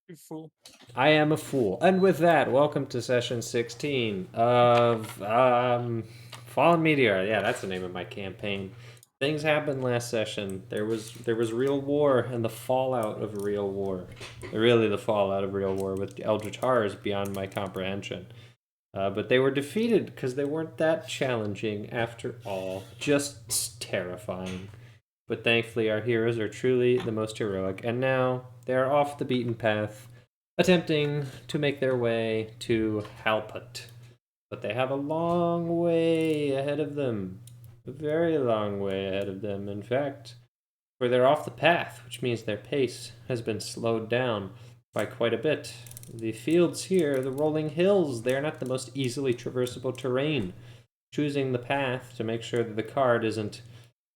You fool. I am a fool. And with that, welcome to session 16 of Fallen Meteor. Yeah, that's the name of my campaign. Things happened last session. There was real war and the fallout of real war. Really, the fallout of real war with Eldritch horrors beyond my comprehension. But they were defeated because they weren't that challenging after all. Just terrifying. But thankfully, our heroes are truly the most heroic, and now they are off the beaten path, attempting to make their way to Halput. But they have a long way ahead of them. A very long way ahead of them, in fact, for they're off the path, which means their pace has been slowed down by quite a bit. The fields here, the rolling hills, they are not the most easily traversable terrain. Choosing the path to make sure that the cart isn't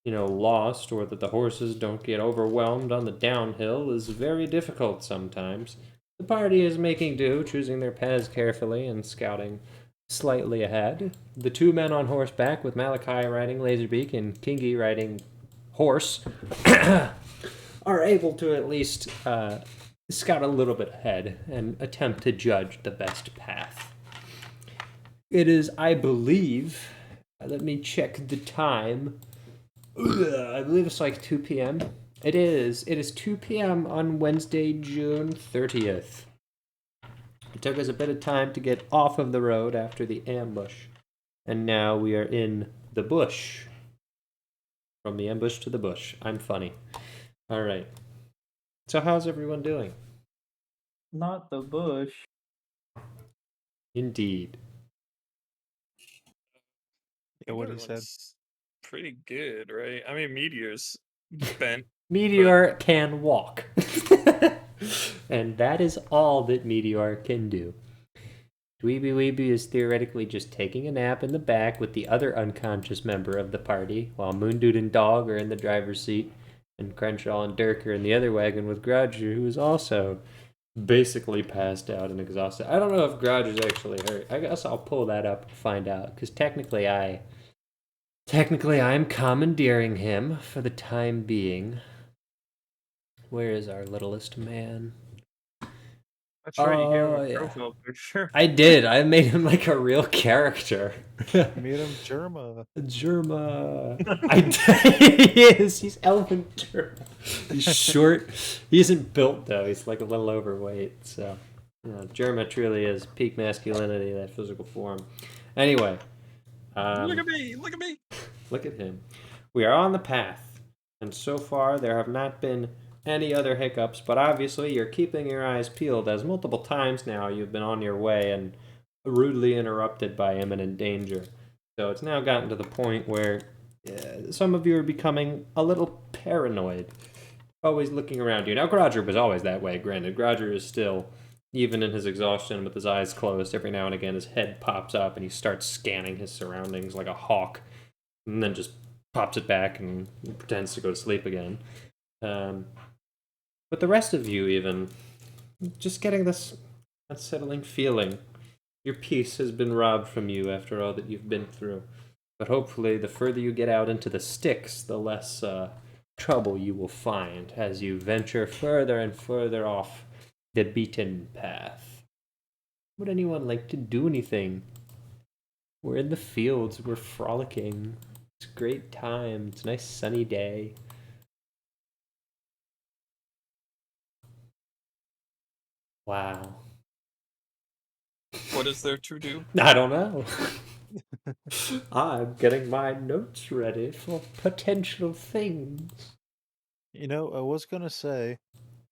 lost or that the horses don't get overwhelmed on the downhill is very difficult sometimes. The party is making do, choosing their paths carefully and scouting slightly ahead. The two men on horseback, with Malakai riding Laserbeak and Kingi riding horse, are able to at least scout a little bit ahead and attempt to judge the best path. It is, I believe, let me check the time. I believe it's like 2 p.m. It is. It is 2 p.m. on Wednesday, June 30th. It took us a bit of time to get off of the road after the ambush. And now we are in the bush. From the ambush to the bush. I'm funny. All right. So how's everyone doing? Not the bush. Indeed. Yeah, what he said. Everyone's pretty good, right? I mean, Meteor's bent. Meteor can walk. And that is all that Meteor can do. Dweeby Weeby is theoretically just taking a nap in the back with the other unconscious member of the party, while Moondude and Dog are in the driver's seat, and Crenshaw and Dirk are in the other wagon with Grouger, who is also basically passed out and exhausted. I don't know if Grouger's actually hurt. I guess I'll pull that up and find out, because technically I'm commandeering him for the time being. Where is our littlest man? That's right, you gave him a yeah. profile picture. I did. I made him like a real character. Made him Germa. He is. He's Elven Germa. He's short. He isn't built though. He's like a little overweight. So, Germa truly is peak masculinity, that physical form. Anyway. Look at me! Look at me! Look at him. We are on the path. And so far, there have not been any other hiccups, but obviously you're keeping your eyes peeled as multiple times now you've been on your way and rudely interrupted by imminent danger. So it's now gotten to the point where some of you are becoming a little paranoid, always looking around you. Now, Grouger was always that way, granted. Grouger is still, even in his exhaustion with his eyes closed, every now and again his head pops up and he starts scanning his surroundings like a hawk, and then just pops it back and pretends to go to sleep again. But the rest of you, even, just getting this unsettling feeling. Your peace has been robbed from you after all that you've been through. But hopefully, the further you get out into the sticks, the less trouble you will find as you venture further and further off the beaten path. Would anyone like to do anything? We're in the fields, we're frolicking. It's a great time, it's a nice sunny day. Wow. What is there to do? I don't know. I'm getting my notes ready for potential things. You know, I was gonna say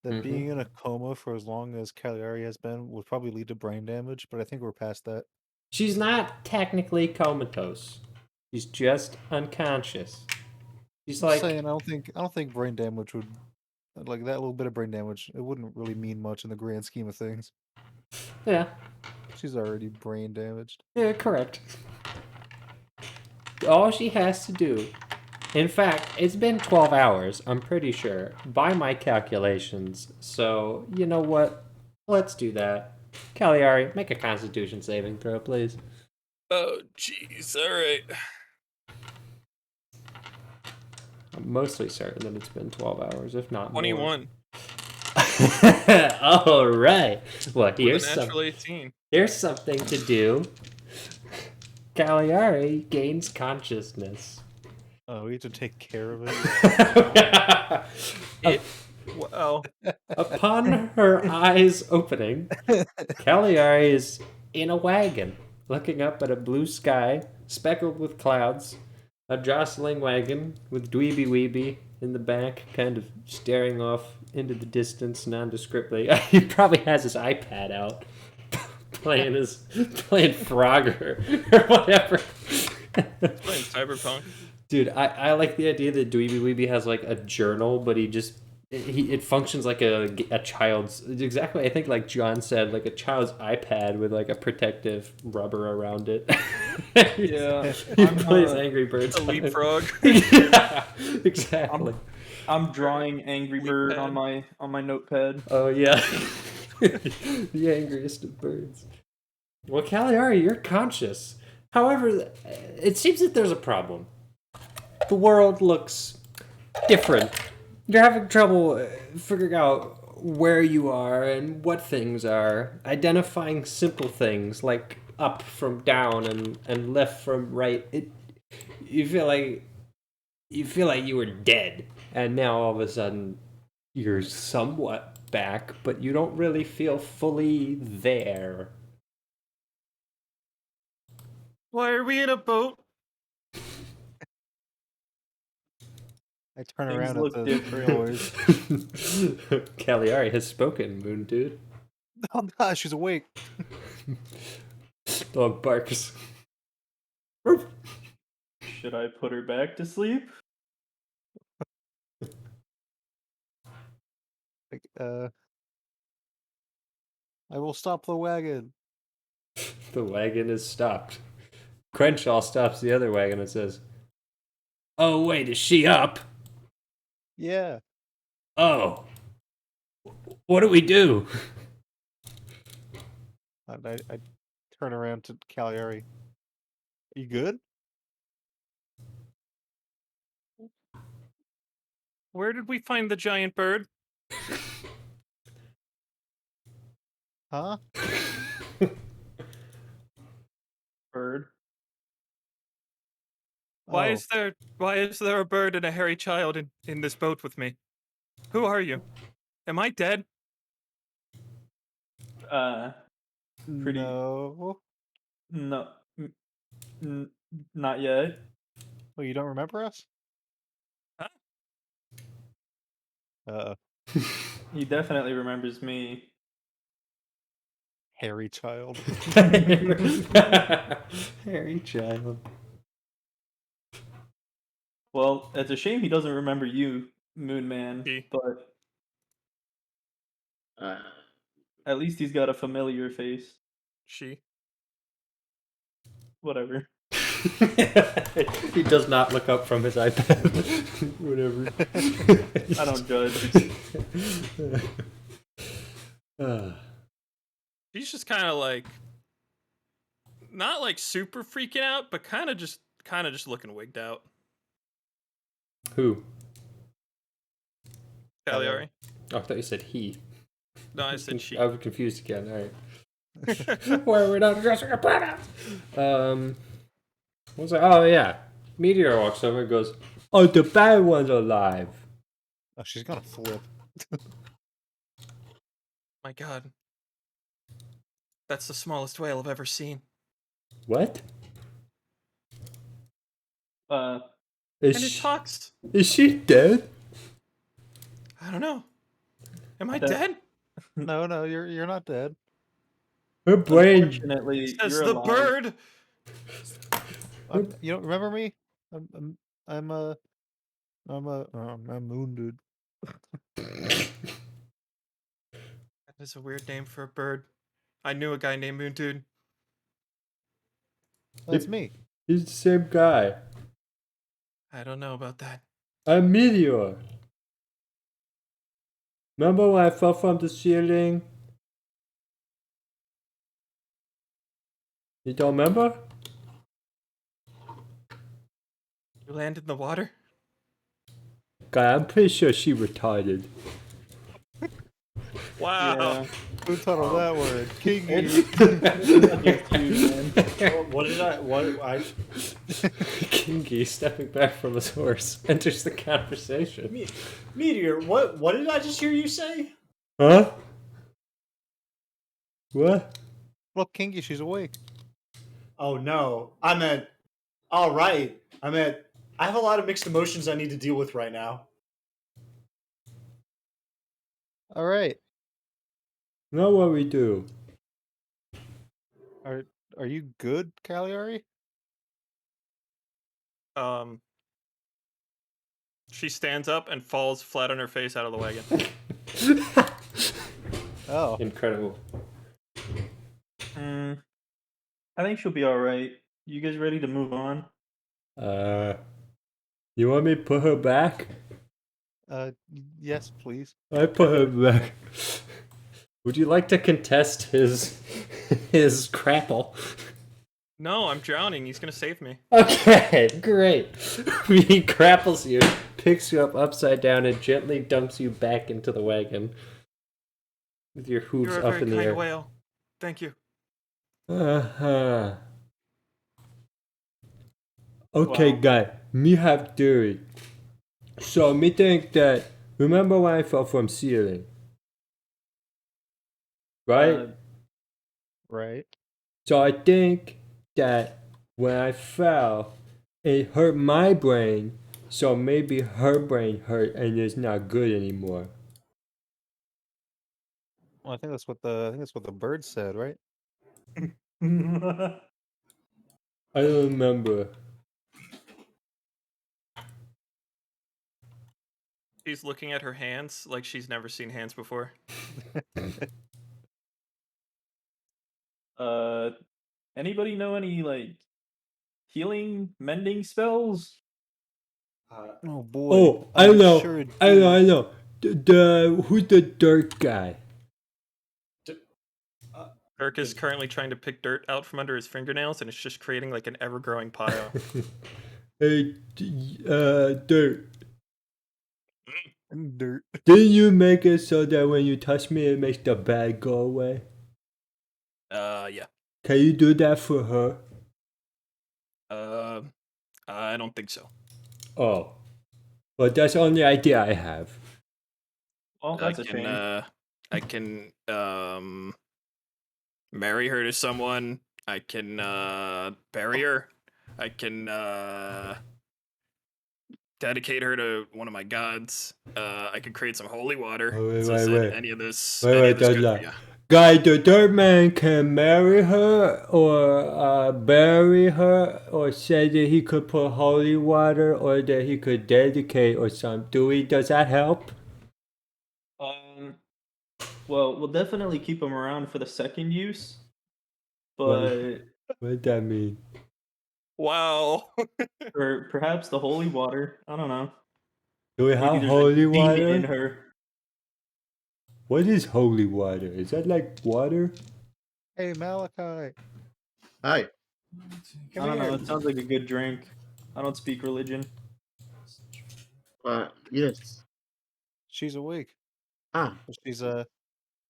that being in a coma for as long as Cagliari has been would probably lead to brain damage, but I think we're past that. She's not technically comatose. She's just unconscious. She's I'm like saying I don't think brain damage would like that little bit of brain damage. It wouldn't really mean much in the grand scheme of things. Yeah. She's already brain damaged. Yeah, correct. All she has to do. In fact, it's been 12 hours, I'm pretty sure, by my calculations. So, you know what? Let's do that. Cagliari, make a constitution saving throw, please. Oh, jeez. Alright. I'm mostly certain that it's been 12 hours, if not more. 21. All right. Well, With a natural 18. here's something to do. Cagliari gains consciousness. Oh, we have to take care of it. Well, Upon her eyes opening, Cagliari is in a wagon, looking up at a blue sky speckled with clouds. A jostling wagon with Dweeby Weeby in the back, kind of staring off into the distance nondescriptly. He probably has his iPad out, playing Frogger or whatever. playing Cyberpunk. Dude, I like the idea that Dweeby Weeby has like a journal, but it functions like a child's, exactly, I think, like John said, like a child's iPad with like a protective rubber around it. Yeah, He plays Angry Birds. A leapfrog. Yeah, exactly. I'm drawing Angry Bird on my notepad. Oh yeah, the angriest of birds. Well, Cagliari, you're conscious. However, it seems that there's a problem. The world looks different. You're having trouble figuring out where you are and what things are. Identifying simple things like up from down and left from right. You feel like you were dead, and now all of a sudden you're somewhat back, but you don't really feel fully there. Why are we in a boat? I turn Things around look at the different. trailers. Cagliari has spoken, Moon Dude. Oh gosh, she's awake. Dog barks. Should I put her back to sleep? Like, I will stop the wagon. The wagon is stopped. Crenshaw stops the other wagon and says, "Oh, wait, is she up? Yeah. Oh. What do we do?" I turn around to Cagliari. You good? Where did we find the giant bird? Huh? Bird. Why Oh, is there a bird and a hairy child in this boat with me? Who are you? Am I dead? Pretty. no. No. Not yet. Oh, you don't remember us? Huh? He definitely remembers me. Hairy child. Hairy child. Well, it's a shame he doesn't remember you, Moon Man, He. but at least he's got a familiar face. She. Whatever. He does not look up from his iPad. Whatever. I don't judge. She's just kind of like, not like super freaking out, but kind of just looking wigged out. Who? Cagliari. Oh, I thought you said he. No, I said she. I was confused again. All right. Why are we not addressing a planet? What was that? Oh yeah. Meteor walks over and goes, "Oh, the bad one's alive." Oh, she's gonna flip. My God. That's the smallest whale I've ever seen. What? And it talks. Is she dead? I don't know. Am I That- dead? No, you're not dead. Her brain. Unfortunately, Says you're the alive. bird. You don't remember me? I'm Moon Dude. That is a weird name for a bird. I knew a guy named Moon Dude. That's me. He's the same guy. I don't know about that. I'm Meteor. Remember when I fell from the ceiling? You don't remember? You landed in the water? God, I'm pretty sure she retarded. Wow. Who taught him that word? Kingy. What did I Kingy, stepping back from his horse, enters the conversation. Meteor, what did I just hear you say? Huh? What? Look, Kingy, she's awake. Oh no. I meant all right. I meant I have a lot of mixed emotions I need to deal with right now. All right. Know what we do. Are you good, Cagliari? She stands up and falls flat on her face out of the wagon. Oh. Incredible. I think she'll be all right. You guys ready to move on? You want me to put her back? Yes, please. I put her back. Would you like to contest his crapple? No, I'm drowning. He's gonna save me. Okay, great. He grapples you, picks you up upside down, and gently dumps you back into the wagon with your hooves You're a up very in the kind air. whale. Thank you. Uh-huh. Okay, Wow. guy, me have theory. So me think that remember when I fell from ceiling, right? Right. So I think that when I fell, it hurt my brain. So maybe her brain hurt and it's not good anymore. Well, I think that's what the bird said, right? I don't remember. She's looking at her hands like she's never seen hands before. Anybody know any like healing, mending spells? Oh boy. Oh, I know. Sure I do. know. I know. Who's the dirt guy? Dirk is currently trying to pick dirt out from under his fingernails, and it's just creating like an ever-growing pile. Hey, dirt. Dirt. Didn't you make it so that when you touch me, it makes the bad go away? Yeah. Can you do that for her? I don't think so. Oh, but that's the only idea I have. Well, that's a shame. I can marry her to someone. I can bury her. I can dedicate her to one of my gods. I could create some holy water. Wait, So is wait. any of this Wait, good don't for you? Guy, the dirt man can marry her or bury her or say that he could put holy water or that he could dedicate or something. Does that help? Well, we'll definitely keep them around for the second use, What, but what does that mean? Wow. or perhaps the holy water. I don't know. Do we Maybe have there's holy a demon in water? her. What is holy water? Is that like water? Hey, Malachi. Hi. I don't know. It sounds like a good drink. I don't speak religion. Yes. She's awake. Ah, But she's a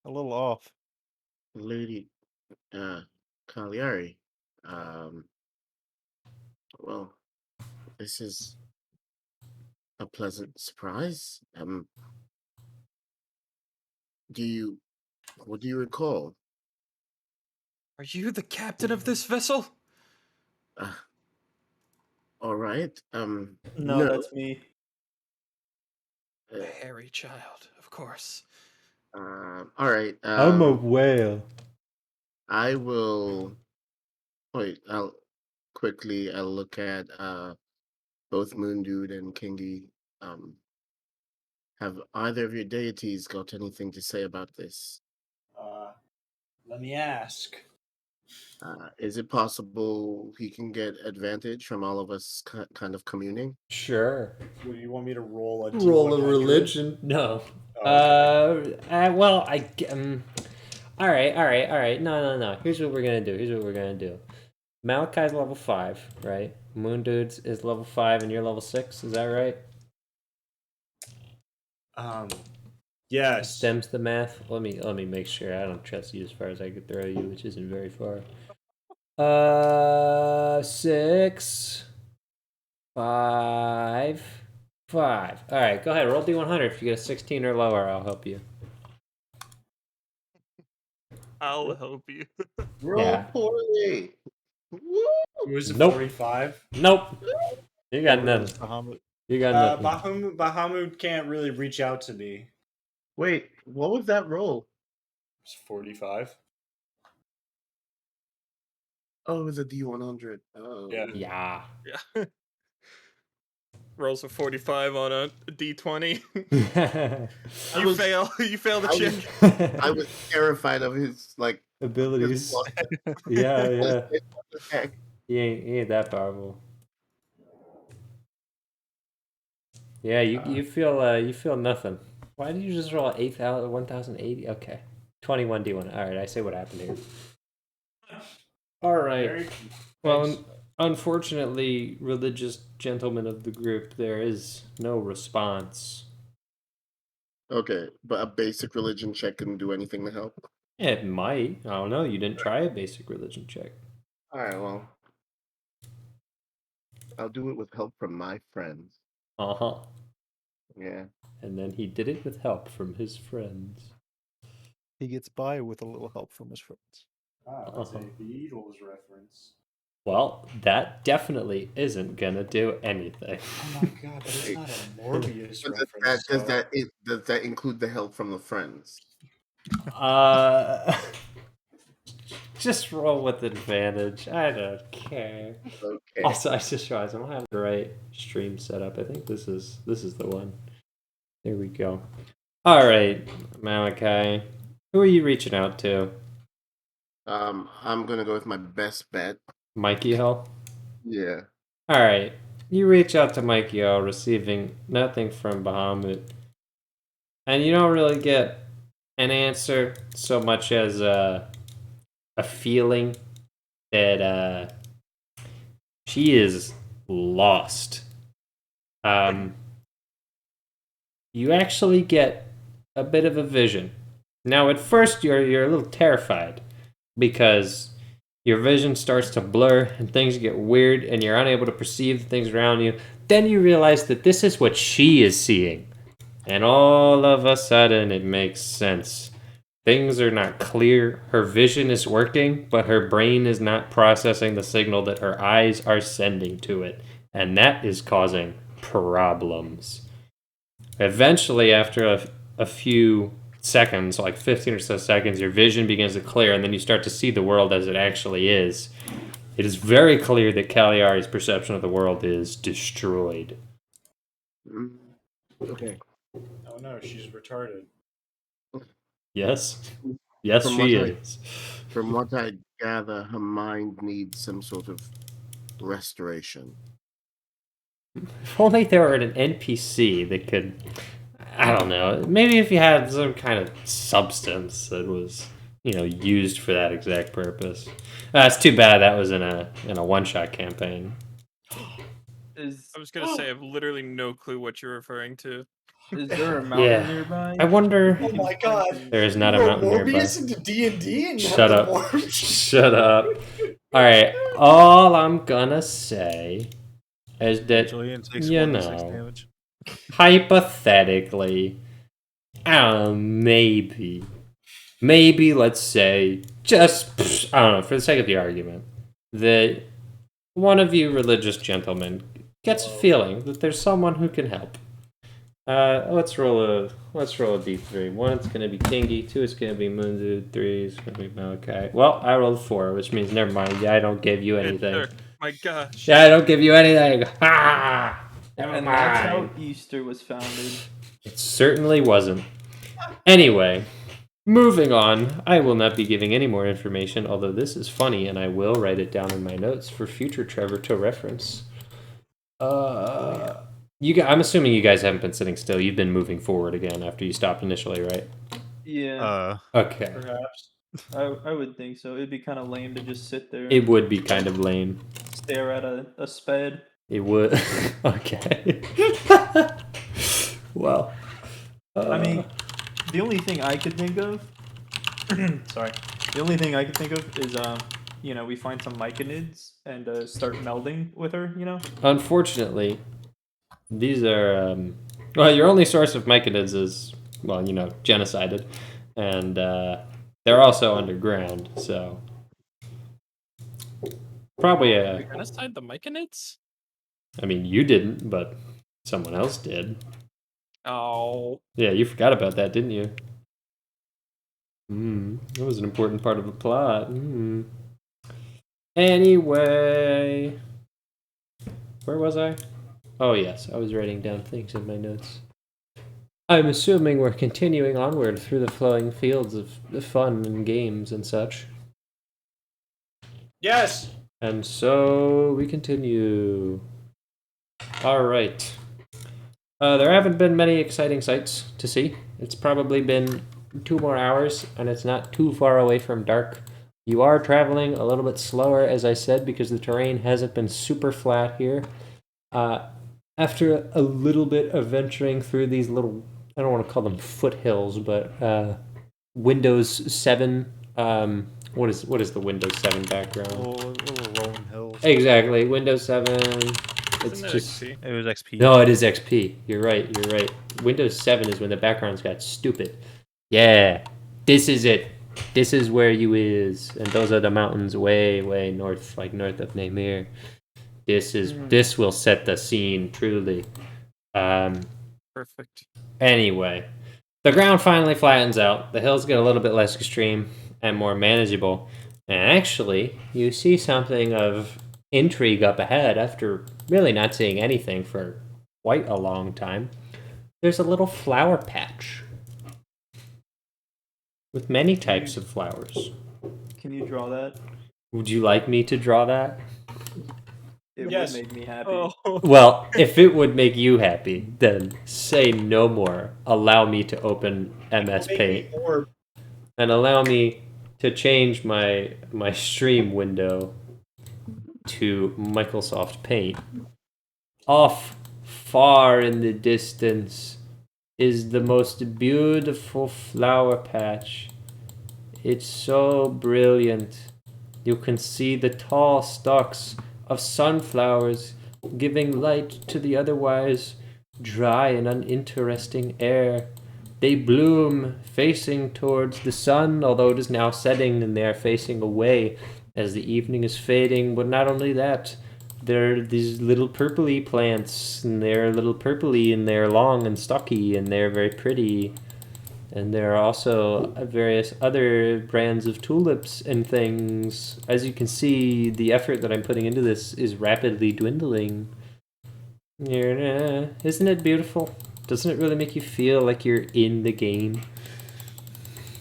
little off. Lady Cagliari. Well, this is a pleasant surprise. What do you recall? Are you the captain of this vessel? Uh, all right. No, No. that's me. The hairy child, of course. All right. I'm a whale. I will. Wait. I'll look at both Moon Dude and Kingy. Have either of your deities got anything to say about this? Let me ask. Is it possible he can get advantage from all of us kind of communing? Sure. What, do you want me to roll a Roll a D100? religion? No. Oh, okay. Well, all right. No. Here's what we're gonna do. Malakai's level 5, right? Moon Dudes is level 5 and you're level 6, is that right? Yes. Stems the math. Let me make sure. I don't trust you as far as I could throw you, which isn't very far. 6, 5, 5. All right, go ahead. Roll D100. If you get a 16 or lower, I'll help you. I'll help you. Roll Yeah. poorly. Woo! Was it Nope. 45? Nope. You got nothing. Bahamut. You got nothing. Bahamut can't really reach out to me. Wait, what was that roll? It's 45. Oh, it was a D100. Oh. Yeah. Yeah. Yeah. Rolls a 45 on a D20. I You was- fail. You fail the I check. I was terrified of his Abilities. his- Yeah. What the heck? He ain't that powerful. Yeah, you feel nothing. Why did you just roll 1080? Okay. 21 D1. All right, I see what happened here. All right. Very- Well, unfortunately, religious gentlemen of the group, there is no response. Okay, but a basic religion check couldn't do anything to help. It might. I don't know. You didn't try a basic religion check. All right, well, I'll do it with help from my friends. Uh-huh. Yeah. And then he did it with help from his friends. He gets by with a little help from his friends. That's a Beatles reference. Well, that definitely isn't gonna do anything. Oh my god, but it's not a Morbius But reference. does that include the help from the friends? Just roll with advantage. I don't care. Okay. Also, I just realized I don't have the right stream set up. I think this is the one. There we go. All right, Malakai, who are you reaching out to? I'm gonna go with my best bet. Mikey Hill. Yeah. All right, you reach out to Mikey Hill, receiving nothing from Bahamut, and you don't really get an answer so much as a feeling that she is lost. You actually get a bit of a vision. Now, at first, you're a little terrified because your vision starts to blur and things get weird and you're unable to perceive the things around you. Then you realize that this is what she is seeing. And all of a sudden, it makes sense. Things are not clear. Her vision is working, but her brain is not processing the signal that her eyes are sending to it. And that is causing problems. Eventually, after a few seconds, like 15 or so seconds, your vision begins to clear, and then you start to see the world as it actually is. It is very clear that Cagliari's perception of the world is destroyed. Okay. Oh no, she's retarded. Yes? Yes, From she what is. From what I gather, her mind needs some sort of restoration. If only there were an NPC that could, I don't know, maybe if you had some kind of substance that was, used for that exact purpose. It's too bad that was in a one-shot campaign. I was gonna say, I have literally no clue what you're referring to. Is there a mountain Yeah. nearby? I wonder. Oh my god! There is not a You mountain wrote nearby. Morbius into D&D and you Shut have up. the Morbius? Shut up. All right. All I'm gonna say is that, Julian takes you 1d6 know, damage. hypothetically, maybe, let's say, just, I don't know, for the sake of the argument, that one of you religious gentlemen gets a feeling that there's someone who can help. Let's roll a d3. 1, it's gonna be Kingy. 2, it's gonna be Mundu. 3, it's gonna be Malakai. Well, I rolled 4, which means never mind. Yeah, I don't give you anything. Sure. My gosh. Yeah, I don't give you anything. Ha! Never And that's how mind. Easter was founded. It certainly wasn't. Anyway, moving on. I will not be giving any more information, although this is funny, and I will write it down in my notes for future Trevor to reference. I'm assuming you guys haven't been sitting still. You've been moving forward again after you stopped initially, right? Yeah, Okay. Perhaps. I would think so. It'd be kind of lame to just sit there It would be kind of lame. and stare at a sped. It would. Okay. Well. I mean, The only thing I could think of, sorry, the only thing I could think of is we find some myconids and start melding with her. Unfortunately, these are well, your only source of myconids is genocided, and they're also underground, so probably We genocide the myconids? I mean, you didn't, but someone else did. Oh. Yeah, you forgot about that, didn't you? That was an important part of the plot. Anyway, where was I? Oh yes, I was writing down things in my notes. I'm assuming we're continuing onward through the flowing fields of fun and games and such. Yes. And so we continue. All right. There haven't been many exciting sights to see. It's probably been 2 more hours, and it's not too far away from dark. You are traveling a little bit slower, as I said, because the terrain hasn't been super flat here. After a little bit of venturing through these little, I don't want to call them foothills, but Windows 7. What is the Windows 7 background? Little rolling hills. Exactly, Windows 7. It's Isn't it just XP? It was XP. no, it is XP. You're right. Windows 7 is when the backgrounds got stupid. Yeah, this is it. This is where you is, and those are the mountains way, way north, like north of Namir. This will set the scene truly. Perfect. Anyway, the ground finally flattens out. The hills get a little bit less extreme and more manageable. And actually, you see something of intrigue up ahead after really not seeing anything for quite a long time. There's a little flower patch with many types of flowers. Can you draw that? Would you like me to draw that? It Yes. would make me happy. Oh. Well, if it would make you happy, then say no more. Allow me to open MS Paint and allow me to change my stream window to Microsoft Paint. Off far in the distance is the most beautiful flower patch. It's so brilliant. You can see the tall stalks of sunflowers giving light to the otherwise dry and uninteresting air. They bloom facing towards the sun, although it is now setting and they are facing away as the evening is fading. But not only that, there are these little purpley plants, and they're a little purpley, and they're long and stocky, and they're very pretty. And there are also various other brands of tulips and things. As you can see, the effort that I'm putting into this is rapidly dwindling. Isn't it beautiful? Doesn't it really make you feel like you're in the game?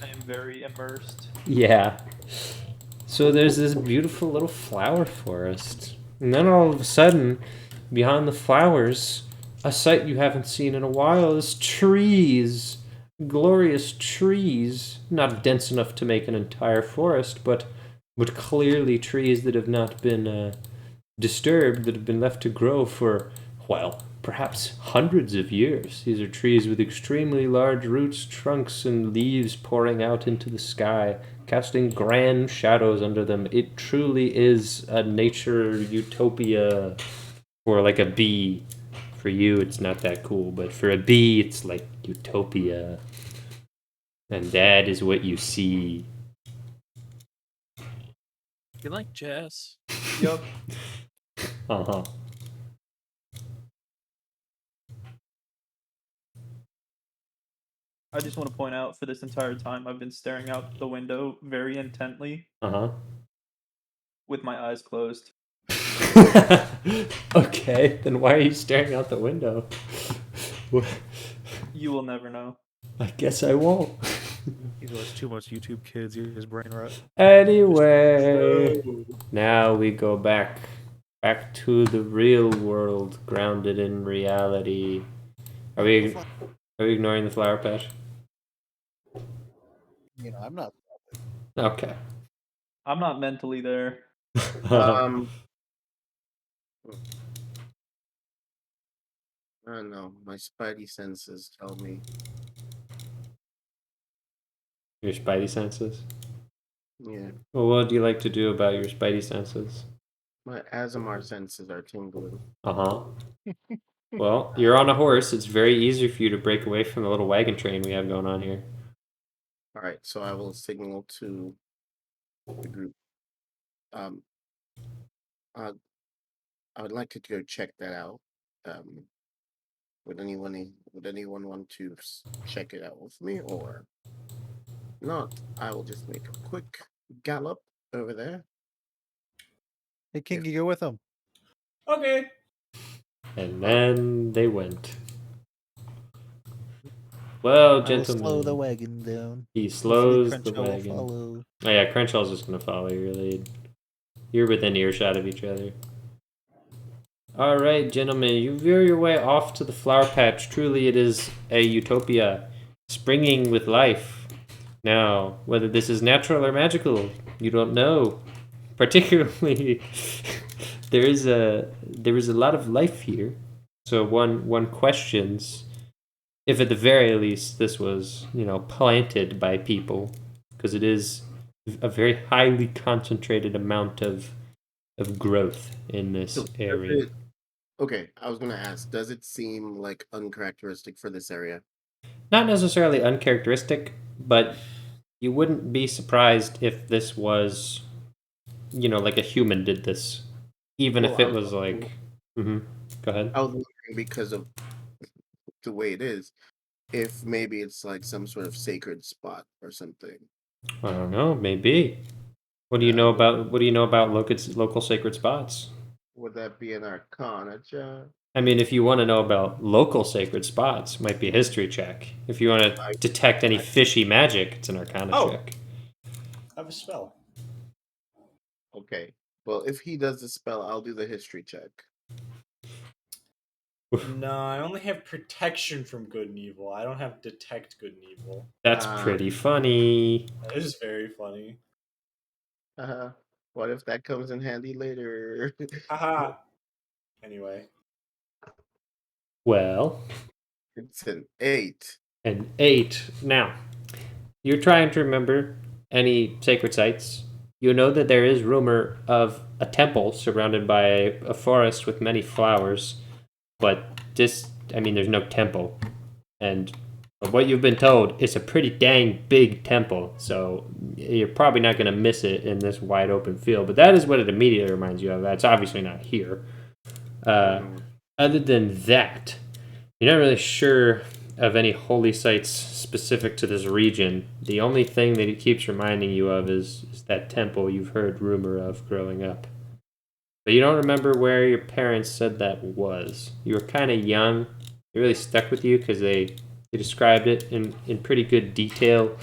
I am very immersed. Yeah. So there's this beautiful little flower forest. And then all of a sudden, behind the flowers, a sight you haven't seen in a while is trees. Glorious trees. Not dense enough to make an entire forest, but clearly trees that have not been disturbed, that have been left to grow for, well, perhaps hundreds of years. These are trees with extremely large roots, trunks, and leaves pouring out into the sky, casting grand shadows under them. It truly is a nature utopia for like a bee. For you, it's not that cool, but for a bee, it's like utopia. And that is what you see. You like jazz? Yup. Uh-huh. I just want to point out for this entire time I've been staring out the window very intently Uh-huh. with my eyes closed. Okay, then why are you staring out the window? You will never know. I guess I won't. He watched too much YouTube Kids. His brain rot. Anyway, now we go back to the real world, grounded in reality. Are we ignoring the flower patch? I'm not. Okay. I'm not mentally there. I don't know. My spidey senses tell me Your spidey senses? Yeah, Well, what do you like to do about your spidey senses? my ASMR senses are tingling. Uh-huh. Well, you're on a horse. It's very easy for you to break away from the little wagon train we have going on here. All right, so I will signal to the group. Um, I I would like to go check that out. Um, would anyone want to check it out with me, or not? I will just make a quick gallop over there. Hey, King, If- you go with him. Okay. And then they went. Well, I will slow the gentlemen, wagon down. he Hopefully slows the Crenshaw will wagon. follow. Oh yeah, Crenshaw's just gonna follow your lead. You're within earshot of each other. Alright, gentlemen, you veer your way off to the flower patch. Truly, it is a utopia, springing with life. Now, whether this is natural or magical, you don't know. Particularly, there is a lot of life here. So one questions if, at the very least, this was planted by people, because it is a very highly concentrated amount of growth in this So does area. okay, I was gonna ask, does it seem like uncharacteristic for this area? Not necessarily uncharacteristic, but you wouldn't be surprised if this was, like a human did this, even Well, if it was like. Go ahead. I was wondering because of the way it is, if maybe it's like some sort of sacred spot or something. I don't know. Maybe. What do you know about local sacred spots? Would that be an arcana check? I mean, if you want to know about local sacred spots, might be a history check. If you want to detect any fishy magic, it's an arcana check. I have a spell. Okay. Well, if he does the spell, I'll do the history check. No, I only have protection from good and evil. I don't have detect good and evil. That's pretty funny. That is very funny. What if that comes in handy later? Haha. Anyway. Well, It's an 8. an 8. Now, you're trying to remember any sacred sites. You know that there is rumor of a temple surrounded by a forest with many flowers, but there's no temple. And from what you've been told, it's a pretty dang big temple, so you're probably not going to miss it in this wide open field. But that is what it immediately reminds you of. That's obviously not here. Other than that, you're not really sure of any holy sites specific to this region. The only thing that it keeps reminding you of is that temple you've heard rumor of growing up. But you don't remember where your parents said that was. You were kind of young. It really stuck with you because they described it in pretty good detail.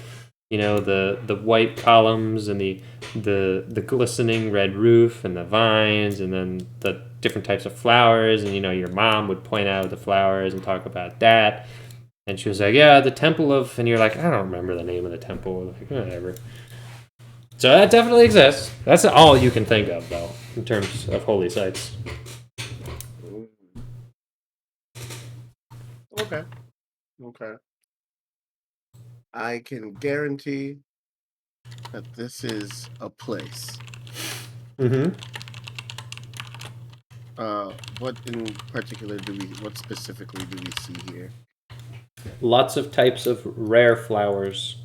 The white columns and the glistening red roof and the vines and then the different types of flowers, and your mom would point out the flowers and talk about that. And she was like, yeah, the temple of, and you're like, I don't remember the name of the temple. Like, whatever. So that definitely exists. That's all you can think of, though, in terms of holy sites. Okay. I can guarantee that this is a place. Mm-hmm. What specifically do we see here? Lots of types of rare flowers.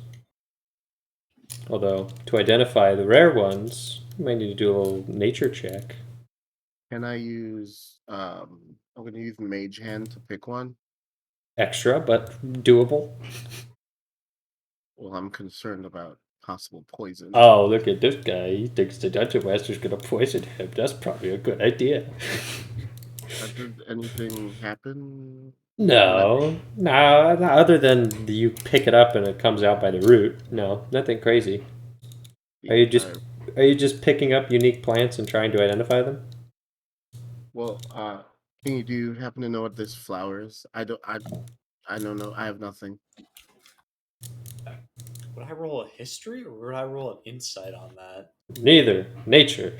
Although, to identify the rare ones, you might need to do a little nature check. Can I use, I'm going to use Mage Hand to pick one? Extra, but doable. Well, I'm concerned about possible poison. Oh, look at this guy. He thinks the Dungeon Master's going to poison him. That's probably a good idea. Did anything happen? No, other than you pick it up and it comes out by the root. No, nothing crazy. Are you just picking up unique plants and trying to identify them? Well, do you happen to know what this flower is? I don't know. I have nothing. Would I roll a history or would I roll an insight on that? Neither. Nature.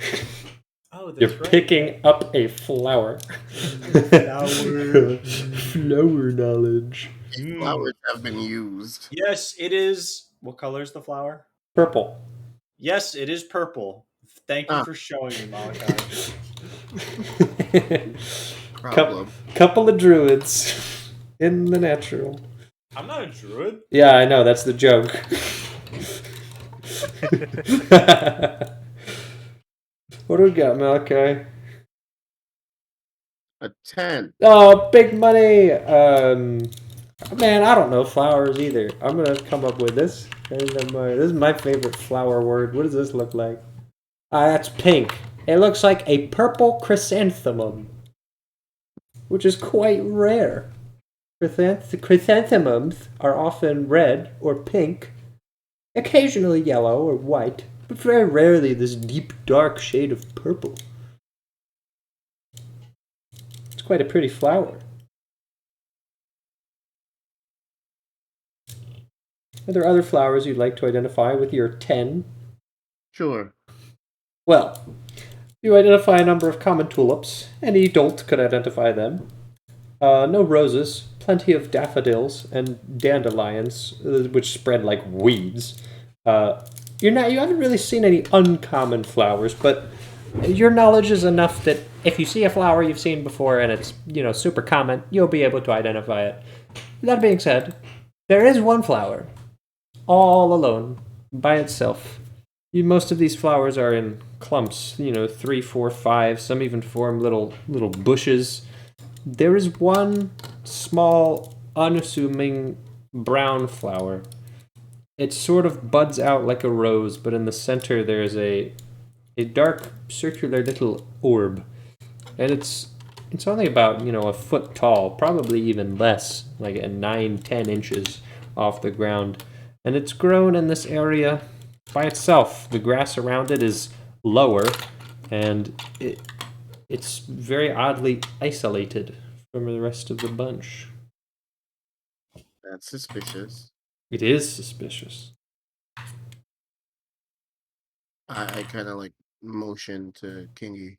Oh, that's You're right. picking up a flower. Flower. Flower knowledge. Flowers have been used. Yes, it is What color is the flower? Purple. Yes, it is purple. Thank you Ah. for showing me, Malakai. Problem. Couple of druids in the natural. I'm not a druid. Yeah, I know, that's the joke. What do we got, Malachi? A 10. Oh, big money! Man, I don't know flowers either. I'm gonna come up with this. This is my favorite flower word. What does this look like? That's pink. It looks like a purple chrysanthemum, which is quite rare. Chrysanthemums are often red or pink, occasionally yellow or white, but very rarely this deep, dark shade of purple. It's quite a pretty flower. Are there other flowers you'd like to identify with your 10? Sure. Well, you identify a number of common tulips. Any dolt could identify them. No roses, plenty of daffodils and dandelions, which spread like weeds. You haven't really seen any uncommon flowers, but your knowledge is enough that if you see a flower you've seen before and it's, super common, you'll be able to identify it. That being said, there is one flower, all alone, by itself. Most of these flowers are in clumps, 3, 4, 5. Some even form little bushes. There is one small, unassuming brown flower. It sort of buds out like a rose, but in the center there's a dark, circular little orb. And it's only about, a foot tall, probably even less, like 9-10 inches off the ground. And it's grown in this area by itself. The grass around it is lower, and it's very oddly isolated from the rest of the bunch. That's suspicious. It is suspicious. I kind of like motion to Kingy.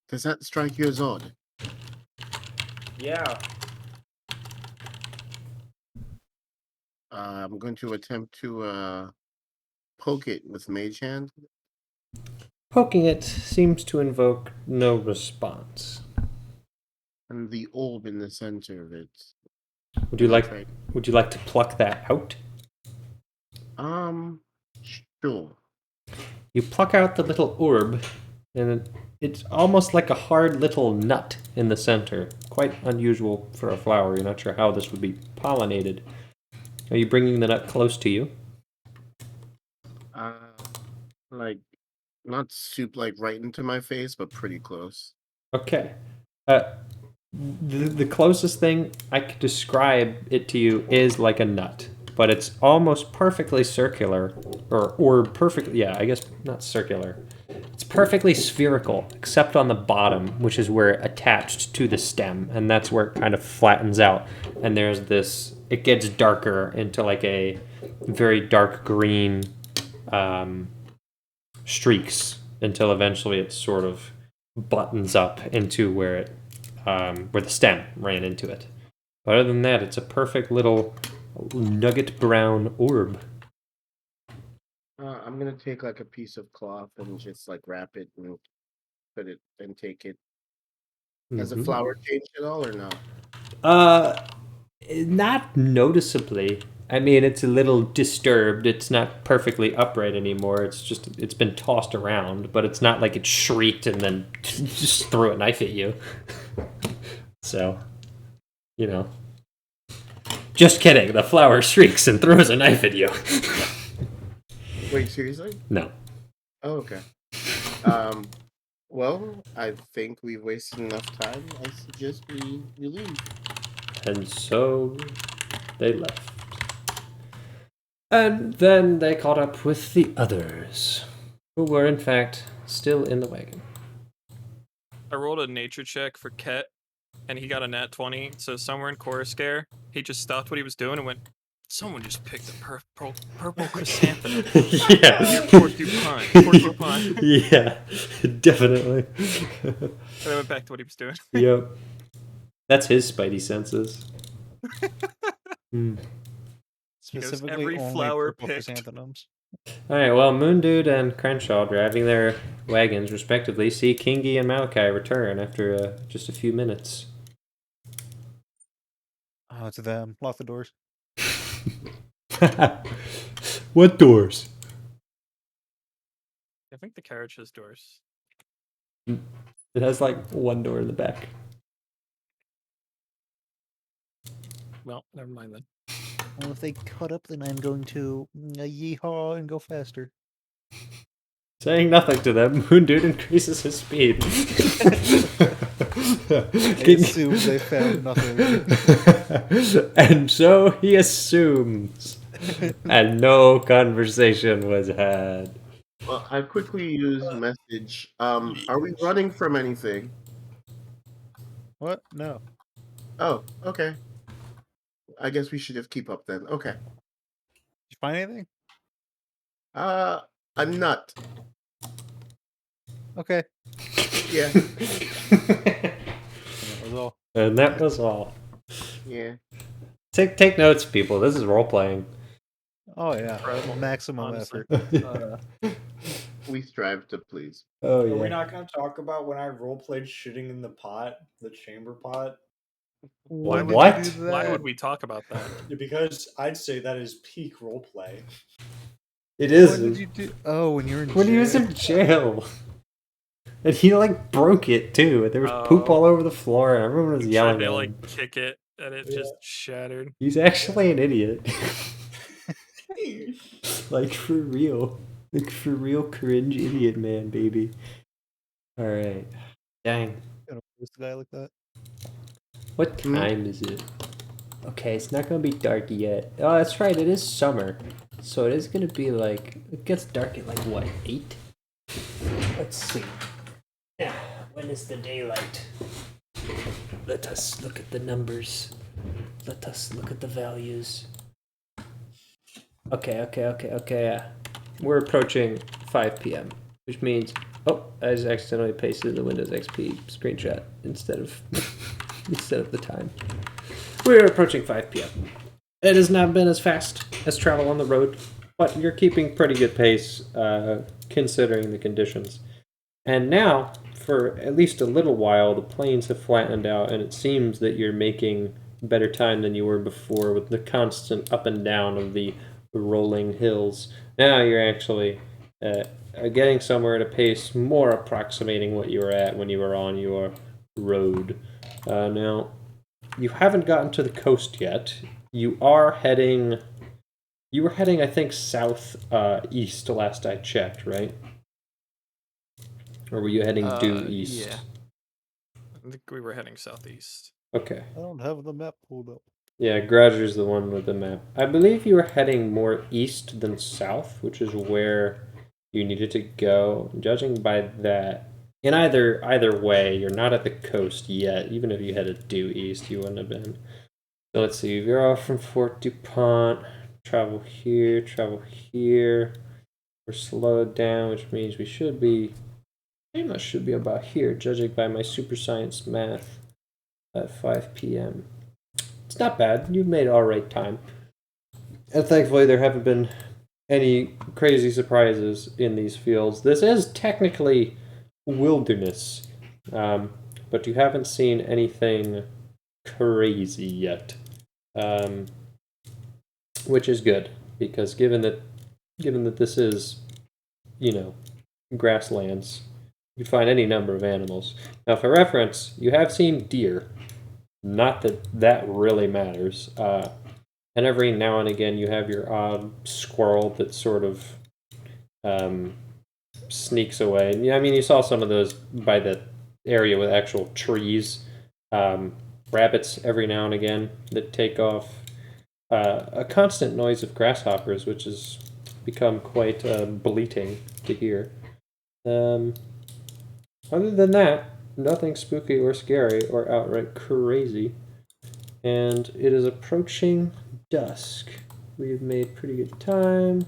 Does that strike you as odd? Yeah. I'm going to attempt to poke it with Mage Hand. Poking it seems to invoke no response. And the orb in the center of it. Would you like Right. to pluck that out? Sure. You pluck out the little orb, and it's almost like a hard little nut in the center. Quite unusual for a flower. You're not sure how this would be pollinated. Are you bringing the nut close to you? Like, not soup like right into my face, but pretty close. Okay. The closest thing I could describe it to you is like a nut, but it's almost perfectly circular, or perfectly, yeah, I guess not circular. It's perfectly spherical, except on the bottom, which is where it attached to the stem, and that's where it kind of flattens out. And there's this, it gets darker into like a very dark green streaks until eventually it sort of buttons up into where the stem ran into it. But other than that, it's a perfect little nugget brown orb. I'm gonna take like a piece of cloth and just like wrap it and put it and take it. Has the flower changed at all or no? Not noticeably. I mean, it's a little disturbed. It's not perfectly upright anymore. It's been tossed around, but it's not like it shrieked and then just threw a knife at you. So, Just kidding. The flower shrieks and throws a knife at you. Wait, seriously? No. Oh, okay. Well, I think we've wasted enough time. I suggest we leave. And so they left. And then they caught up with the others, who were in fact still in the wagon. I rolled a nature check for Ket, and he got a nat 20. So somewhere in Coruscare, he just stopped what he was doing and went, "Someone just picked a purple chrysanthemum." Yeah. Porcupine. Yeah, definitely. And I went back to what he was doing. Yep. That's his spidey senses. Specifically every only flower purple picked. chrysanthemums. All right, well, Moondude and Crenshaw, driving their wagons respectively, see Kingi and Malakai return after just a few minutes. Oh, it's them. Lock the doors. What doors? I think the carriage has doors. It has like one door in the back. Well, never mind then. Well, if they cut up, then I'm going to yeehaw and go faster. Saying nothing to them, Moondude increases his speed. They assume they found nothing. And so he assumes. And no conversation was had. Well, I quickly use message. Are we running from anything? What? No. Oh, okay. I guess we should just keep up then. Okay. Did you find anything? A nut. Okay. Yeah. That was all. And that was all. Yeah. Take notes, people. This is role playing. Oh yeah. Incredible, Maximum honestly. effort. We strive to please. Oh Are we yeah. not going to talk about when I roleplayed shitting in the pot, the chamber pot? Why When did what? you do Why that? would we talk about that? Yeah, because I'd say that is peak roleplay. It is. When did you do? Oh, when you were in When he was jail. in jail. And he like broke it too. There was poop Oh. all over the floor and everyone was He yelling tried at to him. like kick it, and it just shattered. He's actually an idiot. Like for real. Like for real cringe idiot man, baby. Alright. Dang. Gonna roast a guy like that? What time is it? Okay, it's not gonna be dark yet. Oh, that's right, it is summer. So it is gonna be like, it gets dark at like what, 8? Let's see. Yeah, when is the daylight? Let us look at the numbers. Let us look at the values. Okay. We're approaching 5 p.m., which means, oh, I just accidentally pasted the Windows XP screenshot instead of the time. We're approaching 5 p.m. It has not been as fast as travel on the road, but you're keeping pretty good pace considering the conditions. And now, for at least a little while, the plains have flattened out, and it seems that you're making better time than you were before with the constant up and down of the rolling hills. Now you're actually getting somewhere at a pace more approximating what you were at when you were on your road. Now, you haven't gotten to the coast yet. You were heading, I think, south east last I checked, right? Or were you heading due east? Yeah. I think we were heading southeast. Okay. I don't have the map pulled up. Yeah, Grouger's the one with the map. I believe you were heading more east than south, which is where you needed to go. Judging by that, in either way, you're not at the coast yet. Even if you headed due east, you wouldn't have been. So let's see. You're off from Fort DuPont. Travel here. We're slowed down, which means we should be. Pretty much should be about here, judging by my super science math at 5 p.m. It's not bad. You've made all right time. And thankfully, there haven't been any crazy surprises in these fields. This is technically wilderness, but you haven't seen anything crazy yet, which is good because given that this is, grasslands, you find any number of animals. Now, for reference, you have seen deer. Not that really matters. And every now and again, you have your odd squirrel that sort of sneaks away. And, yeah, I mean, you saw some of those by the area with actual trees. Rabbits every now and again that take off. A constant noise of grasshoppers, which has become quite bleating to hear. Other than that, nothing spooky or scary or outright crazy. And it is approaching dusk. We've made pretty good time.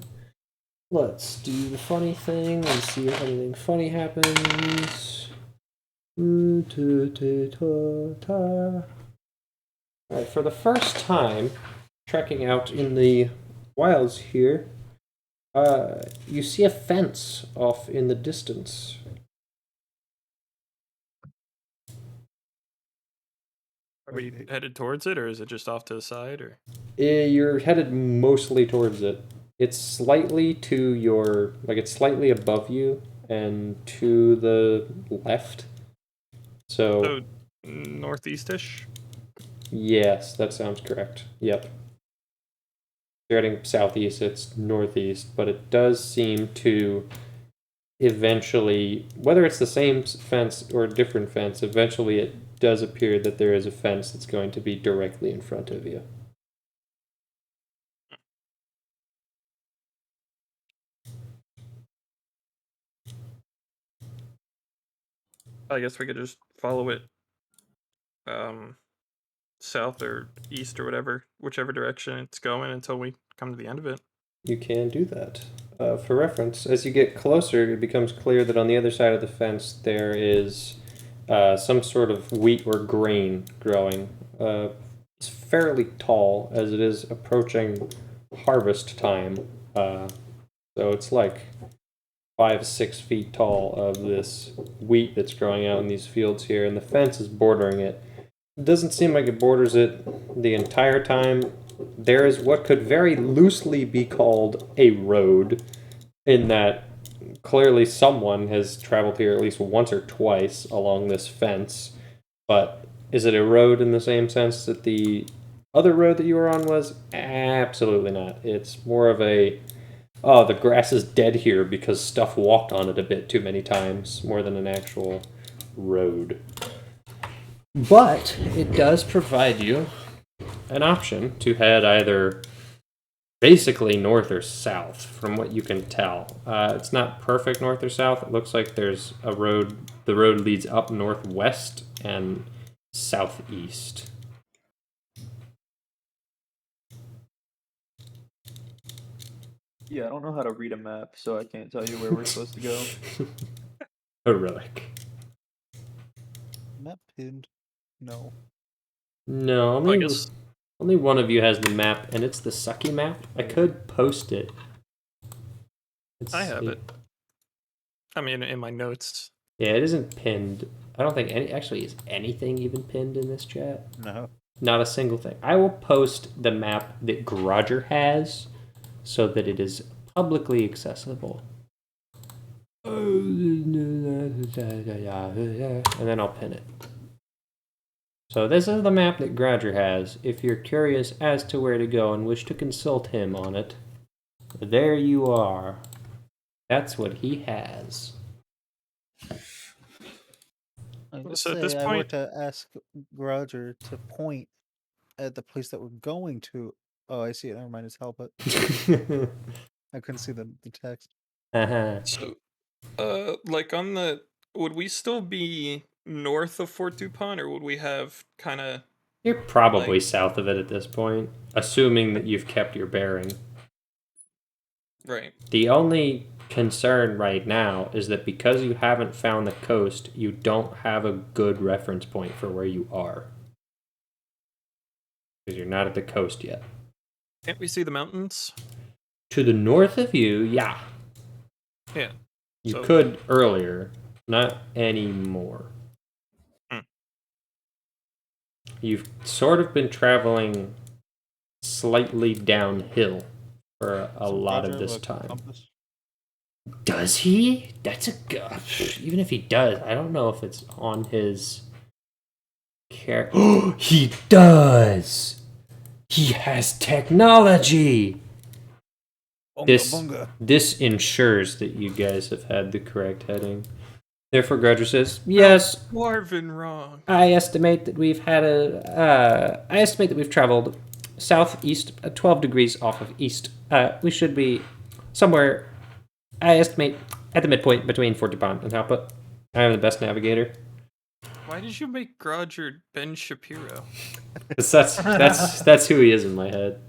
Let's do the funny thing and see if anything funny happens. Alright, for the first time, trekking out in the Wiles here. You see a fence off in the distance. Are we headed towards it, or is it just off to the side? Or You're headed mostly towards it. It's slightly to your, like it's slightly above you and to the left. So northeast-ish? yes, that sounds correct. Yep. You're heading southeast, it's northeast, but it does seem to eventually, whether it's the same fence or a different fence, eventually it does appear that there is a fence that's going to be directly in front of you. I guess we could just follow it south or east or whatever, whichever direction it's going until we come to the end of it. You can do that. For reference, as you get closer, it becomes clear that on the other side of the fence there is some sort of wheat or grain growing. It's fairly tall as it is approaching harvest time. So it's like 5-6 feet tall of this wheat that's growing out in these fields here, and the fence is bordering it. It doesn't seem like it borders it the entire time. There is what could very loosely be called a road, in that clearly someone has traveled here at least once or twice along this fence. But is it a road in the same sense that the other road that you were on was? Absolutely not. It's more of a, oh, the grass is dead here because stuff walked on it a bit too many times, more than an actual road. But it does provide you an option to head either basically north or south, from what you can tell. It's not perfect north or south. It looks like there's a road. The road leads up northwest and southeast. Yeah, I don't know how to read a map, so I can't tell you where we're supposed to go. Heroic. Map pinned. No. No, I guess only one of you has the map, and it's the sucky map. I could post it. I have it. I mean, in my notes. Yeah, it isn't pinned. I don't think any. Actually, is anything even pinned in this chat? No. Not a single thing. I will post the map that Groger has so that it is publicly accessible. And then I'll pin it. So this is the map that Groger has. If you're curious as to where to go and wish to consult him on it, there you are. That's what he has. I will So at say this I were point- to ask Roger to point at the place that we're going to. Oh, I see it. Never mind. It's help it. I couldn't see the text. Uh-huh. So, like on the, would we still be north of Fort DuPont, or would we have kind of? You're probably south of it at this point, assuming that you've kept your bearing. Right. The only concern right now is that because you haven't found the coast, you don't have a good reference point for where you are. Because you're not at the coast yet. Can't we see the mountains? To the north of you, yeah. Yeah. You So- could earlier, not anymore. Hmm. You've sort of been traveling slightly downhill for a Does lot Roger of have this a time. compass? Does he? That's a good. Even if he does, I don't know if it's on his. He does. He has technology. Bunga, This ensures that you guys have had the correct heading. Therefore, Grudger says, "Yes, Marvin wrong. I estimate that we've had I estimate that we've traveled southeast, 12 degrees off of east. We should be somewhere. I estimate at the midpoint between Fort DuPont and Halpa. I am the best navigator. Why did you make Groger Ben Shapiro? That's who he is in my head.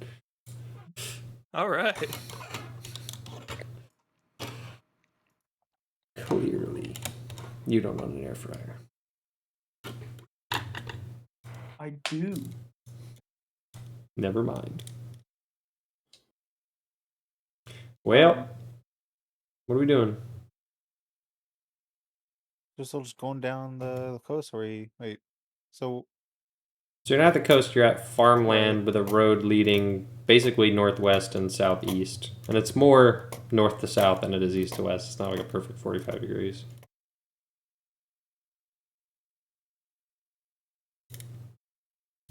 All right. Clearly, you don't own an air fryer. I do. Never mind. Well, what are we doing? Just going down the coast. Wait. So So you're not at the coast, you're at farmland Right. with a road leading basically northwest and southeast. And it's more north to south than it is east to west. It's not like a perfect 45 degrees.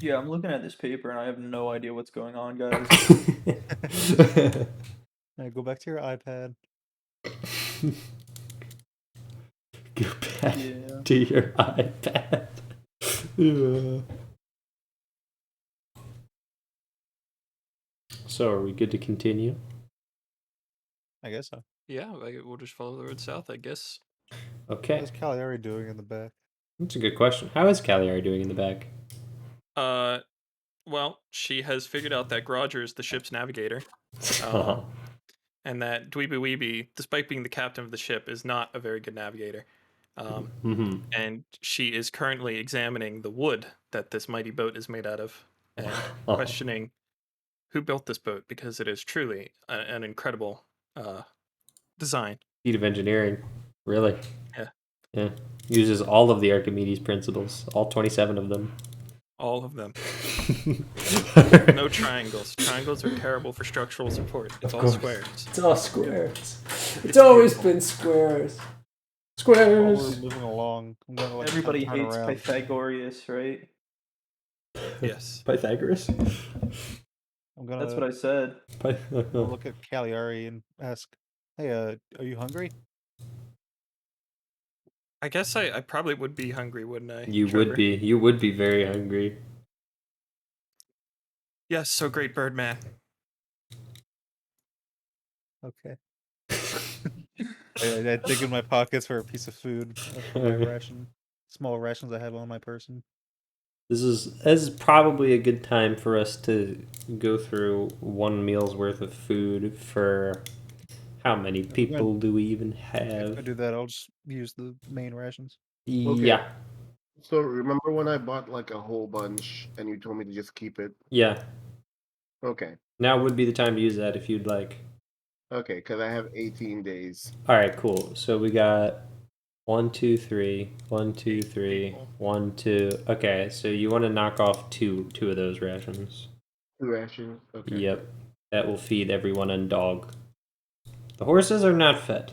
Yeah, I'm looking at this paper and I have no idea what's going on, guys. go back to your iPad. Go back Yeah. to your iPad. Yeah. So are we good to continue? I guess so. Yeah, we'll just follow the road south, I guess. Okay. How's Cagliari doing in the back? That's a good question. How is Cagliari doing in the back? Well, she has figured out that Groger is the ship's navigator, Uh-huh. and that Dweeby Weeby, despite being the captain of the ship, is not a very good navigator. Mm-hmm. And she is currently examining the wood that this mighty boat is made out of, and questioning who built this boat, because it is truly an incredible design. Feat of engineering. Really? Yeah. Yeah. Uses all of the Archimedes principles, all 27 of them. All of them. No triangles. Triangles are terrible for structural support. It's Of all course. squares. It's all squares. It's always been squares. While Squares. we're moving along, I'm gonna Everybody turn hates around. Pythagoras, right? Yes. Pythagoras? I'm gonna That's what I said. I'll look at Cagliari and ask, "Hey, are you hungry?" I guess I probably would be hungry, wouldn't I? You Trevor? would be. You would be very hungry. Yes, so great, Birdman. Okay. I dig in my pockets for a piece of food for my ration, small rations I have on my person. This is probably a good time for us to go through one meal's worth of food for how many If people do we even If I have? do that, I'll just use the main rations. Yeah. So remember when I bought like a whole bunch and you told me to just keep it? Yeah. Okay. Now would be the time to use that if you'd like. Okay, because I have 18 days. Alright, cool. So we got 1, 2, 3, 1, 2, 3, people. 1, 2. Okay, so you want to knock off two of those rations. 2 rations. Okay. Yep. That will feed everyone and dog. The horses are not fed.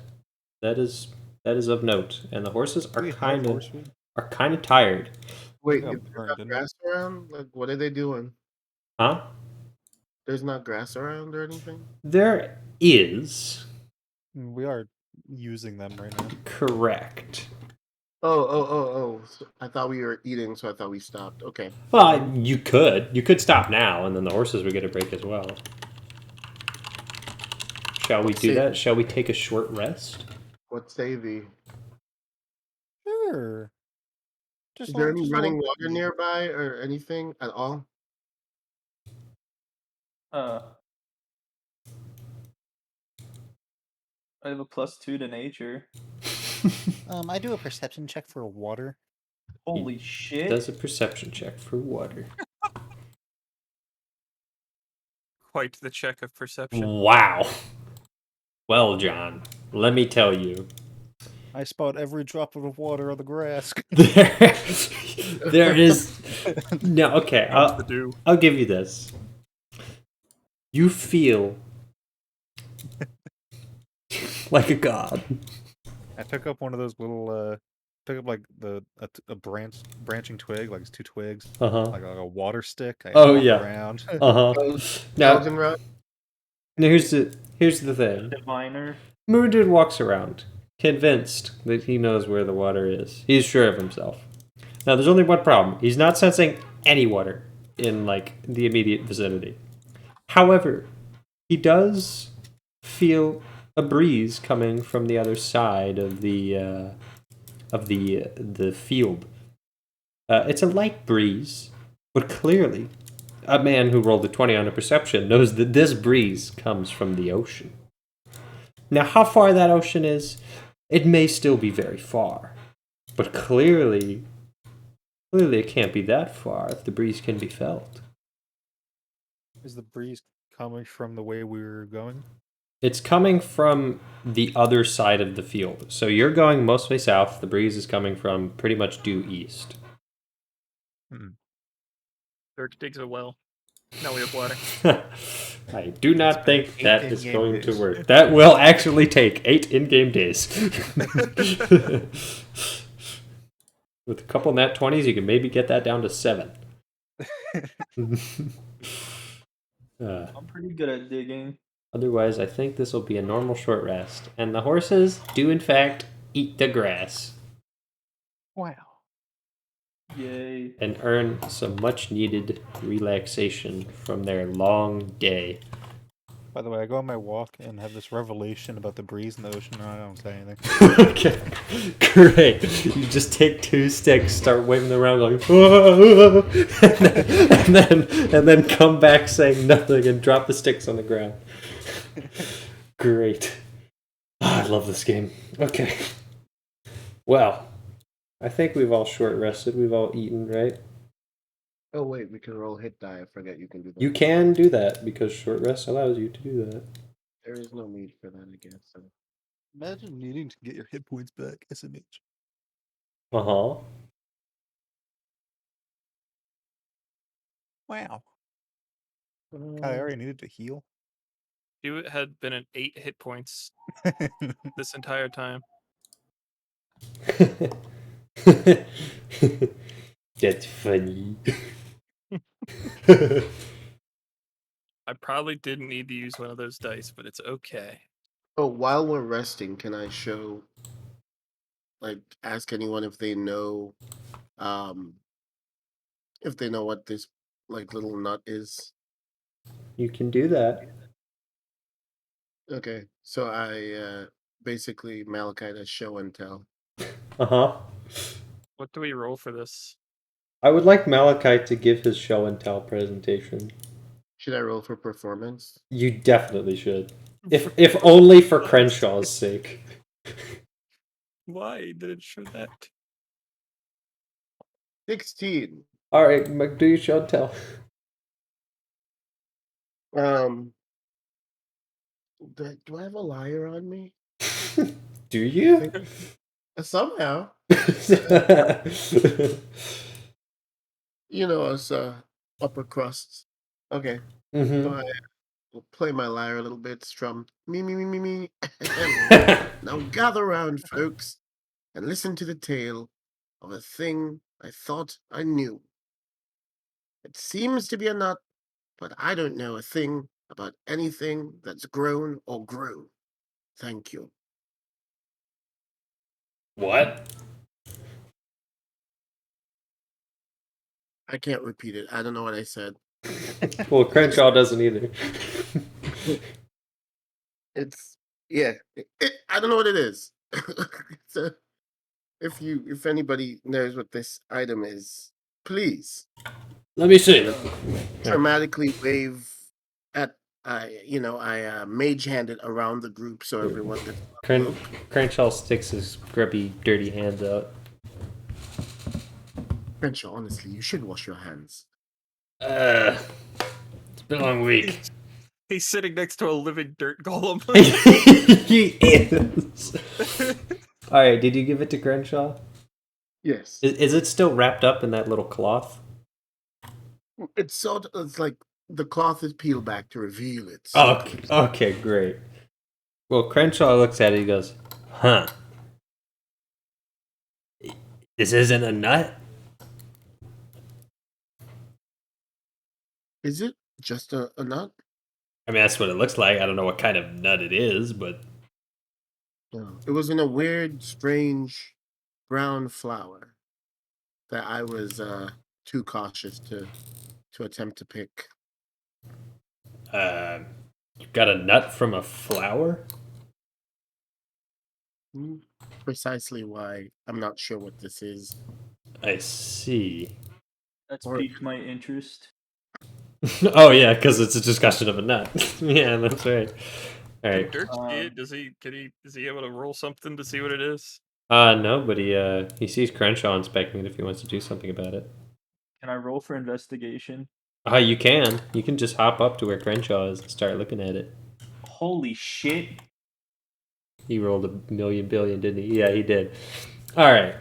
That is of note. And the horses are We have kind horse of food. tired. Wait, got is there burned, not didn't it? grass around? Like, what are they doing? Huh? There's not grass around or anything? There is. We are using them right now. Correct. Oh. So I thought we were eating, so I thought we stopped. Okay. Well, you could. You could stop now, and then the horses would get a break as well. Shall we What's do it? that? Shall we take a short rest? What's Savy? Sure. Is there any just running along- water nearby or anything at all? I have a +2 to nature. I do a perception check for water. Holy shit. Does a perception check for water. Quite the check of perception. Wow. Well, John, let me tell you. I spot every drop of water on the grass. There is no. Okay, What's the do? I'll give you this. You feel like a god. I pick up one of those little pick up like a branching twig, like it's 2 twigs, Uh-huh. like a water stick. I Oh, walk yeah. around. Uh-huh. Now, Golden rod? here's the thing. Diviner. Moon walks around, convinced that he knows where the water is. He's sure of himself. Now, there's only one problem. He's not sensing any water in, like, the immediate vicinity. However, he does feel a breeze coming from the other side of the field. It's a light breeze, but clearly, a man who rolled a 20 on a perception knows that this breeze comes from the ocean. Now, how far that ocean is, it may still be very far, but clearly it can't be that far if the breeze can be felt. Is the breeze coming from the way we were going? It's coming from the other side of the field. So you're going mostly south. The breeze is coming from pretty much due east. Dirk digs a well. Now we have water. I do not been think 8 that is in-game going to days. work. That will actually take 8 in-game days. With a couple nat 20s, you can maybe get that down to 7. I'm pretty good at digging. Otherwise, I think this will be a normal short rest. And the horses do, in fact, eat the grass Wow. Yay. and earn some much needed relaxation from their long day. By the way, I go on my walk and have this revelation about the breeze in the ocean, and I don't say anything. Okay, great. You just take 2 sticks, start waving them around, going, "Whoa," and then come back saying nothing and drop the sticks on the ground. Great. I love this game. Okay. Well, I think we've all short rested. We've all eaten, right? Oh wait, we can roll hit die. I forget you can do that. You can do that because short rest allows you to do that. There is no need for that, I guess. So. Imagine needing to get your hit points back, SMH. Uh-huh. Wow. I already needed to heal. You had been at 8 hit points this entire time. That's funny. I probably didn't need to use one of those dice, but it's okay. Oh, while we're resting, can I show, like, ask anyone if they know what this like little nut is? You can do that. Okay, so I basically Malakai does show and tell. Uh-huh. What do we roll for this? I would like Malakai to give his show and tell presentation. Should I roll for performance? You definitely should. If only for Crenshaw's sake. Why did it show that? 16. Alright, Mike, do your show and tell. Do I have a liar on me? Do you? Somehow. You know, us upper crusts. Okay. Mm-hmm. So I will play my lyre a little bit, strum me. Now gather round, folks, and listen to the tale of a thing I thought I knew. It seems to be a nut, but I don't know a thing about anything that's grown or grew. Thank you. What? I can't repeat it. I don't know what I said. Well, Crenshaw doesn't either. It's I don't know what it is. So if anybody knows what this item is, please Let me see. dramatically wave at I mage hand it around the group so everyone gets Crenshaw sticks his grubby, dirty hands out. Crenshaw, honestly, you should wash your hands. It's been a long week. He's sitting next to a living dirt golem. He is. Alright, did you give it to Crenshaw? Yes. Is it still wrapped up in that little cloth? It's like the cloth is peeled back to reveal it. Oh, okay, great. Well, Crenshaw looks at it, he goes, "Huh. This isn't a nut?" Is it just a nut? I mean, that's what it looks like. I don't know what kind of nut it is, but... No. It was in a weird, strange brown flower that I was too cautious to attempt to pick. You got a nut from a flower? Precisely why I'm not sure what this is. I see. That's Or- piqued my interest. Oh, yeah, because it's a discussion of a nut. Yeah, that's right. Alright. Can Dirk see it? Is he able to roll something to see what it is? No, but he sees Crenshaw inspecting it if he wants to do something about it. Can I roll for investigation? You can. You can just hop up to where Crenshaw is and start looking at it. Holy shit. He rolled a million billion, didn't he? Yeah, he did. All right.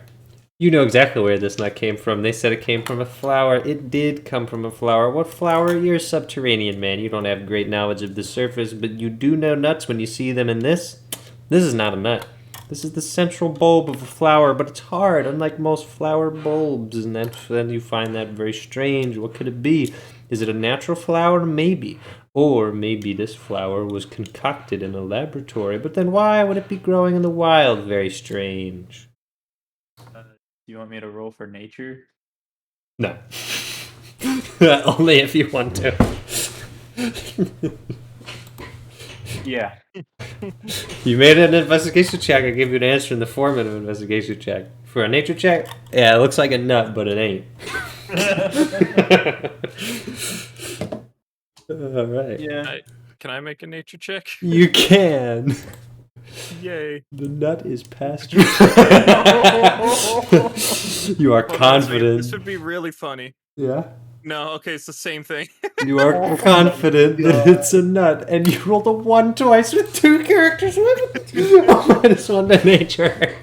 You know exactly where this nut came from. They said it came from a flower. It did come from a flower. What flower? You're a subterranean man. You don't have great knowledge of the surface, but you do know nuts when you see them in this. This is not a nut. This is the central bulb of a flower, but it's hard, unlike most flower bulbs. And then you find that very strange. What could it be? Is it a natural flower? Maybe. Or maybe this flower was concocted in a laboratory. But then why would it be growing in the wild? Very strange. Do you want me to roll for nature? No. Only if you want to. Yeah. You made an investigation check. I give you an answer in the form of an investigation check. For a nature check, yeah, it looks like a nut, but it ain't. All right. Yeah. Can I make a nature check? You can. Yay. The nut is past you. You are Hold on, wait, confident. This would be really funny. Yeah. No, okay, it's the same thing. You are confident that it's a nut, and you rolled a 1 twice with 2 characters with it. -1 to nature.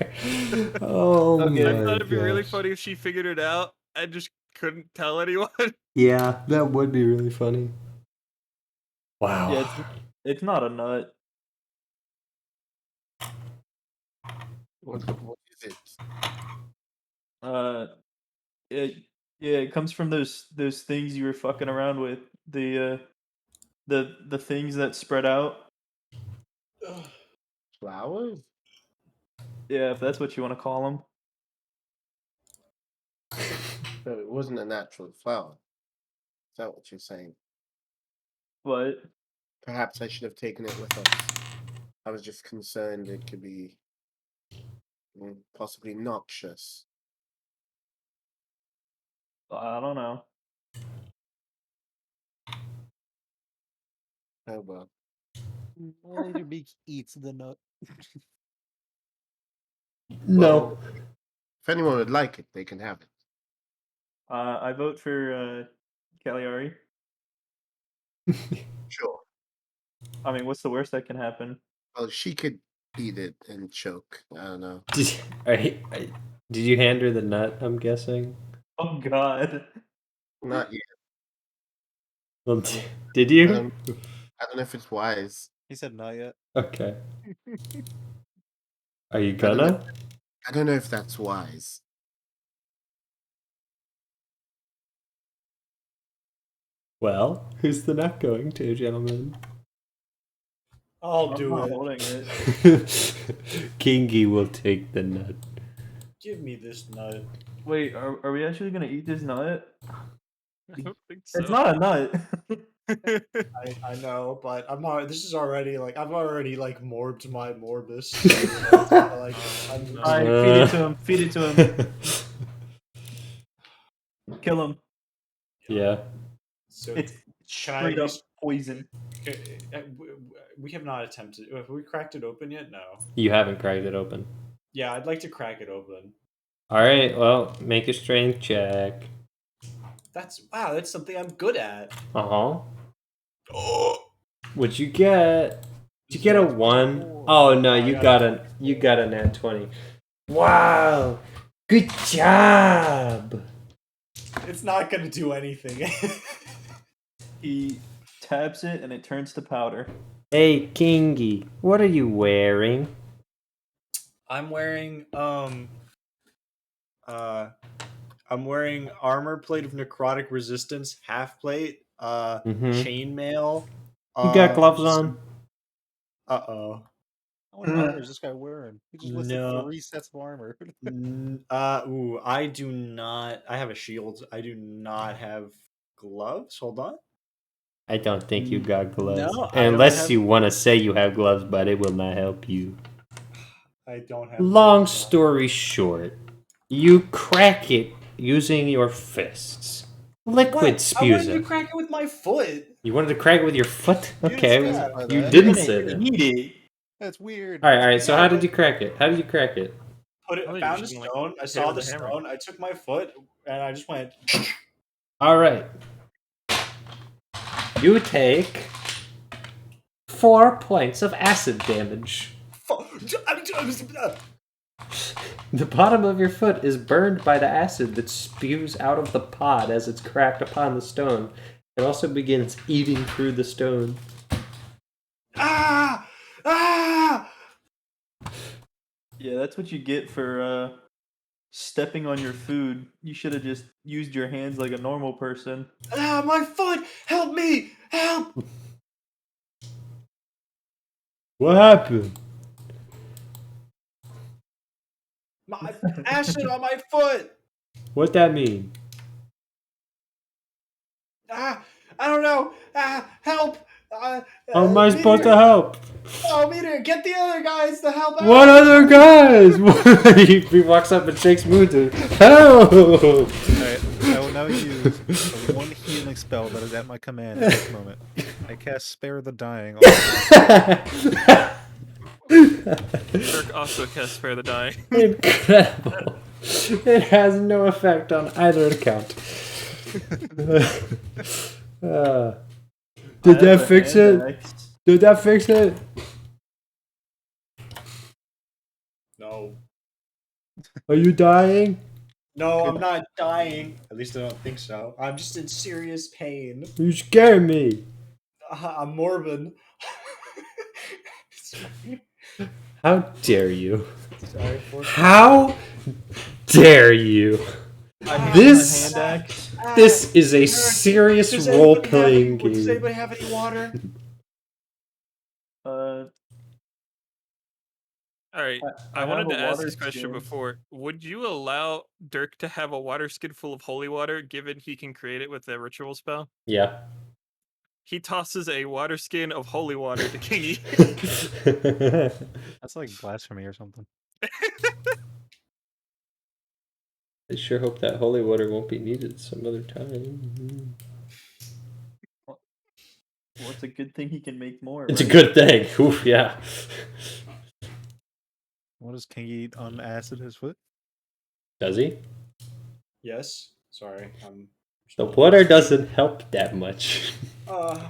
Oh Okay. my I thought it'd be really gosh. funny if she figured it out and just couldn't tell anyone. Yeah, that would be really funny. Wow. Yeah, it's not a nut. What is it? It comes from those things you were fucking around with. The things that spread out. Flowers? Yeah, if that's what you want to call them. So it wasn't a natural flower. Is that what you're saying? But Perhaps I should have taken it with us. I was just concerned it could be possibly noxious. I don't know. Oh well. Only Meek eats the nut. No. If anyone would like it, they can have it. I vote for Cagliari. Sure. I mean, what's the worst that can happen? Well, she could eat it and choke. I don't know. Did you hand her the nut, I'm guessing? Oh God. Not yet. Well, did you? I don't know if it's wise. He said not yet. Okay. Are you don't know. gonna? I don't know if that's wise. Well, who's the nut going to, gentlemen? I'll I'm do not it. holding it. Kingy will take the nut. Give me this nut. Wait, are we actually gonna eat this nut? I don't think so. It's not a nut. I know, but I'm already. This is already like I've already like morbed my morbus. So, it's not like I'm no. Alright, feed it to him. Feed it to him. Kill him. Yeah. So It's can I straight at up least- poison. we have not attempted. Have we cracked it open yet? No. You haven't cracked it open. Yeah, I'd like to crack it open. Alright, well, make a strength check. That's that's something I'm good at. Uh-huh. What'd you get? Did you get a 1? Oh no, you got a nat 20. Wow! Good job! It's not gonna do anything. He taps it and it turns to powder. Hey, Kingy, what are you wearing? I'm wearing I'm wearing armor plate of necrotic resistance, half plate, chainmail. You got gloves on? Uh-oh. What armor is this guy wearing? He just listed No. 3 sets of armor. I do not. I have a shield. I do not have gloves. Hold on. I don't think you got gloves. No, I don't Unless have- you want to say you have gloves, but it will not help you. I don't have. Long gloves on. story short, you crack it using your fists. Liquid What? I wanted spews to it. crack it with my foot. You wanted to crack it with your foot? You didn't Okay, specify you that. didn't say that. Eat it. That's weird. Alright, so Yeah, how did but- you crack it? How did you crack it? Put it. Oh, you Found a just, like, stone. I hit saw it the with a hammer. stone. I took my foot and I just went. Alright. You take 4 points of acid damage. The bottom of your foot is burned by the acid that spews out of the pod as it's cracked upon the stone. It also begins eating through the stone. Ah! Ah! Yeah, that's what you get for stepping on your food. You should have just used your hands like a normal person. Ah! My foot! Help me! Help! What happened? My acid on my foot! What that mean? Ah! I don't know! Ah! Help! How am I supposed to Meteor! help? Oh, Meteor, get the other guys to help out! What other guys? He walks up and shakes Moon. Help! Alright, I will now use the one healing spell that is at my command at this moment. I cast Spare the Dying. Dirk also casts Spare the Dying. Incredible. It has no effect on either account. Did that fix it? Did that fix it? No. Are you dying? No, I'm not dying. At least I don't think so. I'm just in serious pain. You scare me. I'm morbid. How dare you? Sorry for How dare you? This this is a serious Does role-playing anybody Does game. anybody have any water? All right. I wanted to ask this question before. Would you allow Dirk to have a water skin full of holy water, given he can create it with the ritual spell? Yeah. He tosses a water skin of holy water to Kingy. That's like blasphemy or something. I sure hope that holy water won't be needed some other time. Well, it's a good thing he can make more. It's a right? good thing. Oof, yeah. What does King eat on acid his foot? Does he? Yes. Sorry. The water doesn't help that much. Uh,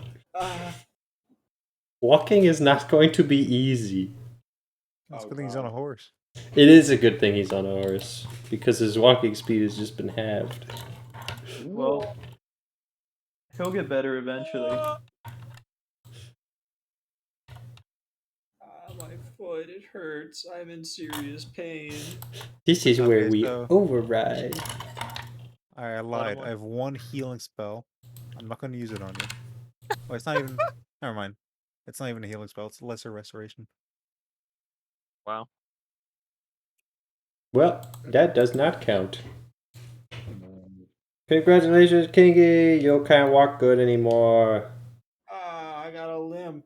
Walking is not going to be easy. That's Oh, good thing he's God. on a horse. It is a good thing he's on a horse, because his walking speed has just been halved. Well, he'll get better eventually. my foot, it hurts. I'm in serious pain. This is where Okay, we so- override. I lied. I have one healing spell. I'm not going to use it on you. Oh, it's not even... Never mind. It's not even a healing spell. It's a lesser restoration. Wow. Well, that does not count. Congratulations, Kingy! You can't walk good anymore. I got a limp.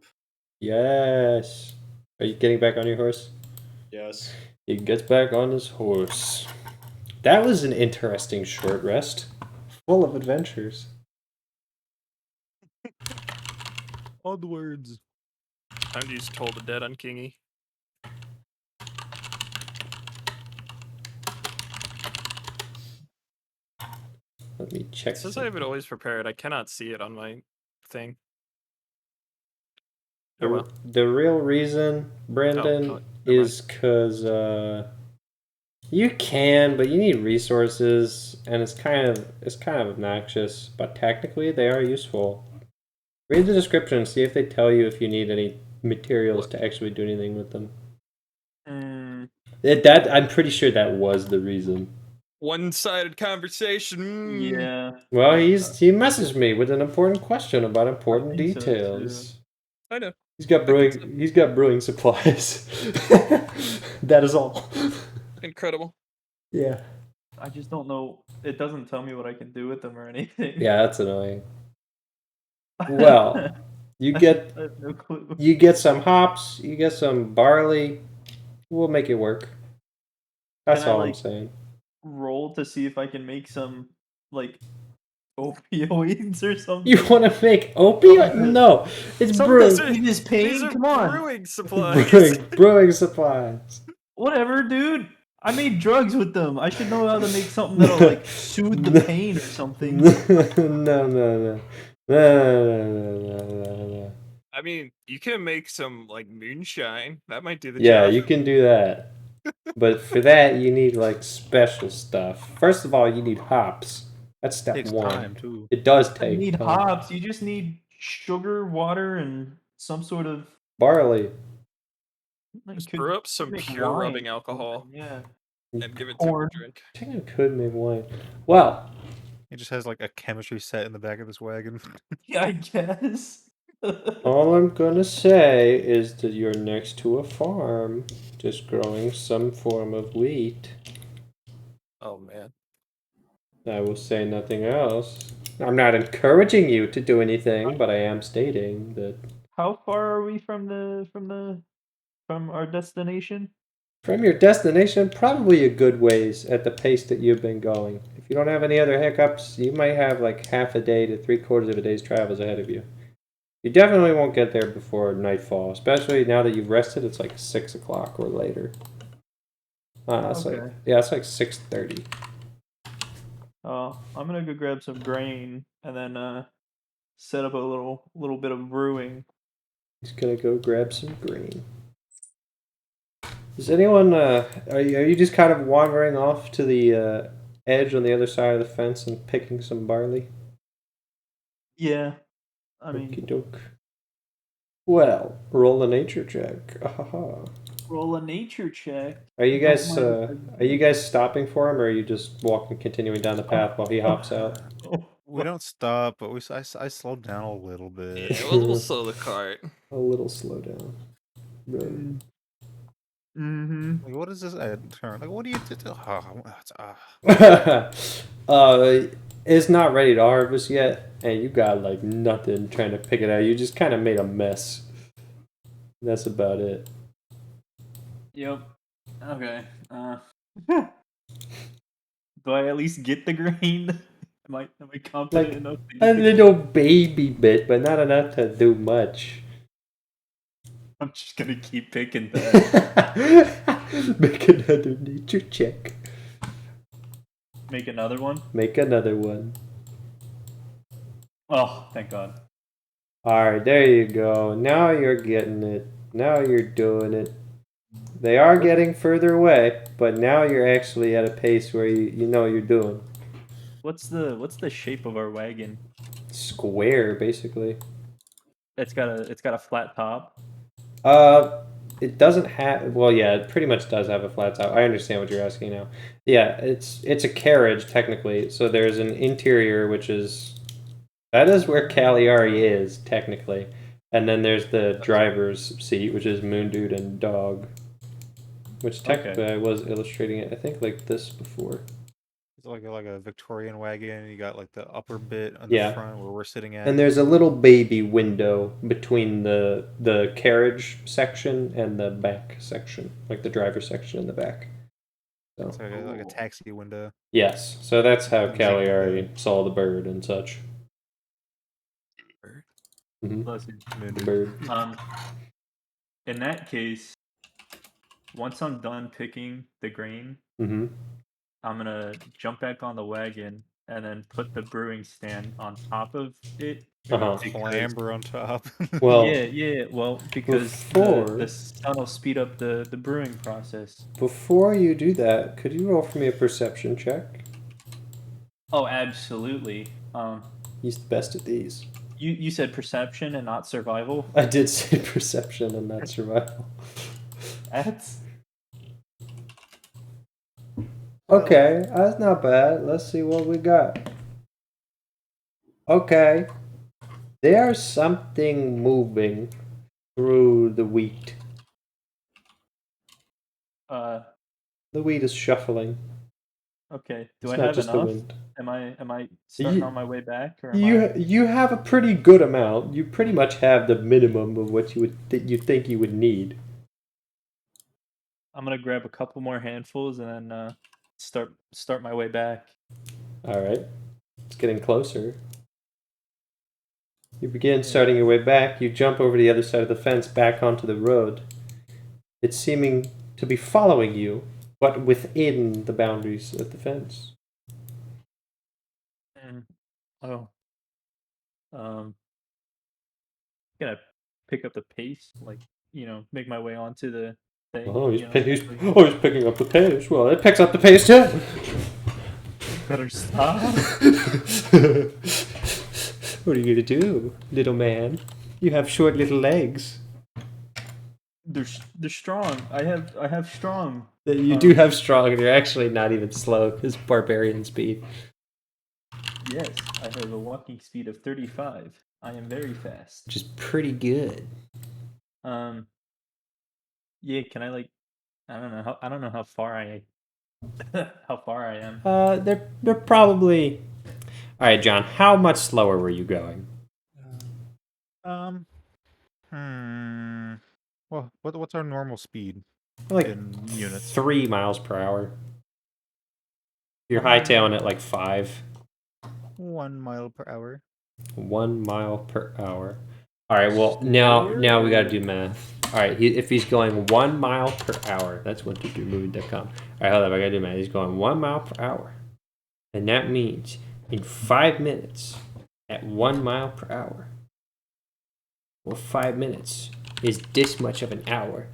Yes. Are you getting back on your horse? Yes. He gets back on his horse. That was an interesting short rest. Full of adventures. Odd words. Time to use Toll the Dead on Kingy. Let me check. It says I have it always prepared. I cannot see it on my thing. Oh well. The real reason, Brandon, never is because you can, but you need resources, and it's kind of obnoxious. But technically, they are useful. Read the description and see if they tell you if you need any materials to actually do anything with them. I'm pretty sure that was the reason. One-sided conversation. Yeah. Well, he messaged me with an important question about important think so, details. I know. He's got brewing supplies. That is all. Incredible. Yeah. I just don't know. It doesn't tell me what I can do with them or anything. Yeah, that's annoying. Well, you I get have no clue. you get some hops, you get some barley. We'll make it work. That's Can I, all I'm like, saying. Roll to see if I can make some like opioids or something. You want to make opioid? No, it's brewing. This pain. These are Come on. brewing supplies. brewing supplies. Whatever, dude. I made drugs with them. I should know how to make something that'll like soothe the pain or something. No. I mean, you can make some like moonshine. That might do the Yeah, job. you can do that. But for that, you need like special stuff. First of all, you need hops. That's step Takes one. time too. It does You take need time. hops. You just need sugar, water, and some sort of. Barley. Just brew up some make pure wine rubbing or something, alcohol Yeah. and give it to him Corn. to drink. I think I could make wine. Well, He just has like a chemistry set in the back of his wagon. Yeah, I guess. all I'm gonna say is that you're next to a farm, just growing some form of wheat. Oh man. I will say nothing else. I'm not encouraging you to do anything, but I am stating that How far are we from our destination? from your destination, probably a good ways at the pace that you've been going. If you don't have any other hiccups, you might have like half a day to 3/4 of a day's travels ahead of you. You definitely won't get there before nightfall, especially now that you've rested. It's like 6 o'clock or later. It's like Okay. yeah, it's like 6:30. I'm gonna go grab some grain and then set up a little bit of brewing. He's gonna go grab some grain. Does anyone? Are you just kind of wandering off to the edge on the other side of the fence and picking some barley? Yeah. I Okie mean, doke. Well, roll a nature check. Ahaha. roll a nature check. Are you Don't guys mind if I are you guys stopping for him, or are you just walking, continuing down the path while he hops out? Oh, We don't stop, but I slowed down a little bit. Yeah, we'll slow the cart. A little slow down. Bro. Mm-hmm. Like, what is this turn? Like, what do you do? It's not ready to harvest yet, and you got like nothing trying to pick it out. You just kind of made a mess. That's about it. Yep. Okay. Do I at least get the grain? Am I confident Like enough to a get the little baby bit, but not enough to do much. I'm just gonna keep picking that. Make another nature check. Make another one? Make another one. Oh, thank God. Alright, there you go. Now you're getting it. Now you're doing it. They are getting further away, but now you're actually at a pace where you know what you're doing. What's the shape of our wagon? Square, basically. It's got a flat top. It doesn't have. Well, yeah, it pretty much does have a flat top. I understand what you're asking now. Yeah, it's a carriage technically. So there's an interior, which is that is where Cagliari is technically, and then there's the driver's seat, which is Moon Dude and Dog. Which technically I was illustrating it. I think like this before. It's like a Victorian wagon. You got like the upper bit on Yeah. the front where we're sitting at. And there's a little baby window between the carriage section and the back section, like the driver's section in the back. So It's like a taxi window. yes, so that's how Big Cagliari window. saw the bird and such. Bird? Mm-hmm. Bless you. Moon The Dude. bird. In that case, once I'm done picking the grain, Mm-hmm. I'm gonna jump back on the wagon and then put the brewing stand on top of it. Uh-huh. Clamber on top. Well, Yeah. Well, because before- the sun will speed up the brewing process. before you do that, could you roll for me a perception check? Oh, absolutely. He's the best at these. You said perception and not survival. I did say perception and not survival. That's Okay, that's not bad. Let's see what we got. Okay. There's something moving through the wheat. The wheat is shuffling. okay. Do It's I not have just the enough? wind. Am I starting You- on my way back, or You have a pretty good amount. You pretty much have the minimum of what you would you think you would need. I'm gonna grab a couple more handfuls and then start my way back. All right. It's getting closer. You begin starting your way back. You jump over the other side of the fence back onto the road. It's seeming to be following you, but within the boundaries of the fence. And, oh, gonna pick up the pace, like make my way onto the thing. Oh, he's actually- picking up the pace. Well, it picks up the pace too. Better stop. What are you gonna do, little man? You have short little legs. They're strong. I have strong. You do have strong, and you're actually not even slow. It's barbarian speed. Yes, I have a walking speed of 35. I am very fast. Which is pretty good. Yeah. Can I like? I don't know how far I am. They're probably. All right, John. How much slower were you going? Well, what's our normal speed Like in units? 3 miles per hour. You're hightailing at like 5. 1 mile per hour. 1 mile per hour. All right. Well, now we got to do math. All right. If he's going 1 mile per hour, that's 123movie.com. All right, hold up. I got to do math. He's going 1 mile per hour, and that means in 5 minutes at 1 mile per hour. Well, 5 minutes is this much of an hour,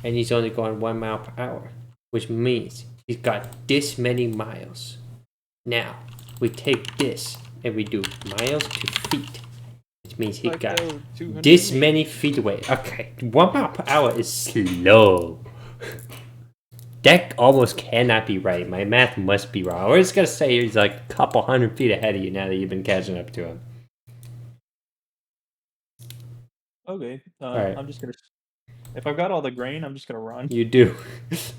and he's only going 1 mile per hour, which means he's got this many miles. Now we take this and we do miles to feet, which means he got this many feet away. Okay, 1 mile per hour is slow. That almost cannot be right. My math must be wrong. We're just gonna say he's like a couple hundred feet ahead of you now that you've been catching up to him. Okay. Alright. I'm just gonna. If I've got all the grain, I'm just gonna run. You do.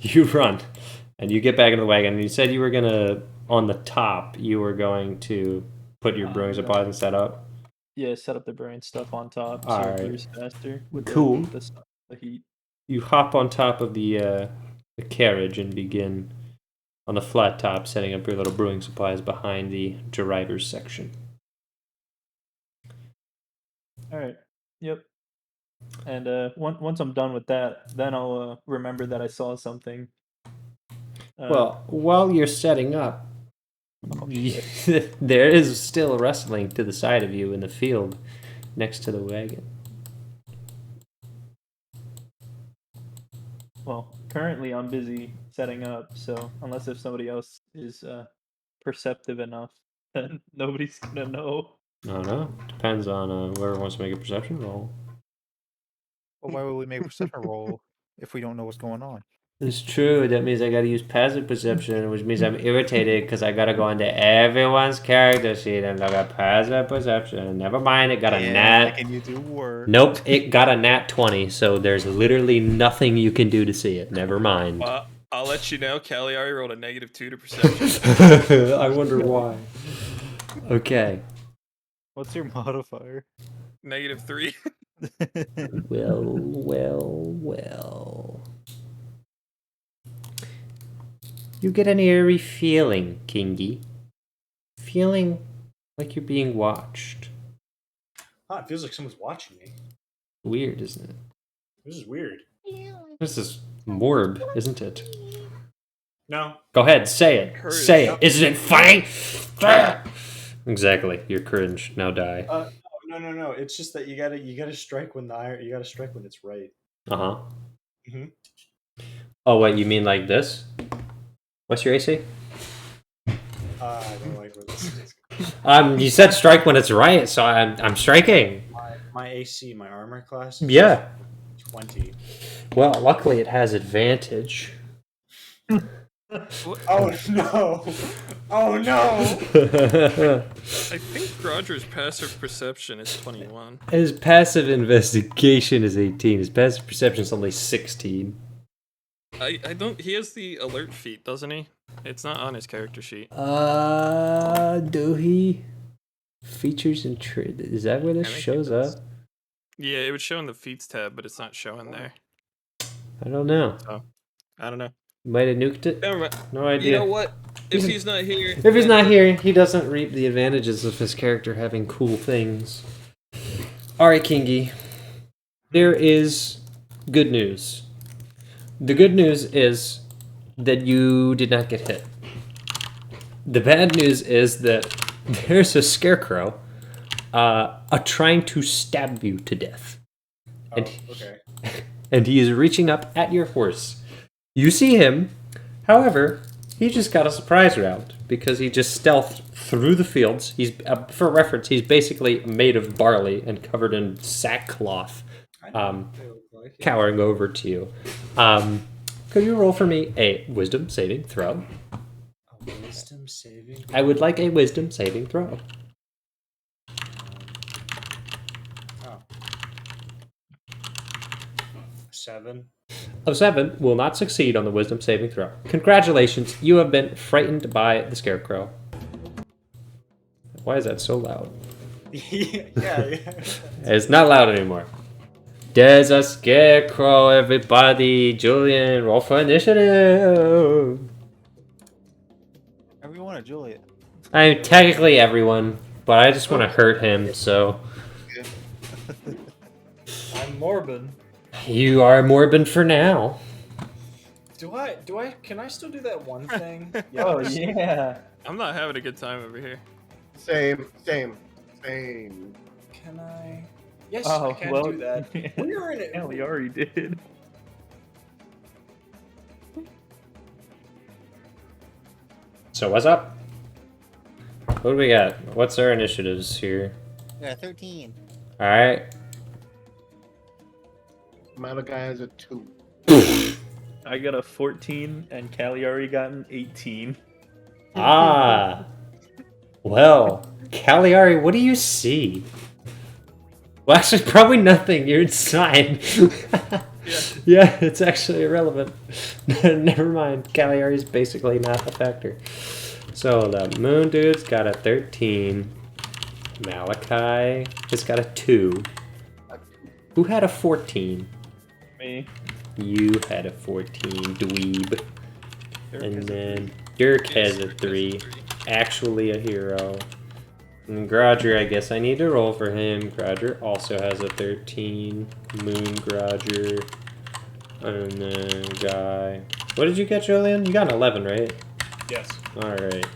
You run. And you get back into the wagon. And you said you were gonna, on the top, you were going to put your brewing supplies and set up. Yeah, set up the brewing stuff on top so Alright. it brews faster with Cool. the heat. You hop on top of the carriage and begin on the flat top, setting up your little brewing supplies behind the driver's section. All right. Yep. And once I'm done with that, then I'll remember that I saw something. Well, while you're setting up, there is still wrestling to the side of you in the field next to the wagon. Well, currently I'm busy setting up, so unless if somebody else is perceptive enough, then nobody's gonna know. I don't know. Depends on whoever wants to make a perception roll. Well, why would we make a perception roll if we don't know what's going on? It's true. That means I gotta use passive perception, which means I'm irritated because I gotta go into everyone's character sheet and look at passive perception. Never mind, it got a nat. Can you do work? Nope, it got a nat 20, so there's literally nothing you can do to see it. Never mind. I'll let you know, Cagliari rolled a -2 to perception. I wonder why. Okay. What's your modifier? -3. Well. You get an eerie feeling, Kingy. Feeling like you're being watched. Oh, it feels like someone's watching me. Weird, isn't it? This is weird. This is Morb, isn't it? No. Go ahead, say it. Courage. Say it. Isn't it funny? Exactly. You're cringe. Now die. No. It's just that you gotta strike when you gotta strike when it's right. Uh-huh. Mhm. Oh, what, you mean like this? What's your AC? I don't like where this is. You said strike when it's right, so I'm striking. My AC, my armor class. Is Yeah. 20. Well, luckily it has advantage. Oh no! Oh no! I think Roger's passive perception is 21. His passive investigation is 18. His passive perception is only 16. I don't. He has the alert feat, doesn't he? It's not on his character sheet. Do he? Features and is that where this I think shows it does. up? Yeah, it would show in the feats tab, but it's not showing there. I don't know. I don't know. Might have nuked it. Never mind. No idea. You know what? If he's not here, If he's not here, he doesn't reap the advantages of his character having cool things. Alright, Kingy. There is good news. The good news is that you did not get hit. The bad news is that there's a scarecrow trying to stab you to death. And okay. and he is reaching up at your horse. You see him, however, he just got a surprise round because he just stealthed through the fields. He's, for reference, he's basically made of barley and covered in sackcloth, cowering over to you. Could you roll for me a wisdom saving throw? A wisdom saving. I would like a wisdom saving throw. Oh. 7. Of 7 will not succeed on the wisdom saving throw. Congratulations, you have been frightened by the Scarecrow. Why is that so loud? yeah. It's not loud anymore. There's a Scarecrow, everybody. Julian, roll for initiative. Everyone or Juliet? I'm technically everyone, but I just want to hurt him, so... I'm Morbin. You are Morbin for now. Can I still do that one thing? Oh yeah. I'm not having a good time over here. Same. Can I? Yes, Oh, I can well, do that. We were in it. Yeah, we already did. So what's up? What do we got? What's our initiatives here? Yeah, 13. Alright. Malakai has a 2. I got a 14 and Cagliari got an 18. Ah. Well, Cagliari, what do you see? Well, actually, probably nothing. You're inside. Yeah, it's actually irrelevant. Never mind. Cagliari's basically not a factor. So the Moon Dude's got a 13. Malakai has got a 2. Who had a 14? Me. You had a 14, dweeb. Dirk And has a then Dirk has a 3. Actually a hero. And Grodger, I guess I need to roll for him. Grodger also has a 13. Moon Grodger. And then Guy. What did you get, Julian? You got an 11, right? Yes. Alright.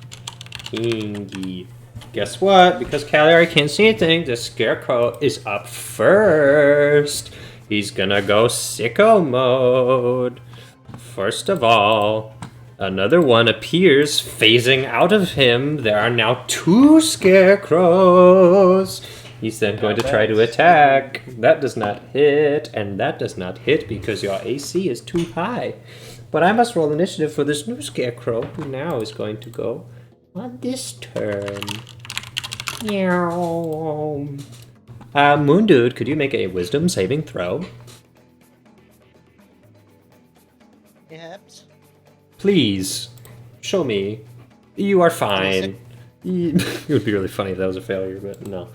Kingy. Guess what? Because Cagliari can't see anything, the Scarecrow is up first. He's gonna go sicko mode. First of all, another one appears phasing out of him. There are now 2 Scarecrows. He's then going to try to attack. That does not hit, and that does not hit because your AC is too high. But I must roll initiative for this new Scarecrow, who now is going to go on this turn. Meow. Moon Dude, could you make a wisdom saving throw? Perhaps. Please, show me. You are fine. It would be really funny if that was a failure, but no.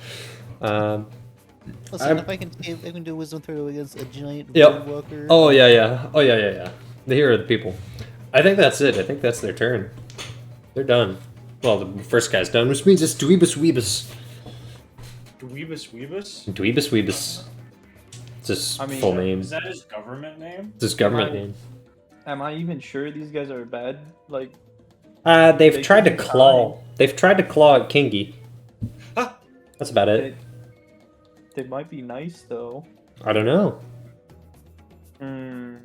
Listen, if I can do a wisdom throw against a giant Yep. walker. Oh yeah. The hero of the people. I think that's it. I think that's their turn. They're done. Well, the first guy's done, which means it's Dweebus Weebus. Dweebus? Dweebus Weebus. It's his full name. Is that his government name? It's his government name. Am I even sure these guys are bad? Like, They've They tried to can be claw. They've tried to claw at Kingy. Huh. That's about it. they might be nice though. I don't know. Hmm.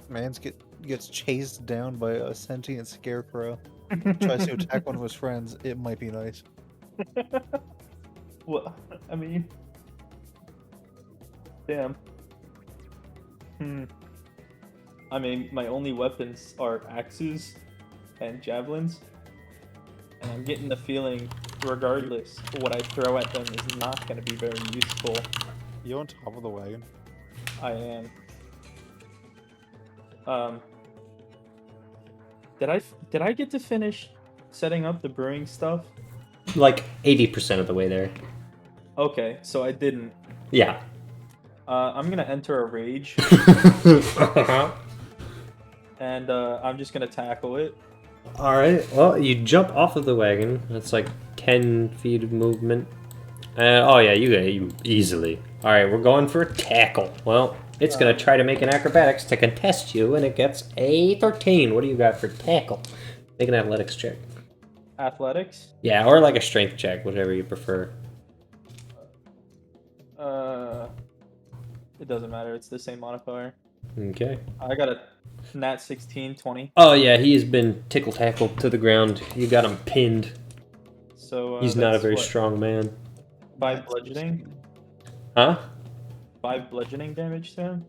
Mans gets chased down by a sentient scarecrow. Tries to attack one of his friends. It might be nice. Well, I mean, damn. I mean, my only weapons are axes and javelins, and I'm getting the feeling, regardless, what I throw at them is not going to be very useful. You on top of the wagon? I am. Did I get to finish setting up the brewing stuff? Like 80% of the way there. Okay, so I didn't. Yeah. I'm gonna enter a rage, and I'm just gonna tackle it. Alright, well, you jump off of the wagon. That's like 10 feet of movement. Oh yeah, you get you easily. Alright, we're going for a tackle. Well, it's gonna try to make an acrobatics to contest you, and it gets a 13. What do you got for tackle? Make an athletics check. Athletics. Yeah, or like a strength check, whatever you prefer. It doesn't matter. It's the same modifier. Okay. I got a nat 16, 20. Oh yeah, he has been tickle-tackled to the ground. You got him pinned. So He's not a that's very what, strong man. 5 bludgeoning? Huh? 5 bludgeoning damage to him?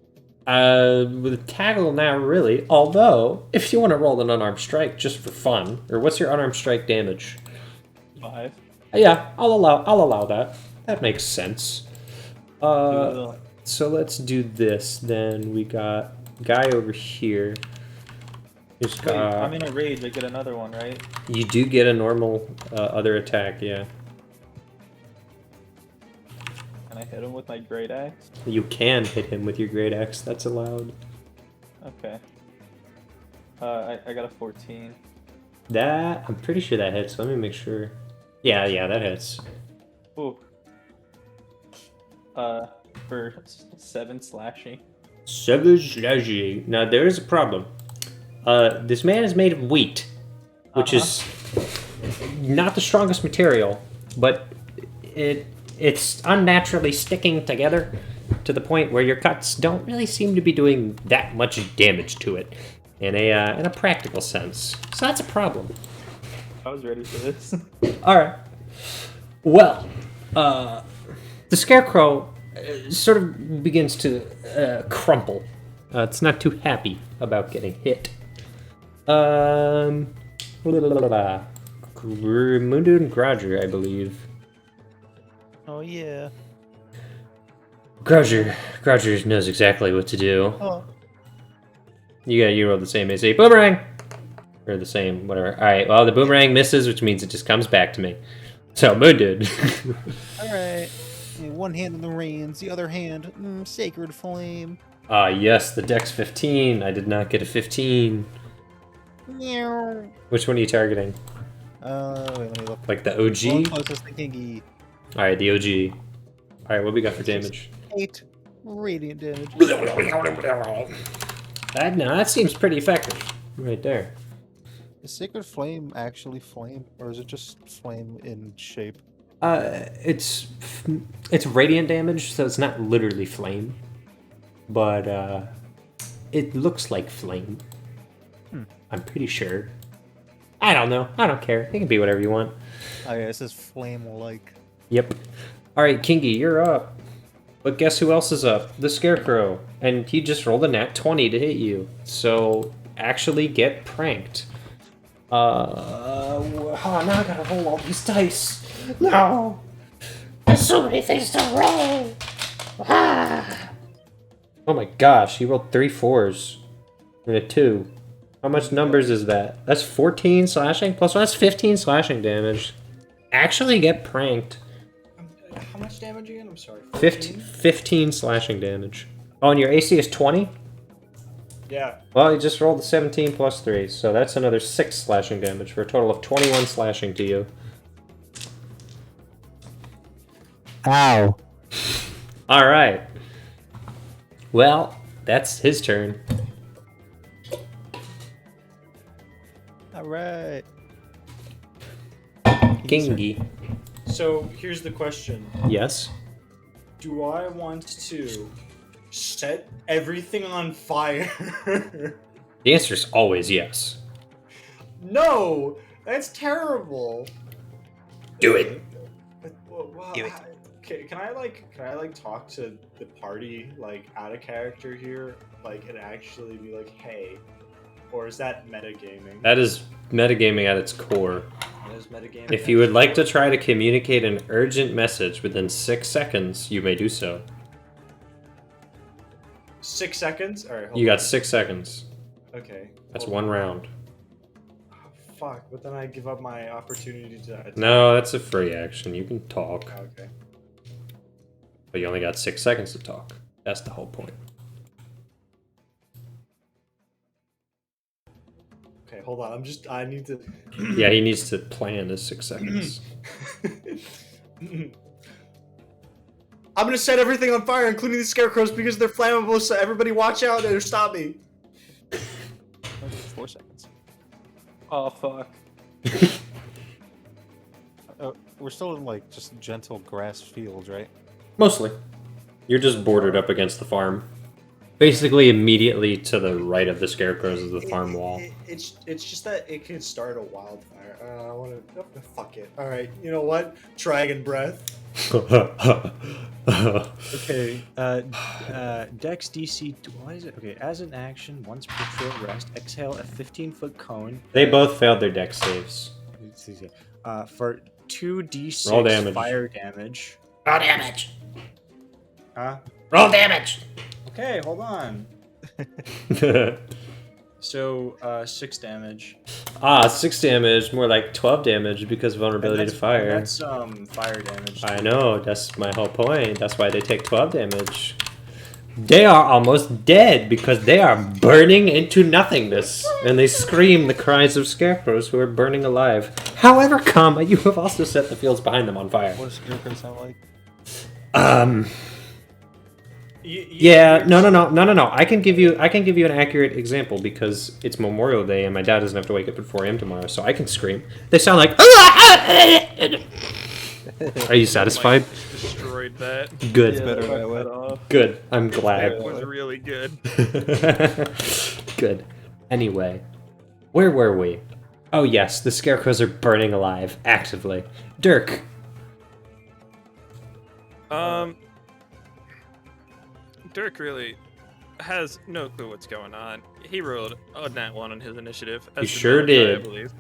With a tackle, not really. Although, if you want to roll an unarmed strike just for fun, or what's your unarmed strike damage? 5. Yeah, I'll allow that. That makes sense. Ugh. So let's do this then. We got guy over here. Who's Wait, got... I'm in a rage. I get another one, right? You do get a normal other attack, yeah. Can I hit him with my great axe? You can hit him with your great axe. That's allowed. Okay. I got a 14. That I'm pretty sure that hits. Let me make sure. Yeah, that hits. Ooh. For 7 slashing. 7 slashing. Now there is a problem. This man is made of wheat, which is not the strongest material, but it's unnaturally sticking together to the point where your cuts don't really seem to be doing that much damage to it in a practical sense. So that's a problem. I was ready for this. All right. Well, the Scarecrow sort of begins to crumple. It's not too happy about getting hit. Mundu and Grouger, I believe. Oh yeah. Grouger knows exactly what to do. Oh. You roll the same AC. Boomerang! Or the same, whatever. Alright, well, the boomerang misses, which means it just comes back to me. So, Moondud. Alright. One hand in the reins, the other hand, sacred flame. Ah, yes, the Dex 15. I did not get a 15. Meow. Which one are you targeting? Wait, let me look. Like the One OG? closest to Kingy. Alright, the OG. Alright, what we got for damage? 8 radiant damage. That seems pretty effective. Right there. Is Sacred Flame actually flame, or is it just flame in shape? It's radiant damage, so it's not literally flame. But, it looks like flame. I'm pretty sure. I don't know. I don't care. It can be whatever you want. Oh yeah, it says flame-like. Yep. Alright, Kingy, you're up. But guess who else is up? The Scarecrow. And he just rolled a nat 20 to hit you. So, actually get pranked. Now I gotta roll all these dice. No! There's so many things to roll! Oh my gosh, he rolled 3 4s. And a 2. How much numbers is that? That's 14 slashing plus 1. That's 15 slashing damage. Actually get pranked. How much damage again? I'm sorry. 15 slashing damage. Oh, and your AC is 20? Yeah. Well, you just rolled the 17 plus 3, so that's another 6 slashing damage for a total of 21 slashing to you. Ow. Alright. Well, that's his turn. Alright. Kingy. So here's the question. Yes? Do I want to set everything on fire? The answer is always yes. No! That's terrible. Do it. Well, Do it. Can I talk to the party like out of character here, like, and actually be like, hey, or is that metagaming? That is metagaming at its core. That is metagaming. If you would like to try to communicate an urgent message within 6 seconds, you may do so. 6 seconds? Alright, hold You on. got 6 seconds. Okay. That's hold one on. round. Fuck, but then I give up my opportunity to attack. No, that's a free action. You can talk. Okay. But you only got 6 seconds to talk. That's the whole point. Okay, hold on. I need to. Yeah, he needs to plan his 6 seconds. I'm gonna set everything on fire, including the scarecrows, because they're flammable. So everybody, watch out and stop me. 4 seconds. Oh, fuck. We're still in like just gentle grass fields, right? Mostly. You're just bordered up against the farm. Basically, immediately to the right of the Scarecrows is the farm wall. It's just that it could start a wildfire. I want to fuck it. All right, you know what? Dragon breath. Okay, Dex DC, what is it? Okay, as an action, once per short rest, exhale a 15-foot cone. They both failed their dex saves. For 2d6 Roll damage. fire damage. Roll damage. Huh? Roll damage. Okay, hold on. So, 6 damage. 6 damage, more like 12 damage because vulnerability to fire. That's fire damage. I know, that's my whole point. That's why they take 12 damage. They are almost dead because they are burning into nothingness. And they scream the cries of scarecrows who are burning alive. However, comma, you have also set the fields behind them on fire. What does Scarecrow sound like? Yeah, no. I can give you an accurate example because it's Memorial Day and my dad doesn't have to wake up at 4 a.m. tomorrow, so I can scream. They sound like. Are you satisfied? Mike destroyed that. Good. Yeah, better fuck that way. that off. Good. I'm glad. That was really good. Good. Anyway, where were we? Oh yes, the scarecrows are burning alive actively. Dirk. Dirk really has no clue what's going on. He rolled a nat 1 on his initiative. He sure did. I believe.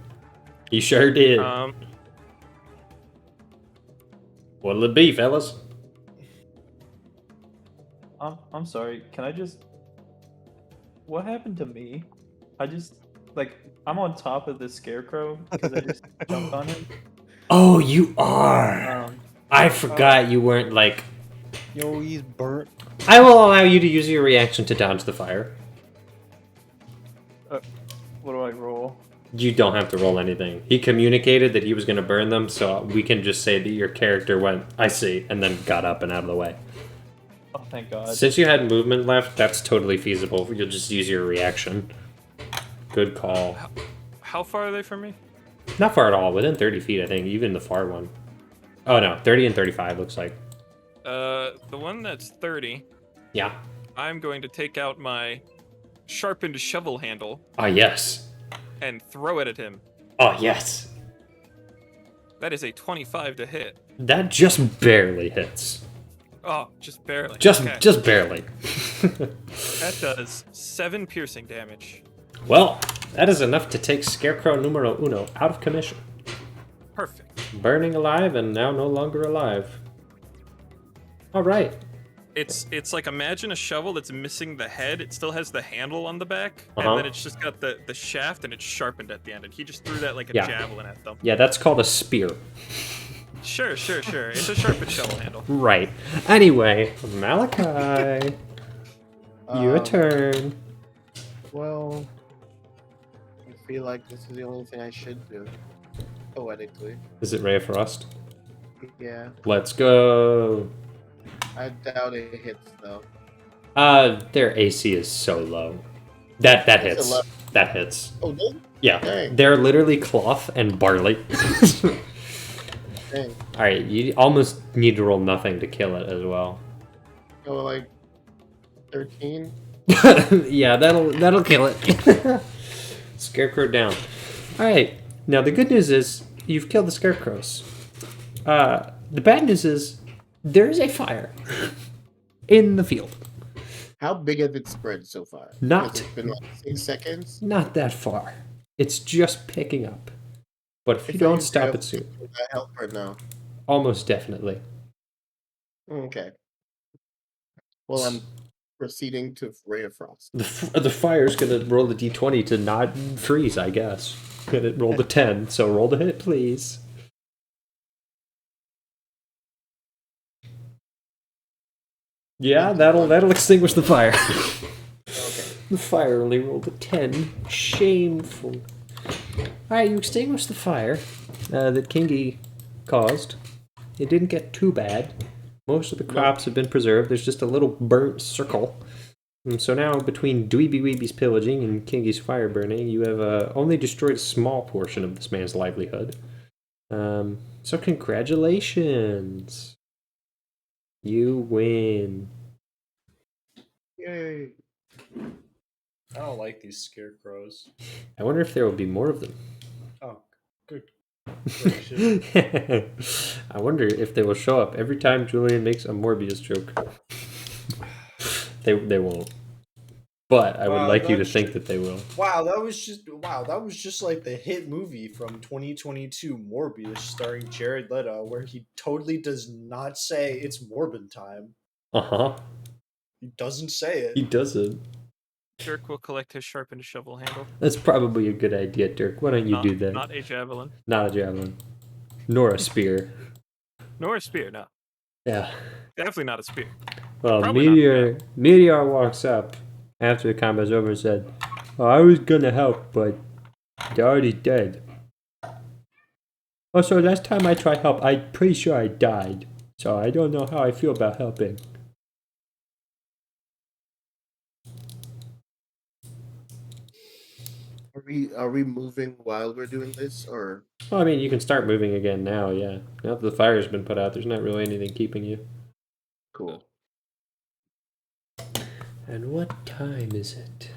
You sure did. What'll it be, fellas? I'm sorry. Can I just? What happened to me? I just I'm on top of the scarecrow because I just jumped on him. Oh, you are. I forgot you weren't like. Yo, he's burnt. I will allow you to use your reaction to dodge the fire. What do I roll? You don't have to roll anything. He communicated that he was going to burn them, so we can just say that your character went, I see, and then got up and out of the way. Oh, thank God. Since you had movement left, that's totally feasible. You'll just use your reaction. Good call. How far are they from me? Not far at all. Within 30 feet, I think. Even the far one. Oh, no. 30 and 35 looks like. The one that's 30, Yeah. I'm going to take out my sharpened shovel handle Ah, yes. and throw it at him. Oh, yes. That is a 25 to hit. That just barely hits. Oh, just barely. Just Okay. barely. That does 7 piercing damage. Well, that is enough to take Scarecrow numero uno out of commission. Perfect. Burning alive and now no longer alive. All right. It's like, imagine a shovel that's missing the head. It still has the handle on the back, Uh-huh. and then it's just got the shaft, and it's sharpened at the end. And he just threw that like a Yeah. javelin at them. Yeah, that's called a spear. Sure. It's a sharpened shovel handle. Right. Anyway, Malachi, your turn. Well, I feel like this is the only thing I should do. Poetically. Is it Ray of Frost? Yeah. Let's go. I doubt it hits though. Their AC is so low. That It's hits. 11. That hits. Oh, no? Yeah. Dang. They're literally cloth and barley. Dang. Alright, you almost need to roll nothing to kill it as well. Oh, like 13? Yeah, that'll kill it. Scarecrow down. Alright, now the good news is you've killed the scarecrows. The bad news is there is a fire in the field. How big has it spread so far? Not- Has it been like 6 seconds? Not that far. It's just picking up. But if you I don't think stop I'll- it soon, Would that help or no? almost definitely. Okay. Well, I'm proceeding to Ray of Frost. The fire's gonna roll the d20 to not freeze, I guess. And it rolled a 10, so roll the hit, please. Yeah, that'll extinguish the fire. Okay. The fire only rolled a 10. Shameful. Alright, you extinguished the fire that Kingy caused. It didn't get too bad. Most of the crops have been preserved. There's just a little burnt circle. And so now, between Dweeby Weeby's pillaging and Kingy's fire burning, you have only destroyed a small portion of this man's livelihood. So congratulations. You win. Yay. I don't like these scarecrows. I wonder if there will be more of them. Oh, good gracious. I wonder if they will show up every time Julian makes a Morbius joke. They won't. But I would Wow, like you to that's think that they will. Wow, that was just like the hit movie from 2022, Morbius, starring Jared Leto, where he totally does not say it's Morbin time. Uh-huh. He doesn't say He it. doesn't. Dirk will collect his sharpened shovel handle. That's probably a good idea, Dirk. Why don't you do that? Not a javelin. Not a javelin. Nor a spear. Nor a spear, no. Yeah. Definitely not a spear. Well, Probably not a Meteor walks up after the combat's over and said, "Oh, I was gonna help, but they're already dead. Also, last time I tried help, I'm pretty sure I died. So I don't know how I feel about helping." Are we moving while we're doing this, or? Well, I mean, you can start moving again now, yeah. Now that the fire's been put out, there's not really anything keeping you. Cool. And what time is it?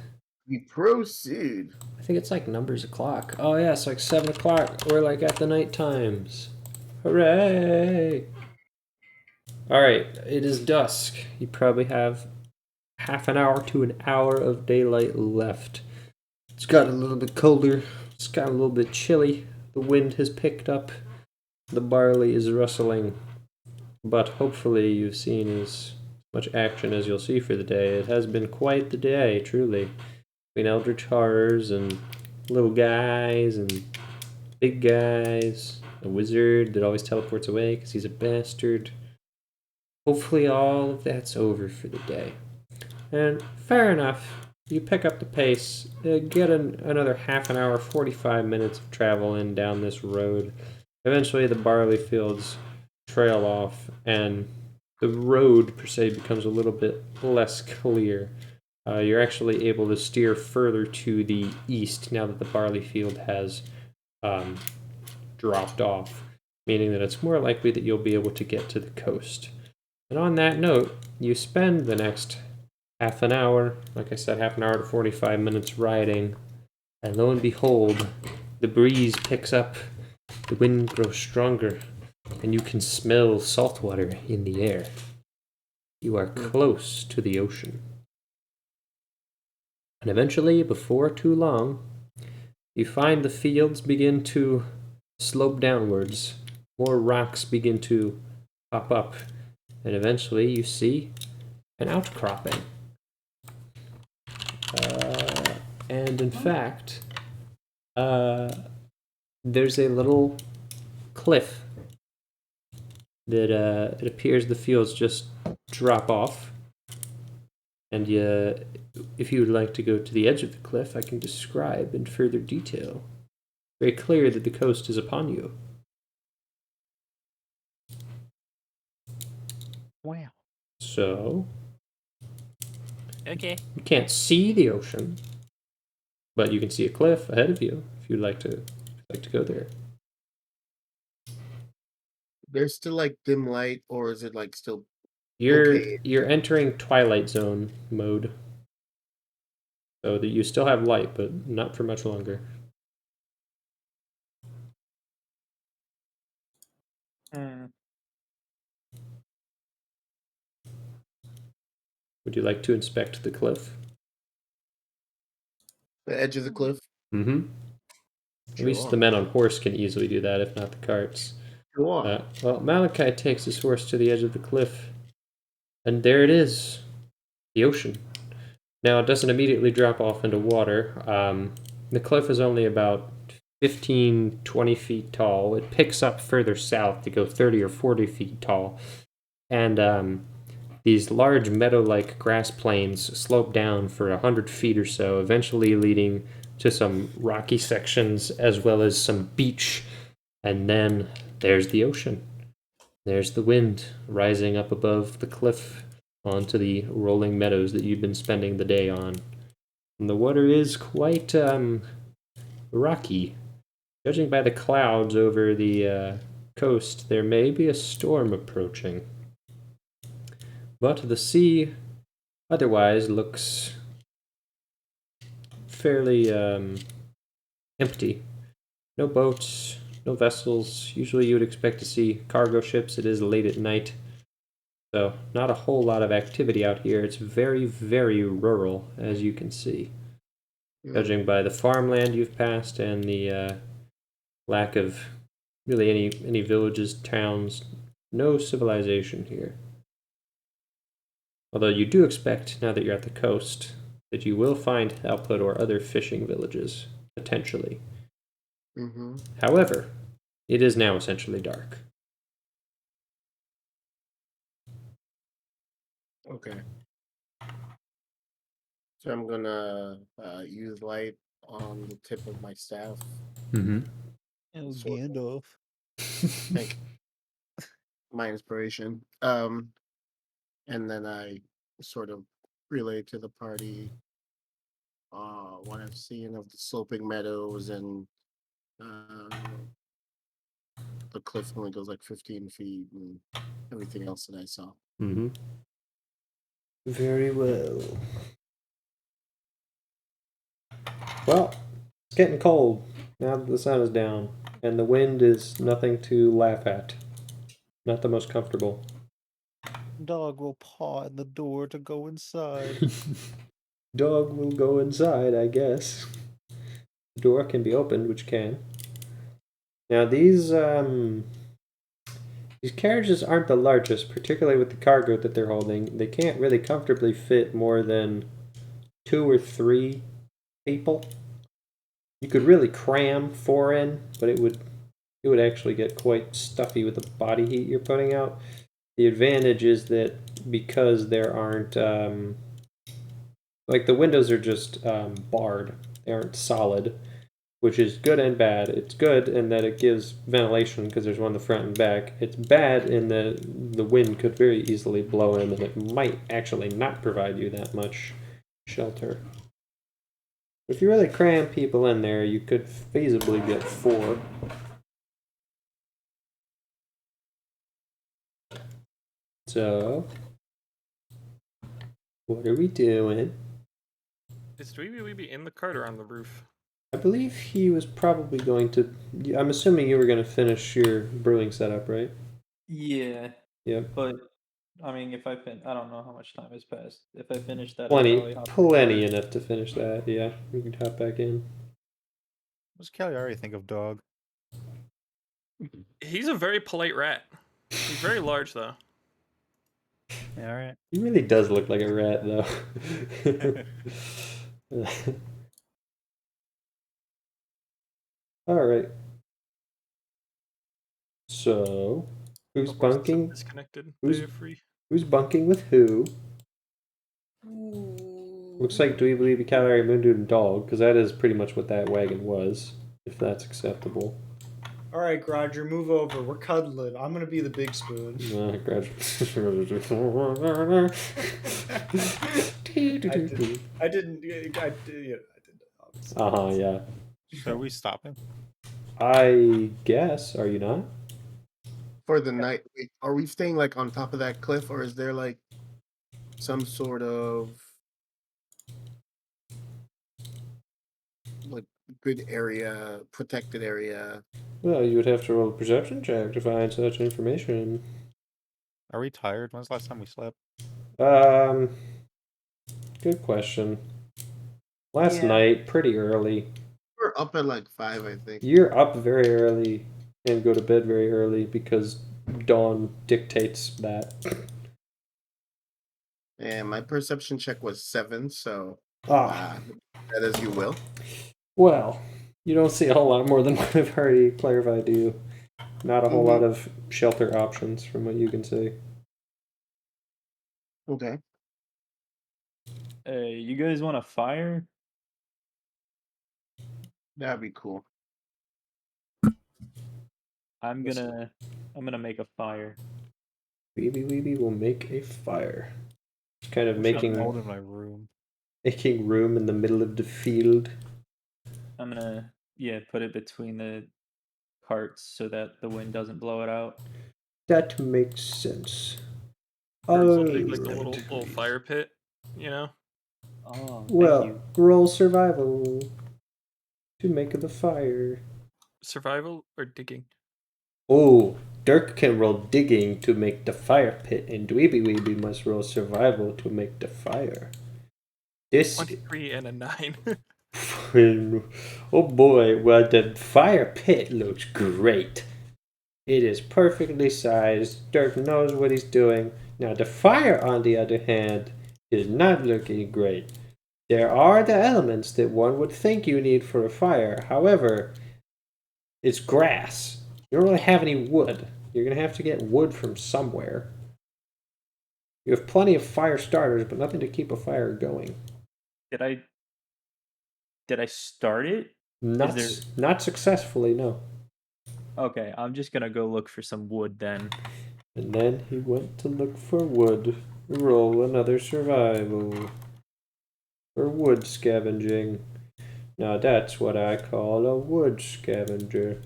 We proceed. I think it's like numbers o'clock. Oh yeah, it's like 7 o'clock. We're like at the night times. Hooray! Alright, it is dusk. You probably have half an hour to an hour of daylight left. It's got a little bit colder. It's got a little bit chilly. The wind has picked up. The barley is rustling. But hopefully you've seen as much action as you'll see for the day. It has been quite the day, truly. Between eldritch horrors and little guys and big guys. A wizard that always teleports away because he's a bastard. Hopefully all of that's over for the day. And fair enough. You pick up the pace, get another half an hour, 45 minutes of travel in down this road. Eventually the barley fields trail off and the road per se becomes a little bit less clear. You're actually able to steer further to the east now that the barley field has dropped off, meaning that it's more likely that you'll be able to get to the coast. And on that note, you spend the next half an hour, like I said, half an hour to 45 minutes riding, and lo and behold, the breeze picks up, the wind grows stronger, and you can smell salt water in the air. You are close to the ocean. And eventually, before too long, you find the fields begin to slope downwards. More rocks begin to pop up, and eventually you see an outcropping. And in fact, there's a little cliff that it appears the fields just drop off. And if you would like to go to the edge of the cliff, I can describe in further detail. Very clear that the coast is upon you. Wow. So, Okay. you can't see the ocean, but you can see a cliff ahead of you if you'd like to go there. There's still like dim light, or is it like still? You're Okay. you're entering Twilight Zone mode, so that you still have light, but not for much longer. Would you like to inspect the cliff? The edge of the cliff? Mm-hmm. At least Sure. the men on horse can easily do that, if not the carts. Sure. Well, Malakai takes his horse to the edge of the cliff, and there it is, the ocean. Now, it doesn't immediately drop off into water. The cliff is only about 15, 20 feet tall. It picks up further south to go 30 or 40 feet tall. And these large meadow-like grass plains slope down for 100 feet or so, eventually leading to some rocky sections as well as some beach. And then there's the ocean. There's the wind rising up above the cliff onto the rolling meadows that you've been spending the day on. And the water is quite rocky. Judging by the clouds over the coast, there may be a storm approaching. But the sea otherwise looks fairly empty. No boats, no vessels. Usually you would expect to see cargo ships. It is late at night. So not a whole lot of activity out here. It's very, very rural, as you can see. Judging by the farmland you've passed and the lack of really any villages, towns, no civilization here. Although you do expect, now that you're at the coast, that you will find output or other fishing villages, potentially. Mm-hmm. However, it is now essentially dark. Okay. So I'm gonna use light on the tip of my staff. Mm-hmm. Oh, Sort of. Gandalf. Thank my inspiration. And then I sort of relay to the party what I've seen of the sloping meadows and the cliff only goes like 15 feet and everything else that I saw. Mm-hmm. Very well. Well, it's getting cold now that the sun is down, and the wind is nothing to laugh at. Not the most comfortable. Dog will paw at the door to go inside. Dog will go inside, I guess. The door can be opened, which can. Now these carriages aren't the largest, particularly with the cargo that they're holding. They can't really comfortably fit more than 2 or 3 people. You could really cram 4 in, but it would actually get quite stuffy with the body heat you're putting out. The advantage is that because there aren't like the windows are just barred, they aren't solid, which is good and bad. It's good in that it gives ventilation because there's one in the front and back. It's bad in that the wind could very easily blow in and it might actually not provide you that much shelter. If you really cram people in there, you could feasibly get 4. So, what are we doing? Is Dweeby Weeby in the cart or on the roof? I believe he was probably going to. I'm assuming you were going to finish your brewing setup, right? Yeah, Yep. but I mean, if I I don't know how much time has passed. If I finish that, I'll Plenty, probably hop back plenty in. enough to finish that. Yeah, you can hop back in. What does Cagliari think of dog? He's a very polite rat. He's very large, though. Yeah, all right. He really does look like a rat, though. All right. So, who's The horses have bunking? disconnected. Who's- They're free. Who's bunking with who? Looks like Dweeby, Cagliari, Moondude, and Dog, because that is pretty much what that wagon was, if that's acceptable. All right, Roger, move over. We're cuddling. I'm gonna be the big spoon. I didn't. Yeah. So are we stopping? I guess. Are you not? For the night, wait, are we staying like on top of that cliff, or is there like some sort of like good area, protected area? Well, you would have to roll a perception check to find such information. Are we tired? When's the last time we slept? Good question. Last Yeah. night, pretty early. We're up at like 5, I think. You're up very early and go to bed very early because dawn dictates that. And my perception check was 7, so Ah, that as you will. well, you don't see a whole lot more than what I've already clarified to you. Not a whole lot of shelter options from what you can see. Okay. Hey, you guys want a fire? That'd be cool. I'm gonna make a fire. Weeby Weeby will make a fire. Just kind of I'm making cold in my room. room in the middle of the field. I'm gonna put it between the carts so that the wind doesn't blow it out. That makes sense. or Oh, something like a little degrees. fire pit, you know? Oh, thank Well, you. roll survival to make the fire. Survival or digging? Oh, Dirk can roll digging to make the fire pit, and Dweeby Weeby must roll survival to make the fire. This 23 and a 9. oh boy, well the fire pit looks great. It is perfectly sized. Dirk knows what he's doing. Now the fire, on the other hand, is not looking great. There are the elements that one would think you need for a fire. However, it's grass. You don't really have any wood. You're going to have to get wood from somewhere. You have plenty of fire starters, but nothing to keep a fire going. Did I start it? Not successfully, no. Okay, I'm just gonna go look for some wood then. And then he went to look for wood. Roll another survival. For wood scavenging. Now that's what I call a wood scavenger.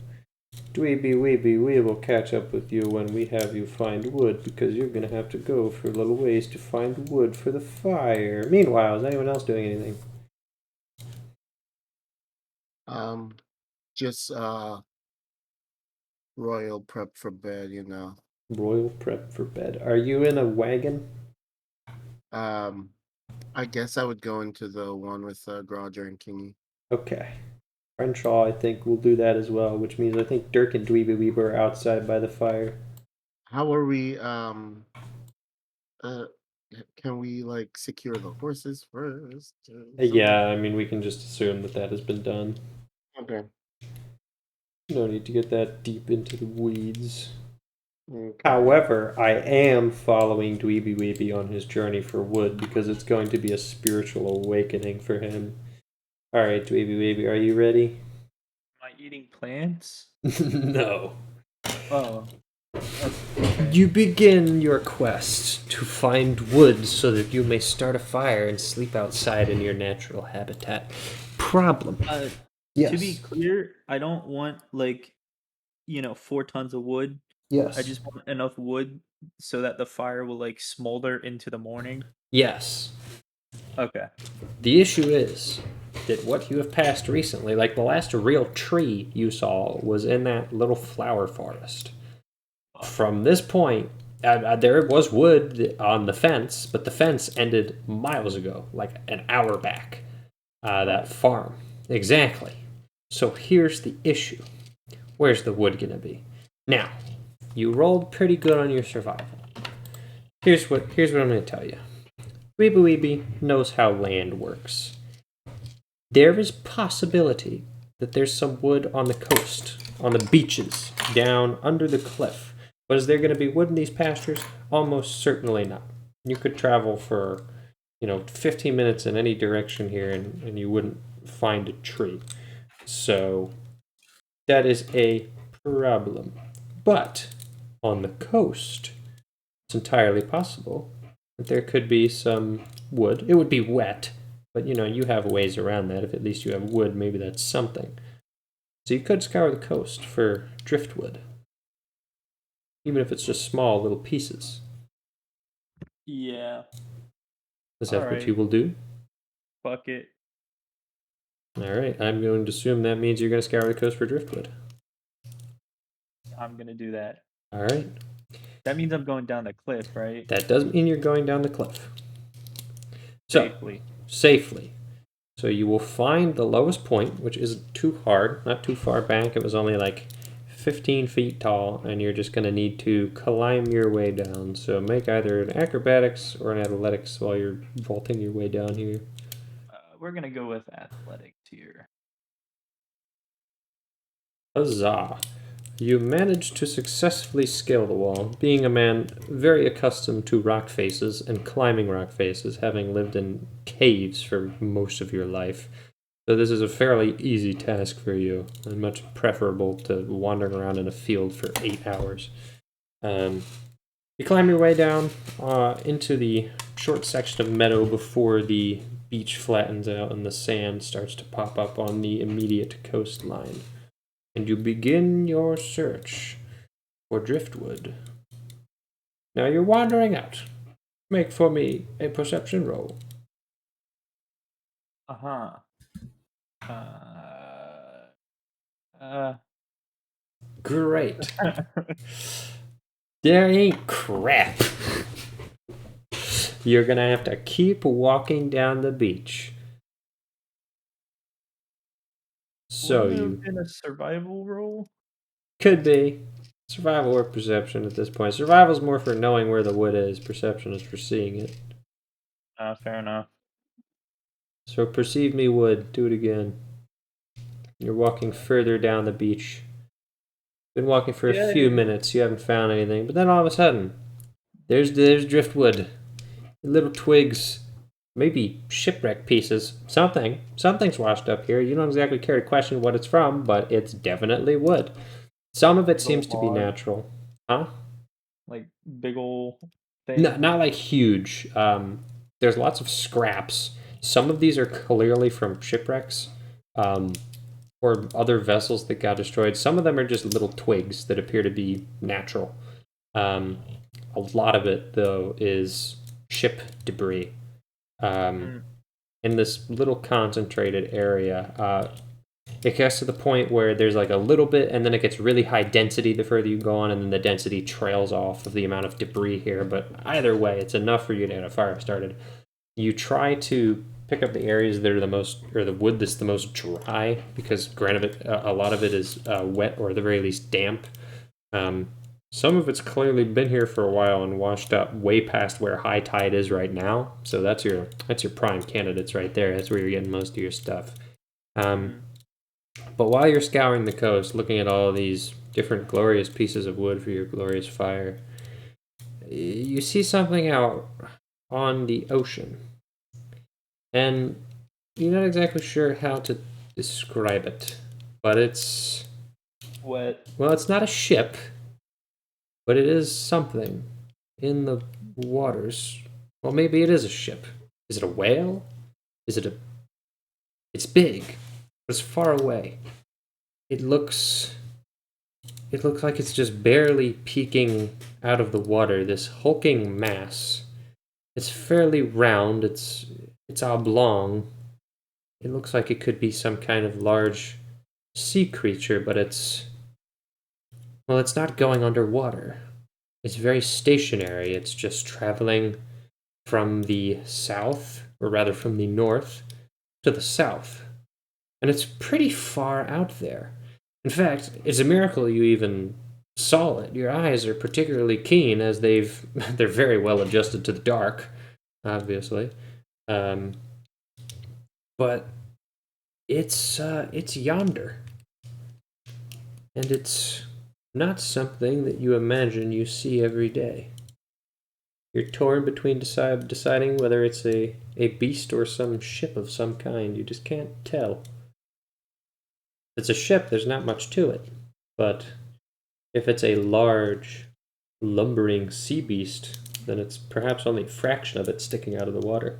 Dweeby Weeby, we will catch up with you when we have you find wood, because you're gonna have to go for a little ways to find wood for the fire. Meanwhile, is anyone else doing anything? Just royal prep for bed, you know. Royal prep for bed. Are you in a wagon? I guess I would go into the one with Grodger and Kingy. Okay. Crenshaw, I think, will do that as well, which means I think Dirk and Dweeby Weeby are outside by the fire. How are we? Can we like secure the horses first? Yeah, I mean, we can just assume that that has been done. Okay. No need to get that deep into the weeds. Okay. However, I am following Dweeby Weeby on his journey for wood because it's going to be a spiritual awakening for him. Alright, Dweeby Weeby, are you ready? Am I eating plants? No. Oh. Okay. You begin your quest to find wood so that you may start a fire and sleep outside in your natural habitat. Problem. Yes. To be clear, I don't want 4 tons of wood. Yes. I just want enough wood so that the fire will smolder into the morning. Yes. Okay. The issue is that what you have passed recently, like the last real tree you saw, was in that little flower forest. From this point, there was wood on the fence, but the fence ended miles ago, like an hour back. That farm. Exactly. So here's the issue. Where's the wood gonna be? Now, you rolled pretty good on your survival. Here's what I'm gonna tell you. Weeby Weeby knows how land works. There is possibility that there's some wood on the coast, on the beaches, down under the cliff. But is there going to be wood in these pastures? Almost certainly not. You could travel for, 15 minutes in any direction here and you wouldn't find a tree. So that is a problem. But on the coast, it's entirely possible that there could be some wood. It would be wet, but you have ways around that. If at least you have wood, maybe that's something. So you could scour the coast for driftwood. Even if it's just small little pieces. Yeah. Is that what Alright. you will do? Fuck it. Alright, I'm going to assume that means you're going to scour the coast for driftwood. I'm gonna do that. Alright. That means I'm going down the cliff, right? That does mean you're going down the cliff. So, safely. So you will find the lowest point, which isn't too hard, not too far back. It was only like 15 feet tall, and you're just going to need to climb your way down. So make either an acrobatics or an athletics while you're vaulting your way down here. We're gonna go with athletics here. Huzzah! You managed to successfully scale the wall, being a man very accustomed to rock faces and climbing rock faces, having lived in caves for most of your life. So this is a fairly easy task for you, and much preferable to wandering around in a field for 8 hours. You climb your way down into the short section of meadow before the beach flattens out and the sand starts to pop up on the immediate coastline. And you begin your search for driftwood. Now you're wandering out. Make for me a perception roll. Uh-huh. Great. There ain't crap. You're gonna have to keep walking down the beach. So Wouldn't it you have been a survival roll? could be survival or perception at this point. Survival's more for knowing where the wood is. Perception is for seeing it. Fair enough. So perceive me wood. Do it again. You're walking further down the beach. Been walking for a few minutes. You haven't found anything, but then all of a sudden, there's driftwood, little twigs, maybe shipwreck pieces. Something's washed up here. You don't exactly care to question what it's from, but it's definitely wood. Some of it seems to be natural, huh? Like big ol' thing. No, not like huge. There's lots of scraps. Some of these are clearly from shipwrecks, or other vessels that got destroyed. Some of them are just little twigs that appear to be natural. A lot of it, though, is ship debris. In this little concentrated area, it gets to the point where there's like a little bit, and then it gets really high density the further you go on, and then the density trails off of the amount of debris here. But either way, it's enough for you to get a fire started. You try to pick up the areas that are the most, or the wood that's the most dry, because granted, a lot of it is wet or at the very least damp. Some of it's clearly been here for a while and washed up way past where high tide is right now. So that's your prime candidates right there. That's where you're getting most of your stuff. But while you're scouring the coast, looking at all these different glorious pieces of wood for your glorious fire, you see something out on the ocean. And you're not exactly sure how to describe it, but it's... Wet. Well, it's not a ship, but it is something in the waters. Well, maybe it is a ship. Is it a whale? Is it a... It's big, but it's far away. It looks like it's just barely peeking out of the water, this hulking mass. It's fairly round, it's oblong. It looks like it could be some kind of large sea creature, but it's not going underwater. It's very stationary. It's just traveling from the south, or rather from the north, to the south. And it's pretty far out there. In fact, it's a miracle you even saw it. Your eyes are particularly keen, as they're very well adjusted to the dark, obviously. But it's yonder. And it's not something that you imagine you see every day. You're torn between deciding whether it's a beast or some ship of some kind. You just can't tell. If it's a ship, there's not much to it. But if it's a large, lumbering sea beast, then it's perhaps only a fraction of it sticking out of the water.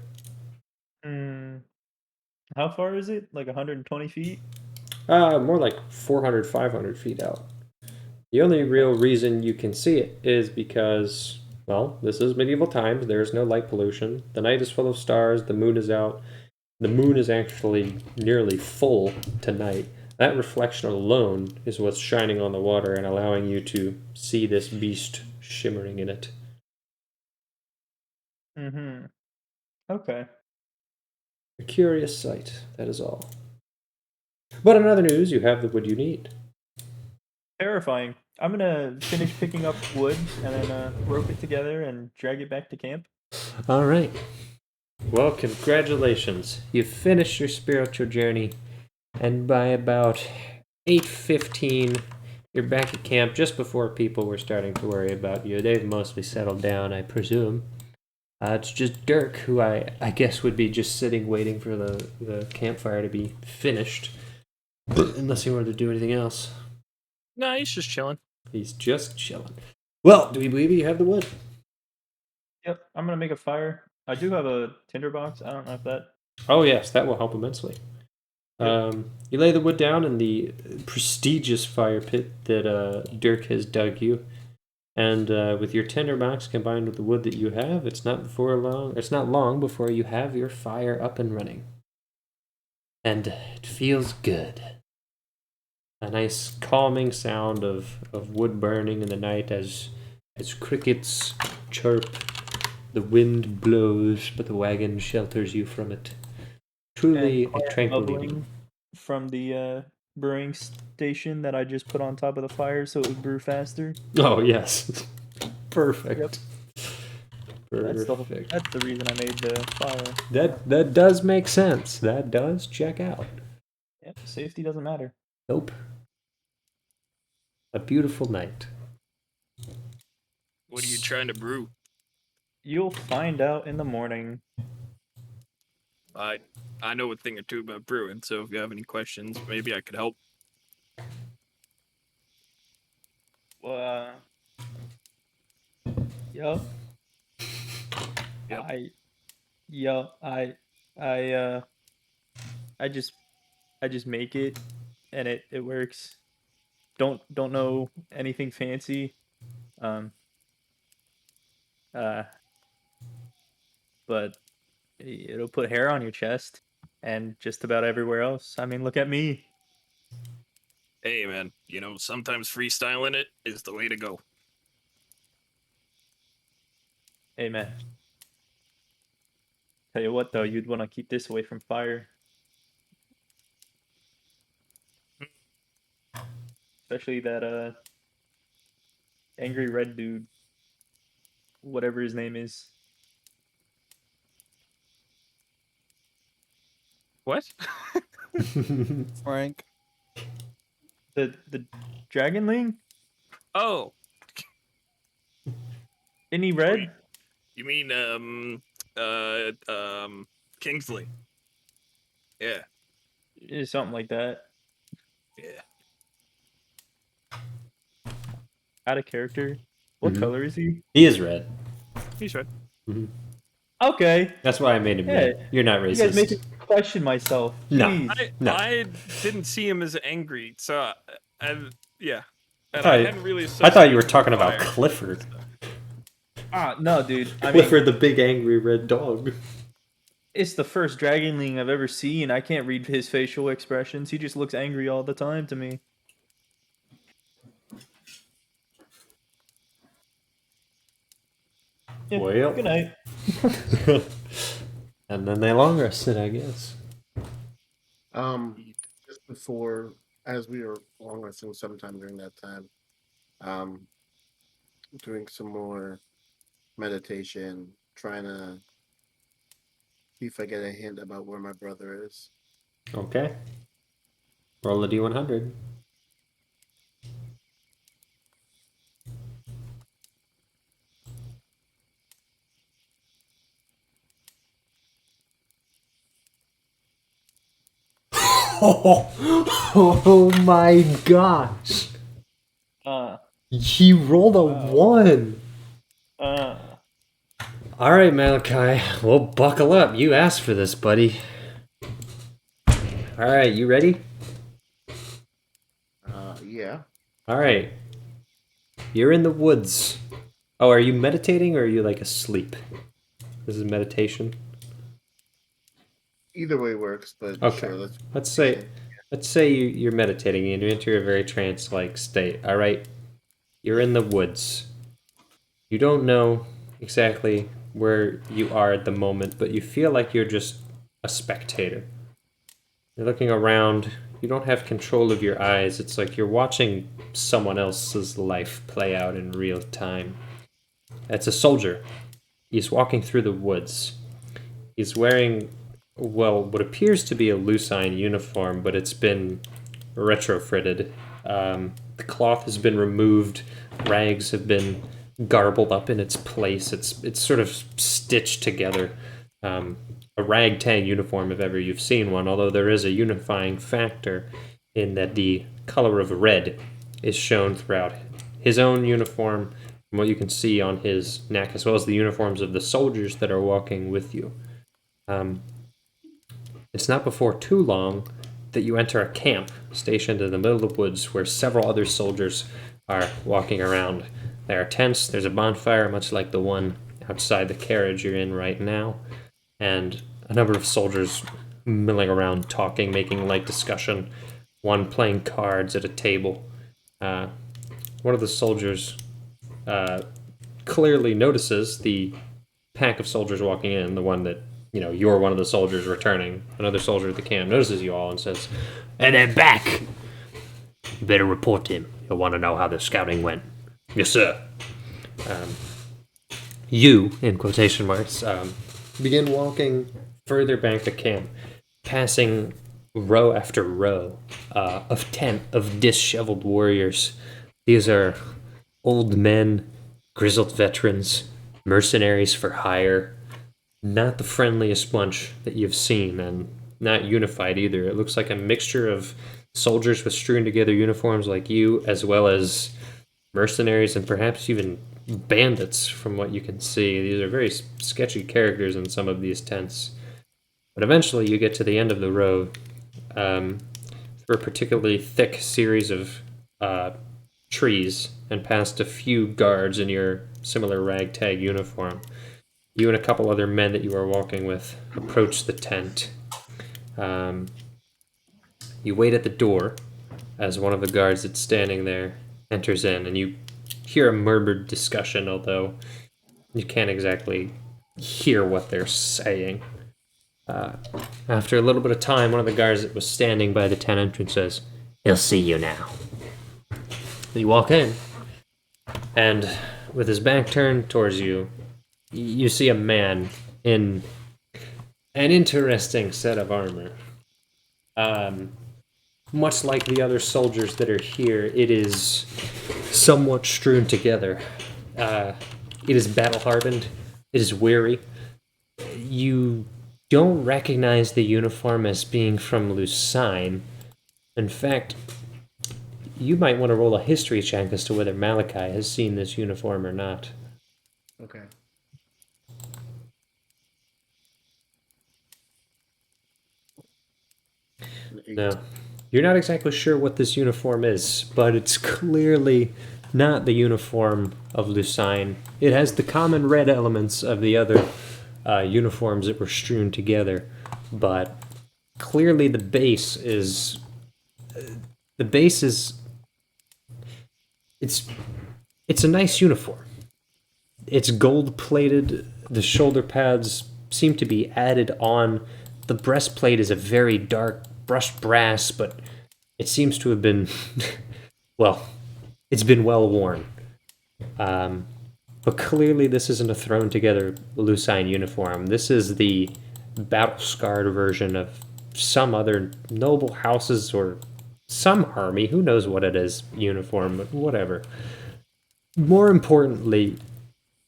How far is it? Like 120 feet? More like 400, 500 feet out. The only real reason you can see it is because, well, this is medieval times. There's no light pollution. The night is full of stars. The moon is out. The moon is actually nearly full tonight. That reflection alone is what's shining on the water and allowing you to see this beast shimmering in it. Okay. A curious sight, that is all. But in other news, you have the wood you need. Terrifying. I'm gonna finish picking up wood and then rope it together and drag it back to camp. All right. Well, congratulations. You've finished your spiritual journey, and by about 8:15, you're back at camp just before people were starting to worry about you. They've mostly settled down, I presume. It's just Dirk, who I guess would be just sitting waiting for the campfire to be finished, unless he wanted to do anything else. No, he's just chilling. He's just chilling. Well, do we believe you have the wood? Yep, I'm gonna make a fire. I do have a tinderbox. I don't know if that... Oh yes, that will help immensely. Yep. You lay the wood down in the prestigious fire pit that Dirk has dug you, And with your tinderbox combined with the wood that you have, it's not long before you have your fire up and running. And it feels good. A nice calming sound of wood burning in the night as crickets chirp, the wind blows, but the wagon shelters you from it. Truly And a tranquil bubbling evening. from the brewing station that I just put on top of the fire so it would brew faster. Oh yes, perfect. Yep. Perfect. That's the reason I made the fire. That does make sense. That does check out. Yep, safety doesn't matter. Nope. A beautiful night. What are you trying to brew? You'll find out in the morning. I know a thing or two about brewing, so if you have any questions, maybe I could help. Well, yup. Yep. I just make it, and it works. Don't know anything fancy. But it'll put hair on your chest and just about everywhere else. I mean, look at me. Hey, man, sometimes freestyling it is the way to go. Amen. Tell you what, though, you'd want to keep this away from fire. Especially that angry red dude. Whatever his name is. What? Frank. The Dragonling? Oh, Isn't he red? Wait. You mean Kingsley? Yeah. Something like that. Yeah. Out of character. What color is he? He is red. He's right. Okay. That's why I made him Yeah. red. You're not racist. You guys make me question myself. No. Jeez. No. I didn't see him as angry, so yeah. And I I thought- hadn't really. I thought you were associated talking about fire. Clifford. No, dude. I mean, Clifford the big angry red dog. it's the first Dragonling I've ever seen. I can't read his facial expressions. He just looks angry all the time to me. Yeah, Well. good night. And then they long rested, I guess. Just before, as we were long resting sometime during that time, doing some more meditation, trying to see if I get a hint about where my brother is. Okay. Roll a D100. Oh my gosh. He rolled a 1. All right, Malakai. Well, buckle up. You asked for this, buddy. All right, you ready? Yeah. All right. You're in the woods. Oh, are you meditating or are you like asleep? This is meditation. Either way works, but Okay. sure, Let's say you're meditating and you enter a very trance-like state. All right. You're in the woods. You don't know exactly where you are at the moment, but you feel like you're just a spectator. You're looking around. You don't have control of your eyes. It's like you're watching someone else's life play out in real time. It's a soldier. He's walking through the woods. He's wearing, well, what appears to be a Lucine uniform, but it's been retrofitted. The cloth has been removed. Rags have been garbled up in its place. It's sort of stitched together. A ragtag uniform, if ever you've seen one, although there is a unifying factor in that the color of red is shown throughout his own uniform, from what you can see on his neck, as well as the uniforms of the soldiers that are walking with you. It's not before too long that you enter a camp stationed in the middle of the woods where several other soldiers are walking around. There are tents. There's a bonfire, much like the one outside the carriage you're in right now, and a number of soldiers milling around, talking, making light discussion. One playing cards at a table. One of the soldiers clearly notices the pack of soldiers walking in, the one that, you're one of the soldiers returning. Another soldier at the camp notices you all and says, "And they're back! You better report him. You'll want to know how the scouting went." "Yes, sir." You, in quotation marks, begin walking further back to camp, passing row after row of disheveled warriors. These are old men, grizzled veterans, mercenaries for hire. Not the friendliest bunch that you've seen, and not unified either. It looks like a mixture of soldiers with strewn together uniforms like you, as well as mercenaries and perhaps even bandits from what you can see. These are very sketchy characters in some of these tents. But eventually you get to the end of the road, through a particularly thick series of trees, and past a few guards in your similar ragtag uniform. You and a couple other men that you are walking with approach the tent. You wait at the door as one of the guards that's standing there enters in, and you hear a murmured discussion, although you can't exactly hear what they're saying. After a little bit of time, one of the guards that was standing by the tent entrance says, "He'll see you now." You walk in, and with his back turned towards you, you see a man in an interesting set of armor. Much like the other soldiers that are here, it is somewhat strewn together. It is battle-hardened. It is weary. You don't recognize the uniform as being from Lucine. In fact, you might want to roll a history check as to whether Malakai has seen this uniform or not. Okay. No. You're not exactly sure what this uniform is, but it's clearly not the uniform of Lucine. It has the common red elements of the other uniforms that were strewn together, but clearly the base is... It's a nice uniform. It's gold-plated. The shoulder pads seem to be added on. The breastplate is a very dark brushed brass, but it seems to have been, well, it's been well worn. But clearly this isn't a thrown-together Lucine uniform. This is the battle-scarred version of some other noble houses or some army, who knows what it is, uniform, but whatever. More importantly,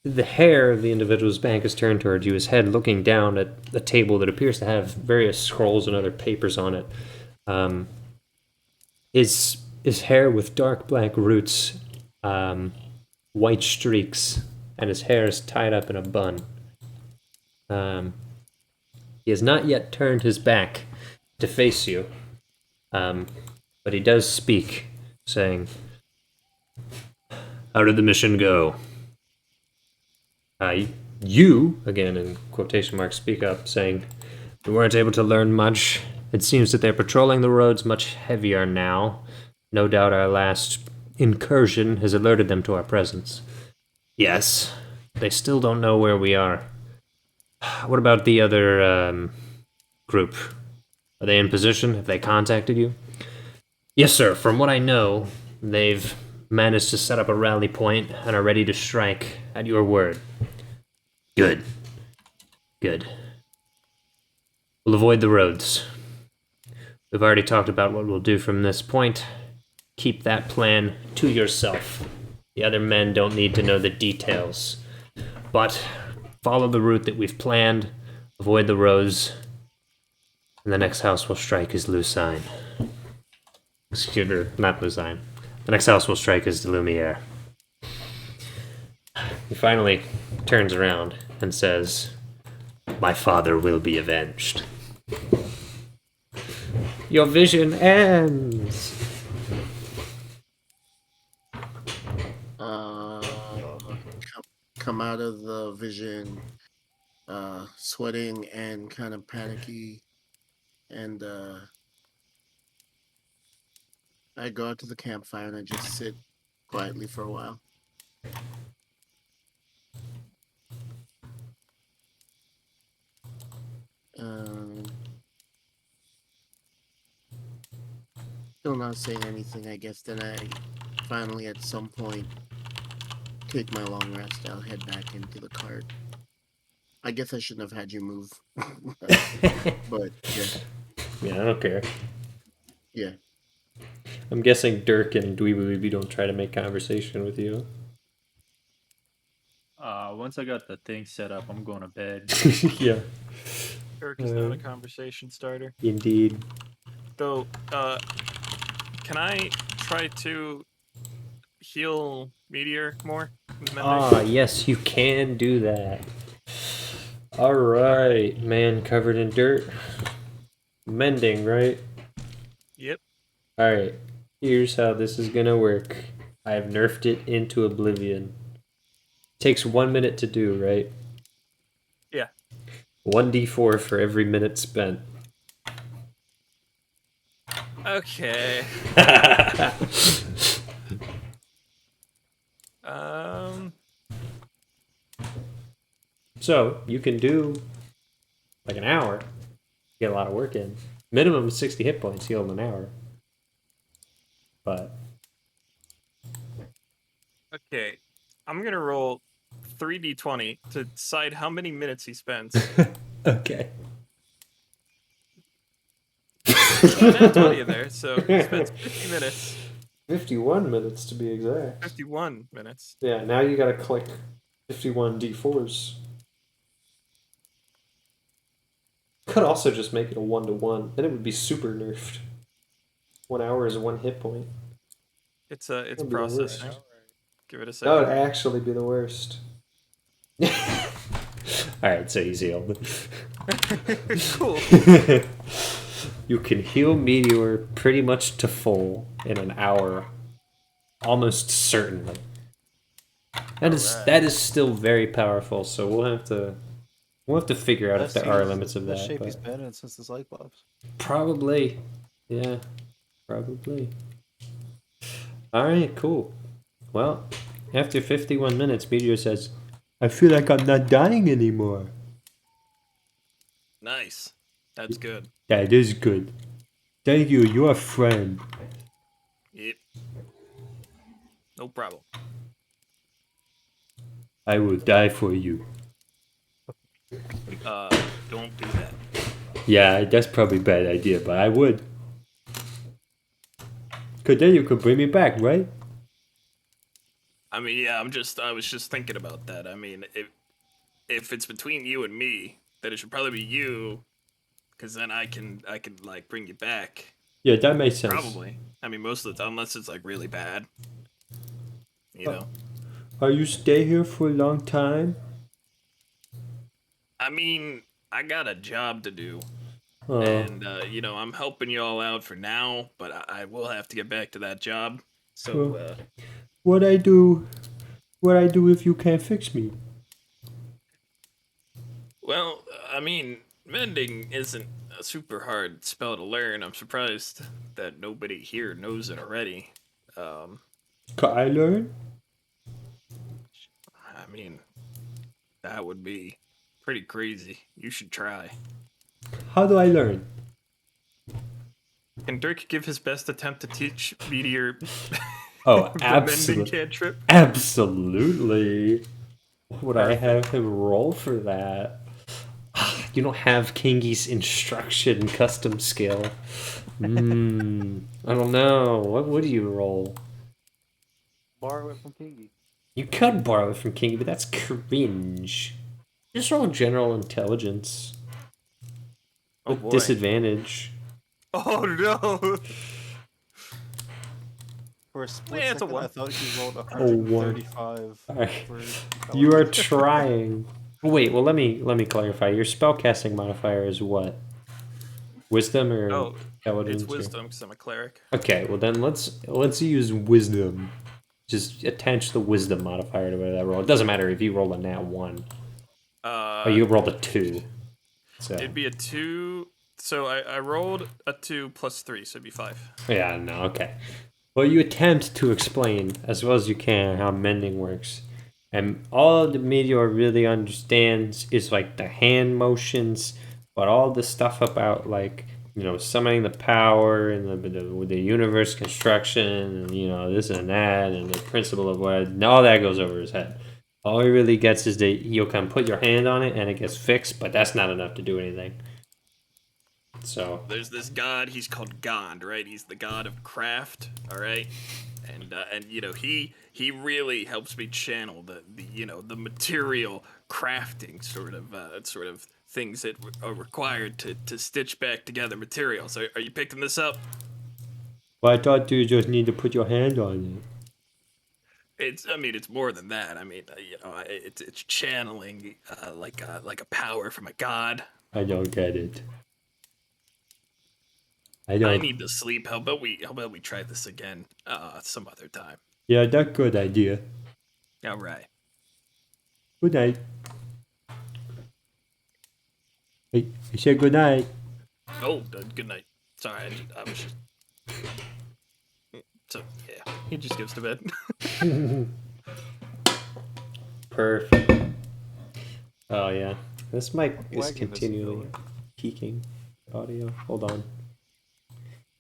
the hair of the individual's back is turned towards you, his head looking down at a table that appears to have various scrolls and other papers on it. His hair with dark black roots, white streaks, and his hair is tied up in a bun. He has not yet turned his back to face you, but he does speak, saying, "How did the mission go?" You, again in quotation marks, speak up, saying, "We weren't able to learn much. It seems that they're patrolling the roads much heavier now. No doubt our last incursion has alerted them to our presence." "Yes, they still don't know where we are." "What about the other group? Are they in position? Have they contacted you?" "Yes, sir. From what I know, they've managed to set up a rally point and are ready to strike at your word." "Good. Good. We'll avoid the roads. We've already talked about what we'll do from this point. Keep that plan to yourself. The other men don't need to know the details. But follow the route that we've planned, avoid the roads, and the next house we'll strike is Lucine. Excuse me, not Lucine. The next house we'll strike is the Lumiere." He finally turns around and says, "My father will be avenged." Your vision ends. come out of the vision, sweating and kind of panicky, and I go out to the campfire and I just sit quietly for a while. Still not saying anything, I guess. Then I finally, at some point, take my long rest. I'll head back into the cart. I guess I shouldn't have had you move. But yeah. Yeah, I don't care. Yeah. I'm guessing Dirk and Dweeby don't try to make conversation with you. Once I got the thing set up, I'm going to bed. Yeah. Kirk is not a conversation starter. Indeed. Though, can I try to heal Meteor more? Yes, you can do that. Alright, man covered in dirt. Mending, right? Yep. Alright, here's how this is gonna work. I've nerfed it into oblivion. Takes 1 minute to do, right? Yeah. 1d4 for every minute spent. Okay. So, you can do like an hour. Get a lot of work in. Minimum 60 hit points healed in an hour. But. Okay. I'm gonna roll 3d20 to decide how many minutes he spends. Okay. Not 20 there, so he spends 50 minutes. 51 minutes to be exact. 51 minutes. Yeah, now you gotta click 51 d4s. Could also just make it a 1-to-1. Then it would be super nerfed. 1 hour is 1 hit point. It's That'd be the processing. worst. Give it a That second. would actually be the worst. Alright, so he's healed. Cool. You can heal Meteor pretty much to full in an hour. Almost certainly. That is still very powerful, so we'll have to figure out if there are limits of that. That shape but- he's been in since the Cyclops. Probably. Yeah. Probably. Alright, cool. Well, after 51 minutes, Meteor says, I feel like I'm not dying anymore. Nice. That's good. That is good. Thank you, you're a friend. Yep. No problem. I will die for you. Don't do that. Yeah, that's probably a bad idea, but I would. Cause then you could bring me back, right? I mean, yeah, I was just thinking about that. I mean, if it's between you and me, then it should probably be you, because then I can like bring you back. Yeah, that makes sense. Probably. I mean, most of the time, unless it's like really bad. You know. Are you stay here for a long time? I mean, I got a job to do. Oh. And, you know, I'm helping you all out for now, but I will have to get back to that job. So, What I do if you can't fix me? well, I mean, mending isn't a super hard spell to learn. I'm surprised that nobody here knows it already. Can I learn? I mean, that would be pretty crazy. You should try. How do I learn? Can Dirk give his best attempt to teach Meteor Oh, the mending absolutely. cantrip? Absolutely. Would I have him roll for that? You don't have Kingy's instruction custom skill. I don't know. What would you roll? Borrow it from Kingy. You could borrow it from Kingy, but that's cringe. Just roll general intelligence. Oh With boy. disadvantage. Oh no! For a split Yeah, it's a second, one. I thought he rolled one. 135. Alright. for You are intelligence. trying. Wait, well let me clarify. Your spellcasting modifier is what? Wisdom or Oh, intelligence? it's wisdom because I'm a cleric. Okay, well then let's use wisdom. Just attach the wisdom modifier to that roll. It doesn't matter if you roll a nat 1. Uh, Oh, you rolled a 2. So It'd be a 2. So I rolled a 2 plus 3, so it'd be 5. yeah, no, okay. Well, you attempt to explain as well as you can how mending works. And all the meteor really understands is like the hand motions, but all the stuff about like, summoning the power and the universe construction and, this and that and the principle of what, all that goes over his head. All he really gets is that you'll come put your hand on it and it gets fixed, but that's not enough to do anything. So There's this god, he's called God, right? He's the god of craft, all right? And he really helps me channel the material crafting sort of things that are required to stitch back together materials. Are you picking this up? well, I thought you just need to put your hand on It's more than that. It's channeling like a power from a god. it. I don't get it. I I don't. need to sleep. How about we try this again some other time? Yeah, that's a good idea. All right. Good night. Hey, you said good night. Oh, good night. Sorry, I was just. So yeah, he just goes to bed. Perfect. Oh yeah, this mic is Wagging this continually fella. peaking audio. Hold on.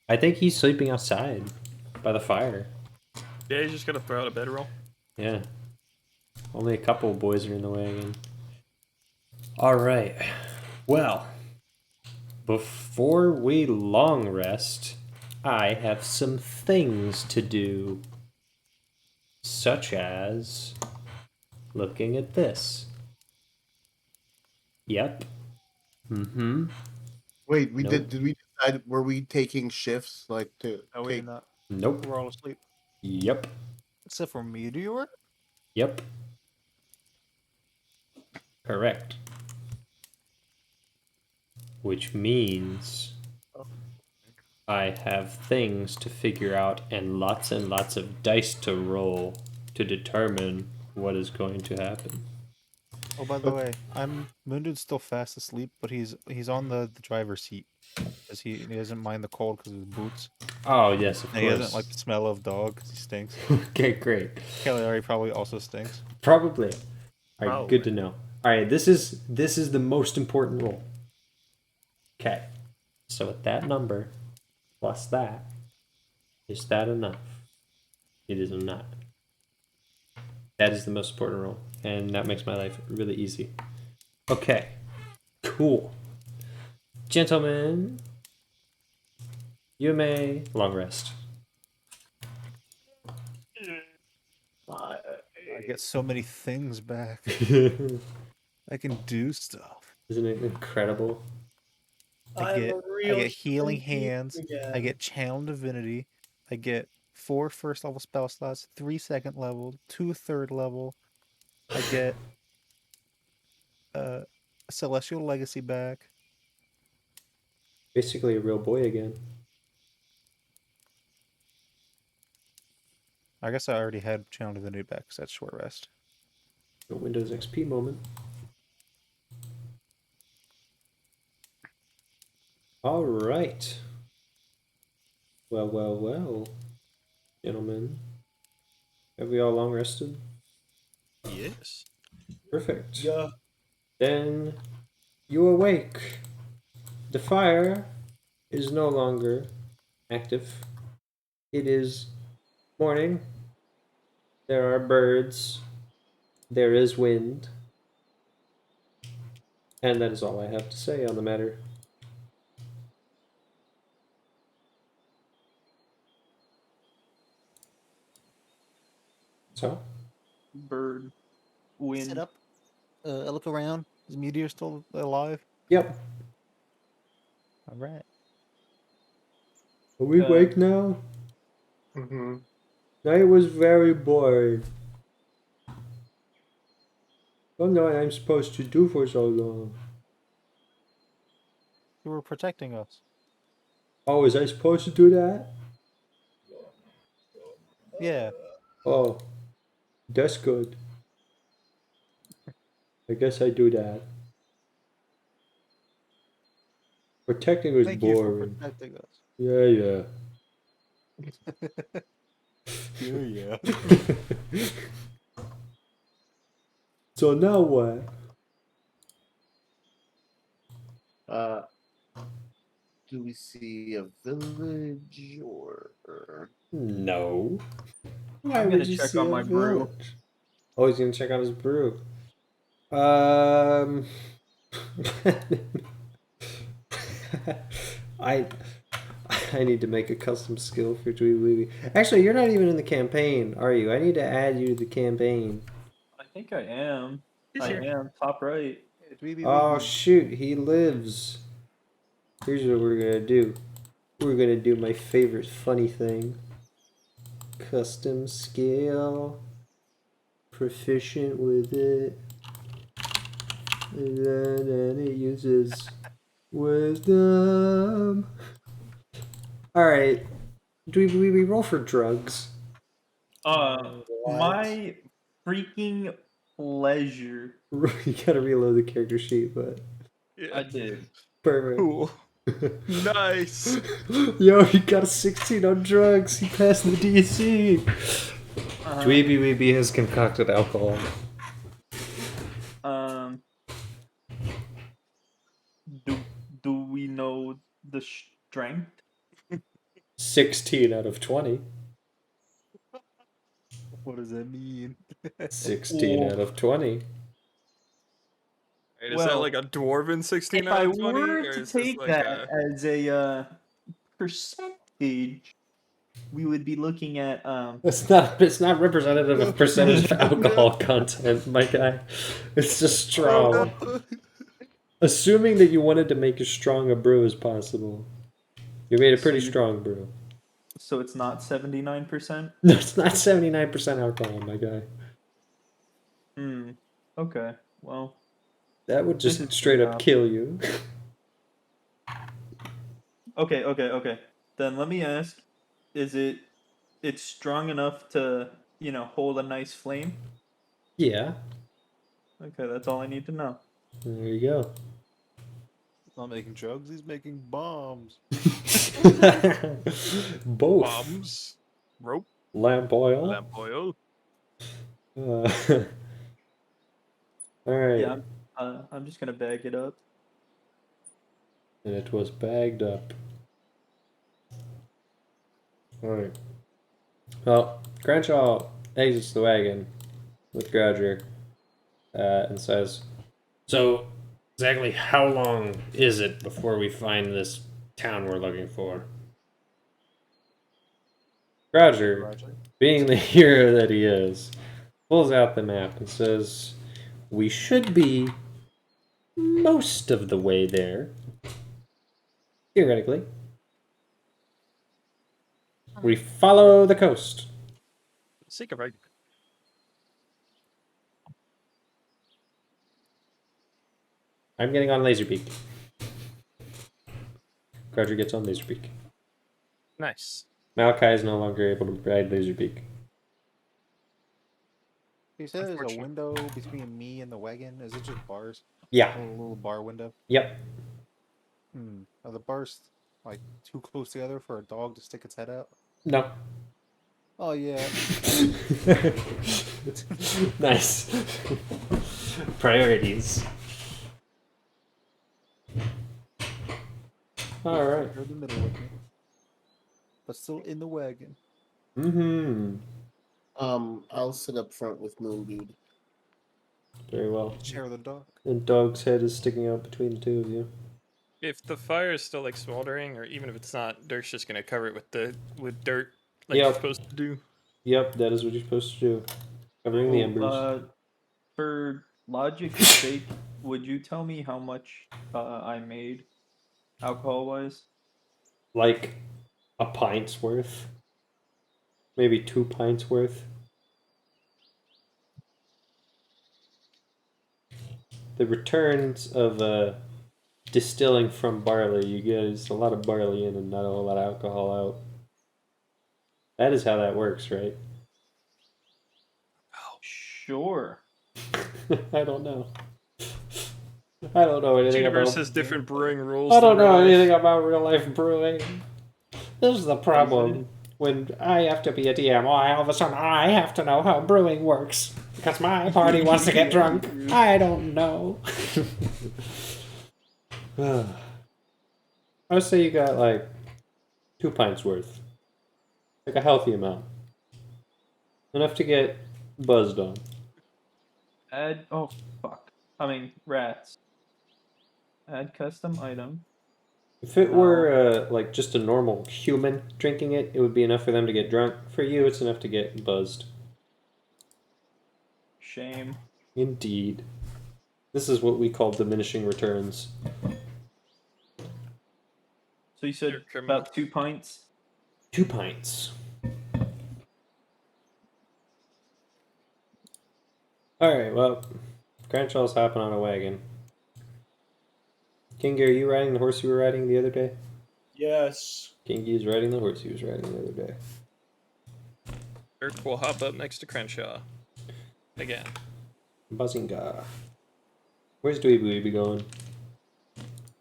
I think he's sleeping outside by the fire. Yeah, he's just gonna throw out a bedroll. Yeah. Only a couple boys are in the wagon. All right. Well, before we long rest, I have some things to do, such as looking at this. Yep. Mm-hmm. Wait, Nope. did we decide, were we taking shifts like to No, we take did not. Nope. We're all asleep. Yep. Except for Meteor? Yep. Correct. Which means I have things to figure out and lots of dice to roll to determine what is going to happen. Oh, by the way, Moondude's still fast asleep, but he's on the driver's seat. Because he doesn't mind the cold because of his boots. Oh, yes, of And he course. doesn't like the smell of dog because he stinks. Okay, great. Cagliari probably also stinks. Probably. All right, Probably. good to know. All right, this is the most important roll. Okay. So with that number plus that, is that enough? It is not. That is the most important roll, and that makes my life really easy. Okay. Cool. Gentlemen, you may long rest. I get so many things back. Isn't I can do stuff. it incredible? I get healing stinky hands. I again. get channel divinity. I get 4 first level spell slots, 3 second level, 2 third level. I get a celestial legacy back. Basically a real boy again. I guess I already had channel divinity back because that's short rest. A Windows XP moment. All right. Well, gentlemen. Have we all long rested? Yes. Perfect. Yeah. Then you awake. The fire is no longer active. It is morning. There are birds. There is wind. And that is all I have to say on the matter. So, Bird, Sit wind. up. I look around. Is Meteor still alive? yep. All right. Are we awake now? Mm-hmm. Night was very boring. Don't know what I'm supposed to do for so long. You were protecting us. Oh, was I supposed to do that? Yeah. Oh, that's good. I guess I do that. Protecting was Thank you for boring. protecting us. Yeah, yeah. Yeah. So now what? Do we see a village or? No. Why I'm would gonna you check see on a my brew. village? Oh, he's gonna check out his brew. Um, I I need to make a custom skill for Dweeby. Actually, you're not even in the campaign, are you? I need to add you to the campaign. I think I am. He's I here. am top right. Dweeby Oh weeby. shoot, he lives. Here's what we're gonna do. We're gonna do my favorite funny thing. Custom skill. Proficient with it. And then it uses wisdom. Alright. Do we roll for drugs? Uh, What? my freaking pleasure. You gotta reload the character sheet, but Yeah. I did. perfect. Cool. Nice. Yo, he got a 16 on drugs. He passed the DC. Dweeby Weeby has concocted alcohol. Um, do we know the strength? 16 out of 20. What does that mean? 16 out of 20. Wait, is that Well, like a dwarven 16 if out I of 20? were Or to is this take like that a. as a percentage, we would be looking at It's not representative of percentage of alcohol content, my guy. It's just strong. Assuming that you wanted to make as strong a brew as possible. You made a So pretty you- strong brew. so it's not 79%. No, it's not 79% alcohol, my guy. Okay. Well, That would This just is straight up tough. kill you. okay. Then let me ask: Is it's strong enough to hold a nice flame? Yeah, Okay, that's all I need to know. there you go. He's not making drugs, he's making bombs. Both. Bombs? Rope? Lamp oil. Lamp oil? Alright. Yeah, I'm just gonna bag it up. And it was bagged up. Alright. Well, Crenshaw exits the wagon with Grouger and says, "So, exactly how long is it before we find this town we're looking for?" Grouger, being the hero that he is, pulls out the map and says, "We should be most of the way there. Theoretically. We follow the coast." Sake of argument. I'm getting on Laserbeak. Grouger gets on Laserbeak. Nice. Malakai is no longer able to ride Laserbeak. You said there's a Unfortunate. window between me and the wagon. Is it just bars? Yeah. A little bar window? Yep. Are the bars like too close together for a dog to stick its head out? No. Oh yeah. Nice. Priorities. Alright. You're in the middle with me. But still in the wagon. Mm-hmm. I'll sit up front with Moonbead. Very well. Share the dog. And Dog's head is sticking out between the two of you. If the fire is still like smoldering, or even if it's not, Dirk's just gonna cover it with dirt like Yep. you're supposed to do. Yep, that is what you're supposed to do. Covering the embers. For logic's sake, would you tell me how much I made, alcohol-wise? Like a pint's worth. Maybe 2 pints worth. The returns of distilling from barley, you get is a lot of barley in and not a whole lot of alcohol out. That is how that works, right? Sure. I don't know. I don't know Each anything universe about. has different brewing rules. I than don't know real life. anything about real life brewing. This is the problem. When I have to be a DM, all of a sudden I have to know how brewing works. Because my party wants to get drunk. I don't know. I would say you got like 2 pints worth. Like a healthy amount. Enough to get buzzed on. Add. Oh, fuck. I mean, rats. Add custom item. If it were like just a normal human drinking it, it would be enough for them to get drunk. For you, it's enough to get buzzed. Shame. Indeed. This is what we call diminishing returns. So you said about 2 pints? 2 pints. Alright, well, Cranshaw's hopping on a wagon. Kingy, are you riding the horse you were riding the other day? Yes. Kingy is riding the horse he was riding the other day. Dirk will hop up next to Crenshaw. Again. Buzzinga. Where's Dweeby be going?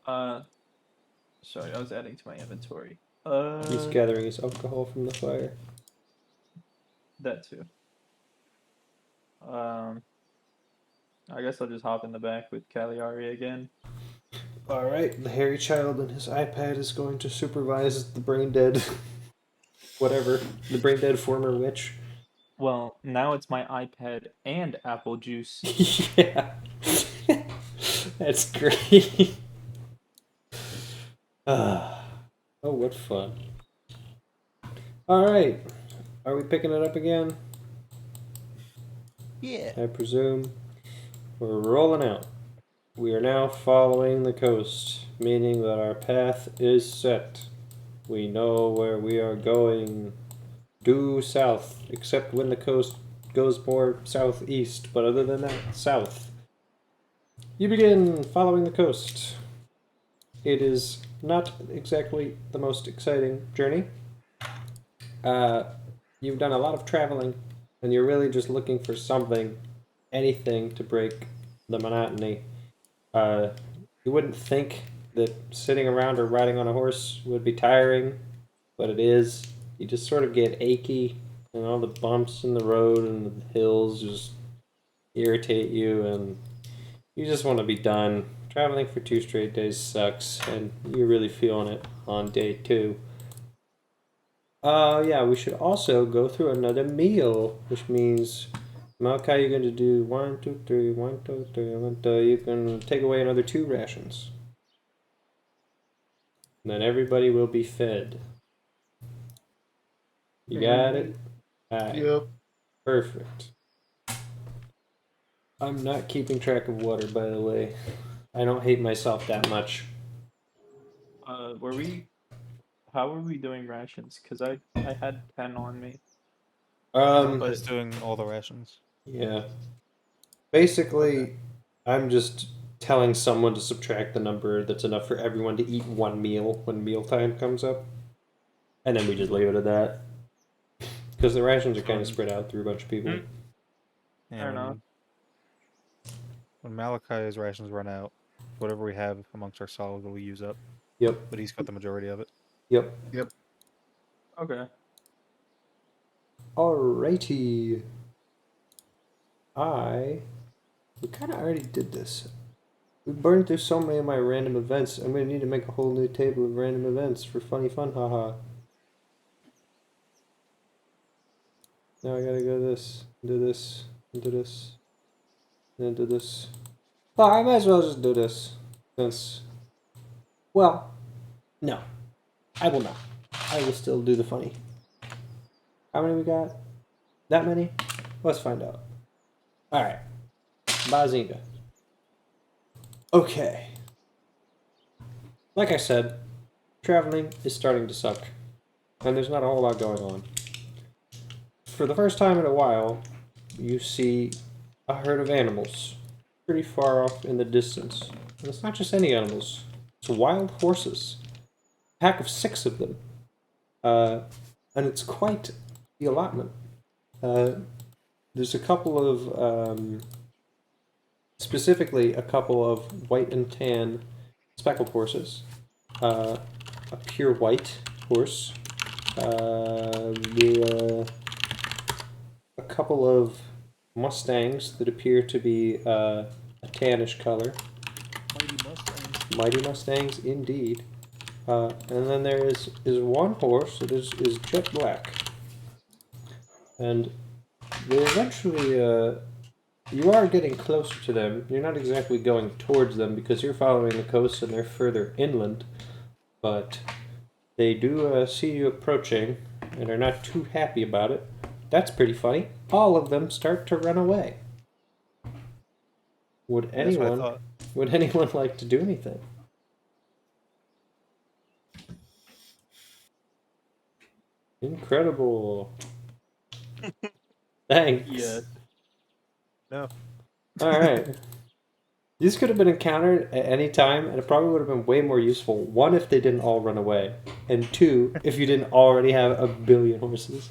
Sorry, I was adding to my inventory. He's gathering his alcohol from the fire. That too. I guess I'll just hop in the back with Cagliari again. Alright, the hairy child and his iPad is going to supervise the brain dead. Whatever. The brain dead former witch. Well, now it's my iPad and apple juice. Yeah. That's great. Oh, what fun. Alright. Are we picking it up again? Yeah. I presume. We're rolling out. We are now following the coast, meaning that our path is set. We know where we are going. Due south, except when the coast goes more southeast, but other than that, south. You begin following the coast. It is not exactly the most exciting journey. You've done a lot of traveling, and you're really just looking for something, anything to break the monotony. You wouldn't think that sitting around or riding on a horse would be tiring, but it is. You just sort of get achy, and all the bumps in the road and the hills just irritate you, and you just want to be done. Traveling for 2 straight days sucks, and you're really feeling it on day 2. Yeah, we should also go through another meal, which means, Malakai, you're going to do 1, 2, 3, 1, 2, 3, 1, 2. You can take away another 2 rations. And then everybody will be fed. You got it? Alright. Yep. Perfect. I'm not keeping track of water, by the way. I don't hate myself that much. How were we doing rations? Because I had 10 on me. I was doing all the rations. Yeah. Basically, I'm just telling someone to subtract the number that's enough for everyone to eat 1 meal when mealtime comes up. And then we just leave it at that. Because the rations are kind of spread out through a bunch of people. Fair enough. When Malakai's rations run out, whatever we have amongst our solids will use up. Yep. But he's got the majority of it. Yep. Okay. Alrighty. We kind of already did this. We burned through so many of my random events. I'm going to need to make a whole new table of random events for funny fun, haha. Now I gotta go this, do this, do this, and do this. Oh, I might as well just do this. Since, well, no. I will not. I will still do the funny. How many we got? That many? Let's find out. Alright. Bazinga. Okay. Like I said, traveling is starting to suck. And there's not a whole lot going on. For the first time in a while, you see a herd of animals pretty far off in the distance. And it's not just any animals. It's wild horses. A pack of 6 of them. And it's quite the allotment. there's a couple of specifically a couple of white and tan speckled horses, a pure white horse, a couple of mustangs that appear to be a tannish color. Mighty Mustangs. Mighty mustangs, indeed. And then there is one horse that is jet black. And they eventually, you are getting closer to them. You're not exactly going towards them because you're following the coast and they're further inland. But they do see you approaching and are not too happy about it. That's pretty funny. All of them start to run away. Would That's what I anyone thought. would anyone like to do anything? Incredible. Thanks. Yeah. No. Alright. These could have been encountered at any time, and it probably would have been way more useful. One, if they didn't all run away. And two, if you didn't already have a billion horses.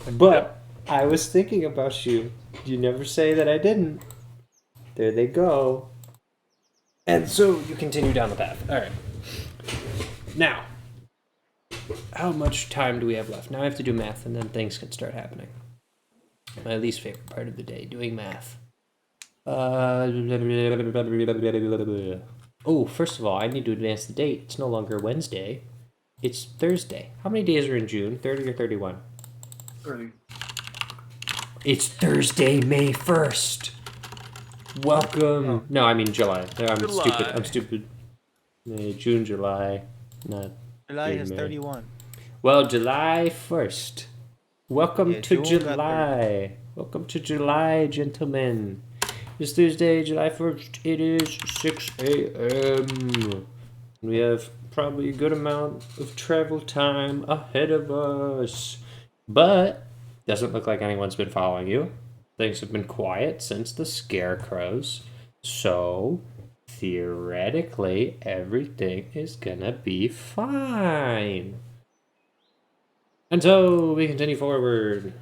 But I was thinking about you. You never say that I didn't. There they go. And so you continue down the path. Alright. Now, how much time do we have left? Now I have to do math, and then things can start happening. My least favorite part of the day, doing math. Oh, first of all, I need to advance the date. It's no longer Wednesday. It's Thursday. How many days are in June? 30 or 31? 30. It's Thursday, May 1st. Welcome. No, I mean July. I'm July. stupid. May, June, July. Not July June, has May. 31. Well, July 1st. Welcome Yeah, to June got July. Welcome to July, gentlemen. It's Thursday, July 1st. It is 6 a.m. We have probably a good amount of travel time ahead of us. But doesn't look like anyone's been following you. Things have been quiet since the Scarecrows. So, theoretically, everything is gonna be fine. And so we continue forward.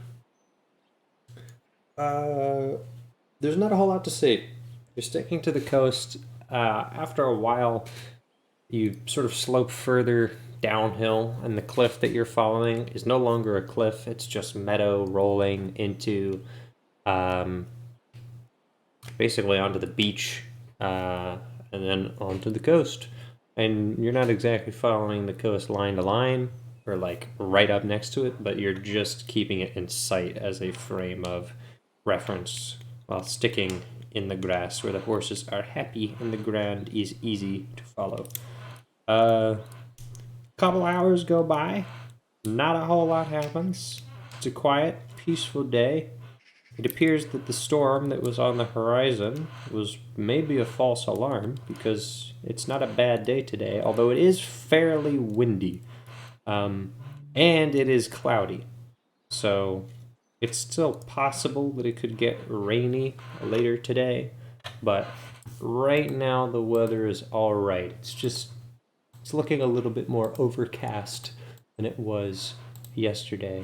There's not a whole lot to see. You're sticking to the coast. After a while, you sort of slope further downhill, and the cliff that you're following is no longer a cliff. It's just meadow rolling into, basically onto the beach, and then onto the coast. And you're not exactly following the coast line to line, or like right up next to it, but you're just keeping it in sight as a frame of reference while sticking in the grass where the horses are happy and the ground is easy to follow. Couple hours go by, not a whole lot happens. It's a quiet, peaceful day. It appears that the storm that was on the horizon was maybe a false alarm because it's not a bad day today, although it is fairly windy. And it is cloudy. So it's still possible that it could get rainy later today, but right now the weather is alright. It's looking a little bit more overcast than it was yesterday.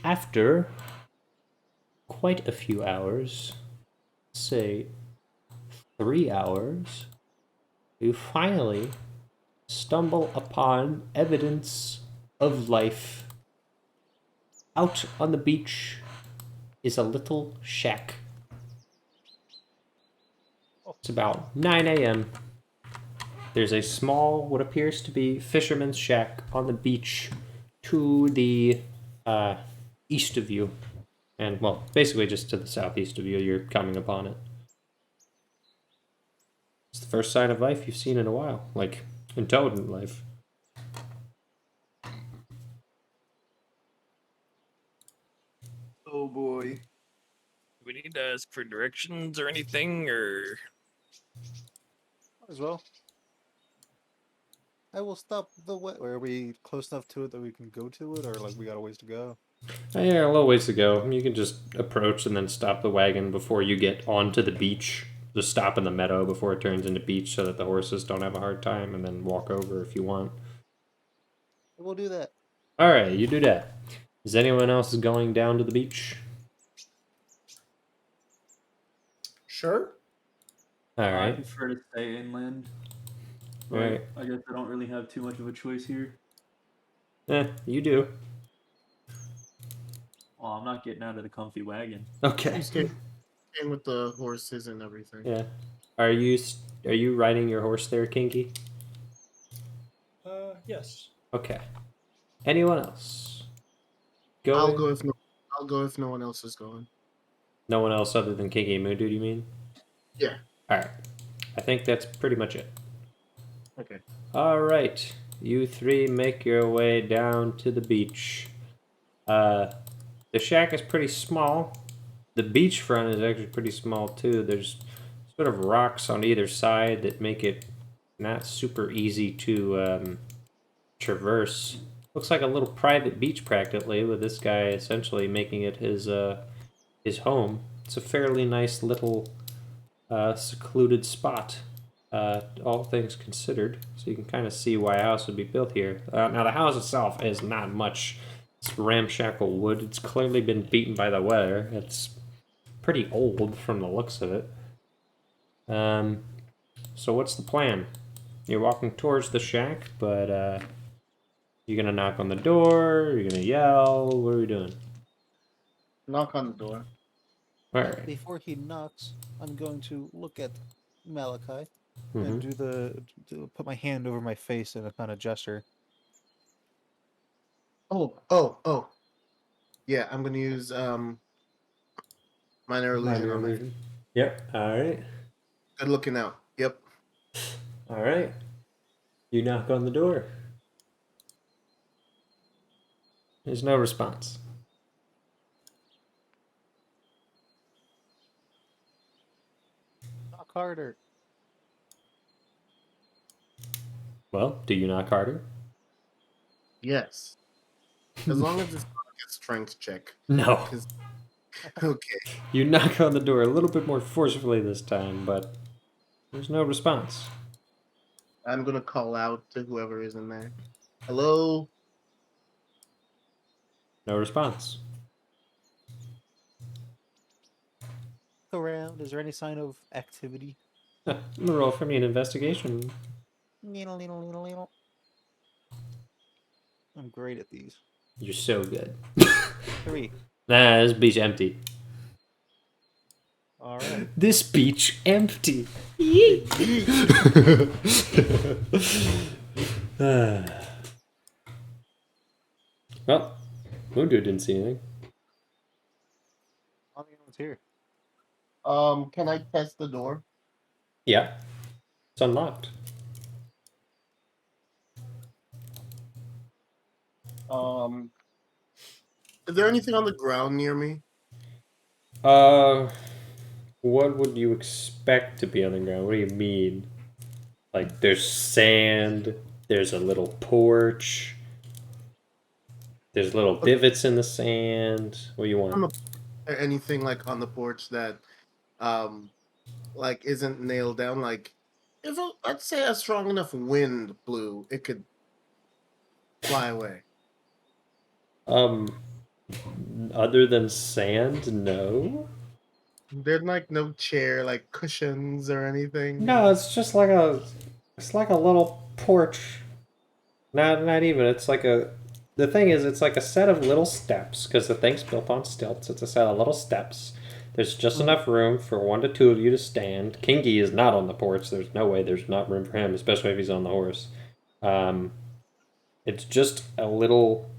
After quite a few hours, say 3 hours, you finally stumble upon evidence of life. Out on the beach is a little shack. It's about 9 a.m. There's a small, what appears to be fisherman's shack on the beach to the east of you. And, well, basically just to the southeast of you, you're coming upon it. It's the first sign of life you've seen in a while. Like, intelligent life. Oh boy. Do we need to ask for directions or anything, or Might as well. I will stop the way. Are we close enough to it that we can go to it, or like we got a ways to go? Yeah, a little ways to go. You can just approach and then stop the wagon before you get onto the beach. Just stop in the meadow before it turns into beach so that the horses don't have a hard time, and then walk over if you want. We'll do that. All right, you do that. Is anyone else going down to the beach? Sure. All I right. prefer to stay inland. All But right. I guess I don't really have too much of a choice here. You do. Well, I'm not getting out of the comfy wagon. Okay. I'm staying with the horses and everything. Yeah. Are you riding your horse there, Kinky? Yes. Okay. Anyone else? I'll Going? go if no. I'll go if no one else is going. No one else other than Kinky and Moondude, you mean? Yeah. All right. I think that's pretty much it. Okay. All right. You three make your way down to the beach. The shack is pretty small. The beachfront is actually pretty small too. There's sort of rocks on either side that make it not super easy to traverse. Looks like a little private beach practically, with this guy essentially making it his home. It's a fairly nice little secluded spot, all things considered. So you can kind of see why a house would be built here. Now the house itself is not much. It's ramshackle wood. It's clearly been beaten by the weather. It's pretty old from the looks of it. So what's the plan? You're walking towards the shack, but you're gonna knock on the door. You're gonna yell. What are we doing? Knock on the door. All right. Before he knocks, I'm going to look at Malachi. And Mhm. put my hand over my face in a kind of gesture. Oh. Yeah, I'm gonna use minor illusion Minor on my. illusion. Yep. All right. Good looking out. Yep. All right. You knock on the door. There's no response. Knock harder. Well, do you knock harder? Yes. As long as it's not a strength check. No. 'Cause- Okay. You knock on the door a little bit more forcefully this time, but there's no response. I'm gonna call out to whoever is in there. Hello. No response. Look around. Is there any sign of activity? I'm gonna roll for me an investigation. Needle. I'm great at these. You're so good. 3. Nah, this beach empty. All right. This beach empty. Well, Moondude didn't see anything. All the one's here. Can I test the door? Yeah, it's unlocked. Is there anything on the ground near me? What would you expect to be on the ground? What do you mean? Like, there's sand, there's a little porch, there's little divots in the sand. What do you want? Anything like on the porch that, like isn't nailed down? Like, if let's say a strong enough wind blew, it could fly away. Other than sand, no. There's like no chair, like cushions or anything. No, it's just like it's like a little porch. Not even. It's like the thing is, it's like a set of little steps because the thing's built on stilts. It's a set of little steps. There's just enough room for 1 to 2 of you to stand. Kingy is not on the porch. There's no way there's not room for him, especially if he's on the horse. It's just a little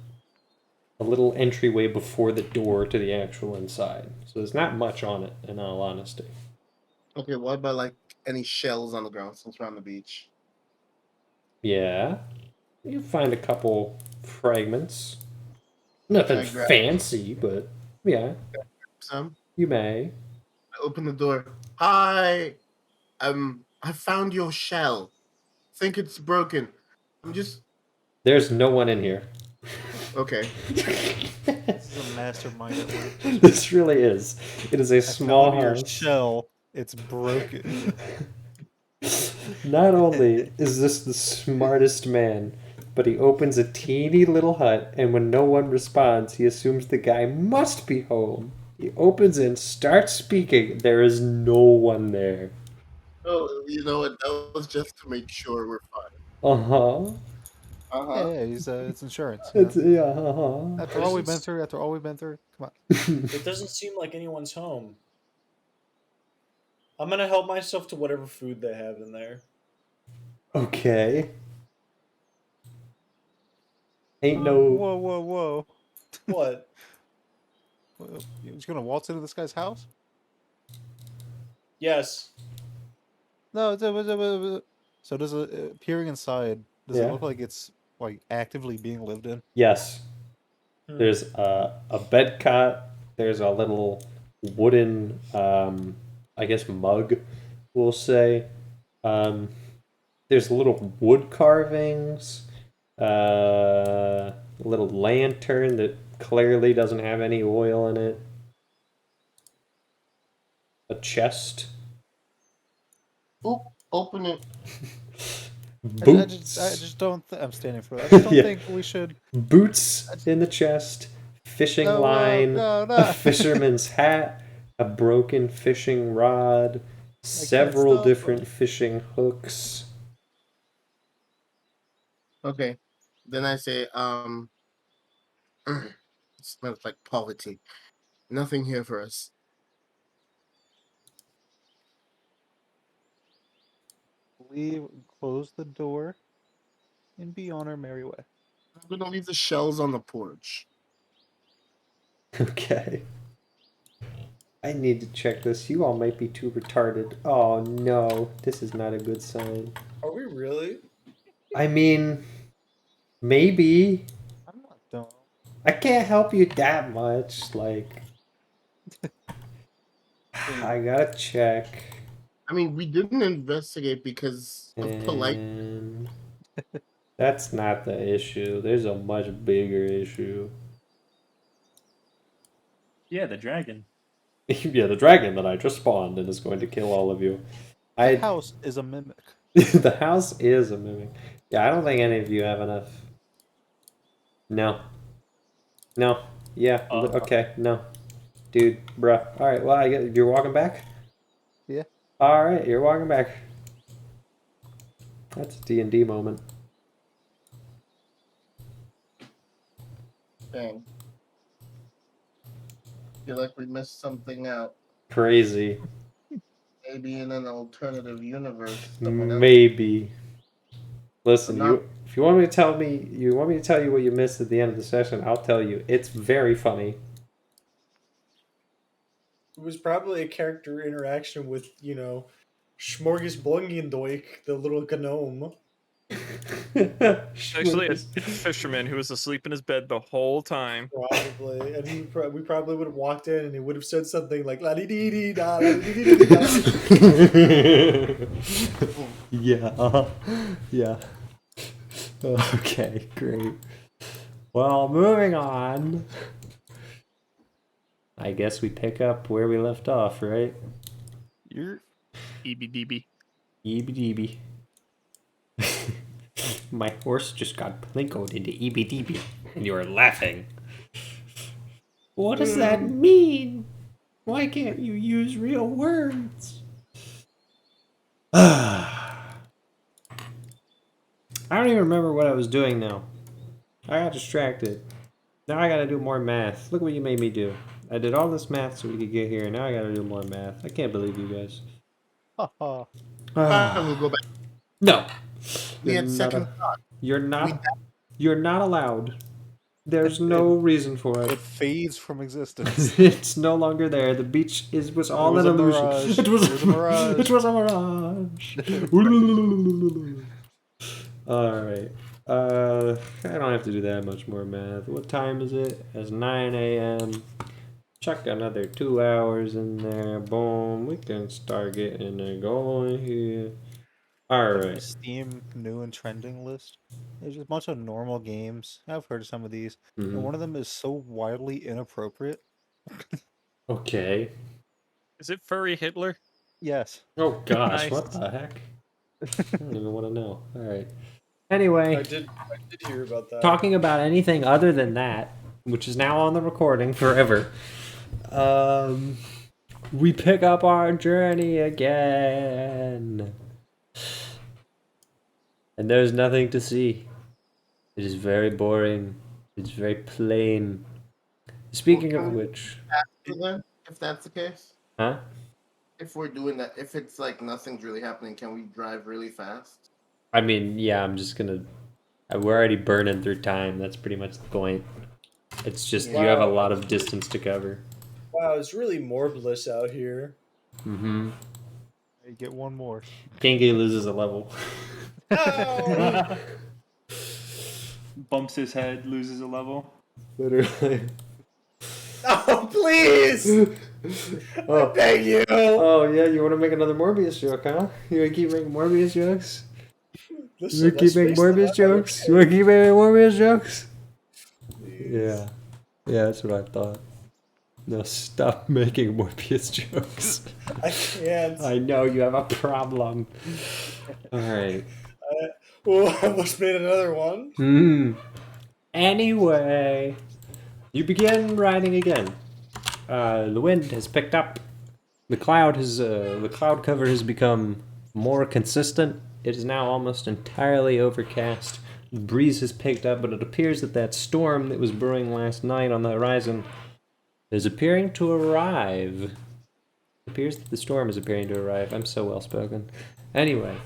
entryway before the door to the actual inside. So there's not much on it, in all honesty. Okay, what about like any shells on the ground since we're on the beach? Yeah. You find a couple fragments. Nothing Can I grab fancy, but yeah, some? you may. I open the door. Hi, I found your shell. Think it's broken. I'm just There's no one in here. okay. This is a mastermind at work. This really is. It is a I small found your house. shell. It's broken. Not only is this the smartest man but he opens a teeny little hut, and when no one responds, he assumes the guy must be home. He opens and starts speaking. There is no one there. Oh, you know what? That was just to make sure we're fine. Uh-huh. Uh-huh. Yeah, he's it's insurance. It's yeah, uh-huh. After all we've been through, come on. It doesn't seem like anyone's home. I'm gonna help myself to whatever food they have in there. Okay. Ain't Whoa, no whoa, whoa! What? You're just gonna waltz into this guy's house? Yes. No. So does it peering inside? Does it Yeah. look like it's like actively being lived in? Yes. There's a bed cot. There's a little wooden, I guess, mug, we'll say. There's little wood carvings. A little lantern that clearly doesn't have any oil in it. A chest. Oop, open it. Boots. I just don't. I'm standing for that. I just don't Yeah. think we should. Boots in the chest. Fishing No, line. no. A fisherman's hat. A broken fishing rod. Several stop. different fishing hooks. Okay. Then I say, it smells like poverty. Nothing here for us. Leave. Close the door, and be on our merry way. I'm gonna leave the shells on the porch. Okay. I need to check this. You all might be too retarded. Oh no, this is not a good sign. Are we really? I mean, maybe. I'm not dumb. I can't help you that much. Like, I gotta check. I mean, we didn't investigate because of polite. And that's not the issue. There's a much bigger issue. Yeah, the dragon. Yeah, the dragon that I just spawned and is going to kill all of you. The house is a mimic. The house is a mimic. Yeah, I don't think any of you have enough. No. No. Yeah. Okay. No. Dude, bruh. All right. Well, you're walking back. Yeah. All right, you're walking back. That's a D&D moment. Dang. Feel like we missed something out. Crazy. Maybe in an alternative universe. someone else- Maybe. Listen, Not- if you want me to tell you what you missed at the end of the session, I'll tell you. It's very funny. It was probably a character interaction with, Smorgasbongendoik, the little gnome. Actually, a fisherman who was asleep in his bed the whole time. Probably. And we probably would have walked in and he would have said something like, la di di di da, la di di di da. Yeah. Yeah. Okay, great. Well, moving on. I guess we pick up where we left off, right? You're EBDB. EBDB. My horse just got plinkoed into EBDB, and you are laughing. What does that mean? Why can't you use real words? I don't even remember what I was doing now. I got distracted. Now I gotta do more math. Look what you made me do. I did all this math so we could get here, and now I gotta do more math. I can't believe you guys. haha. We'll go back. No. We You're had not second a- thought. You're not allowed. There's no reason for It it. fades from existence. It's no longer there. The beach was all was an a illusion. mirage. It was It was a mirage. It was a mirage. All right. I don't have to do that much more math. What time is it? It's 9 a.m. Chuck another 2 hours in there. Boom. We can start getting it going here. All The right. Steam new and trending list. There's just a bunch of normal games. I've heard of some of these, and Mhm. one of them is so wildly inappropriate. Okay. Is it Furry Hitler? Yes. Oh gosh, Nice. what the heck? I don't even want to know. All right. Anyway, I did hear about that. talking about anything other than that, which is now on the recording forever, we pick up our journey again. And there's nothing to see. It is very boring. It's very plain. Speaking of which, Then, if that's the case, huh? if we're doing that, if it's like nothing's really happening, can we drive really fast? I mean, yeah, I'm just gonna. We're already burning through time. That's pretty much the point. It's just you have a Wow. lot of distance to cover. Wow, it's really morbless out here. Mm-hmm. You get one more. Kingy loses a level. Oh! Bumps his head, loses a level. Literally. Oh, please! I beg you! Oh yeah, you want to make another Morbius joke, huh? You want to keep making Morbius jokes? Listen, You want to keep let's making face it, Morbius I'm jokes? okay. You want to keep making Morbius jokes? Please. Yeah. Yeah, that's what I thought. No, stop making Morbius jokes. I can't. I know you have a problem. Alright. Oh, I almost made another one. Anyway, you begin riding again. The wind has picked up. The cloud cover has become more consistent. It is now almost entirely overcast. The breeze has picked up, but it appears that storm that was brewing last night on the horizon is appearing to arrive. It appears that the storm is appearing to arrive. I'm so well spoken. Anyway,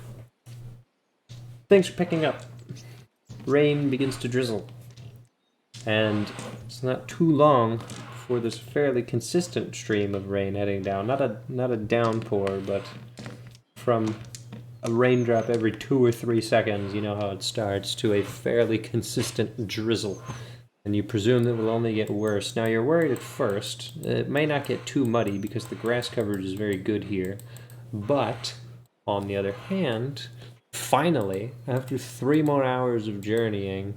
things are picking up. Rain begins to drizzle. And it's not too long before there's a fairly consistent stream of rain heading down. Not a downpour, but from a raindrop every 2 or 3 seconds, you know how it starts, to a fairly consistent drizzle. And you presume that it will only get worse. Now you're worried at first. It may not get too muddy because the grass coverage is very good here. But, on the other hand, finally, after 3 more hours of journeying,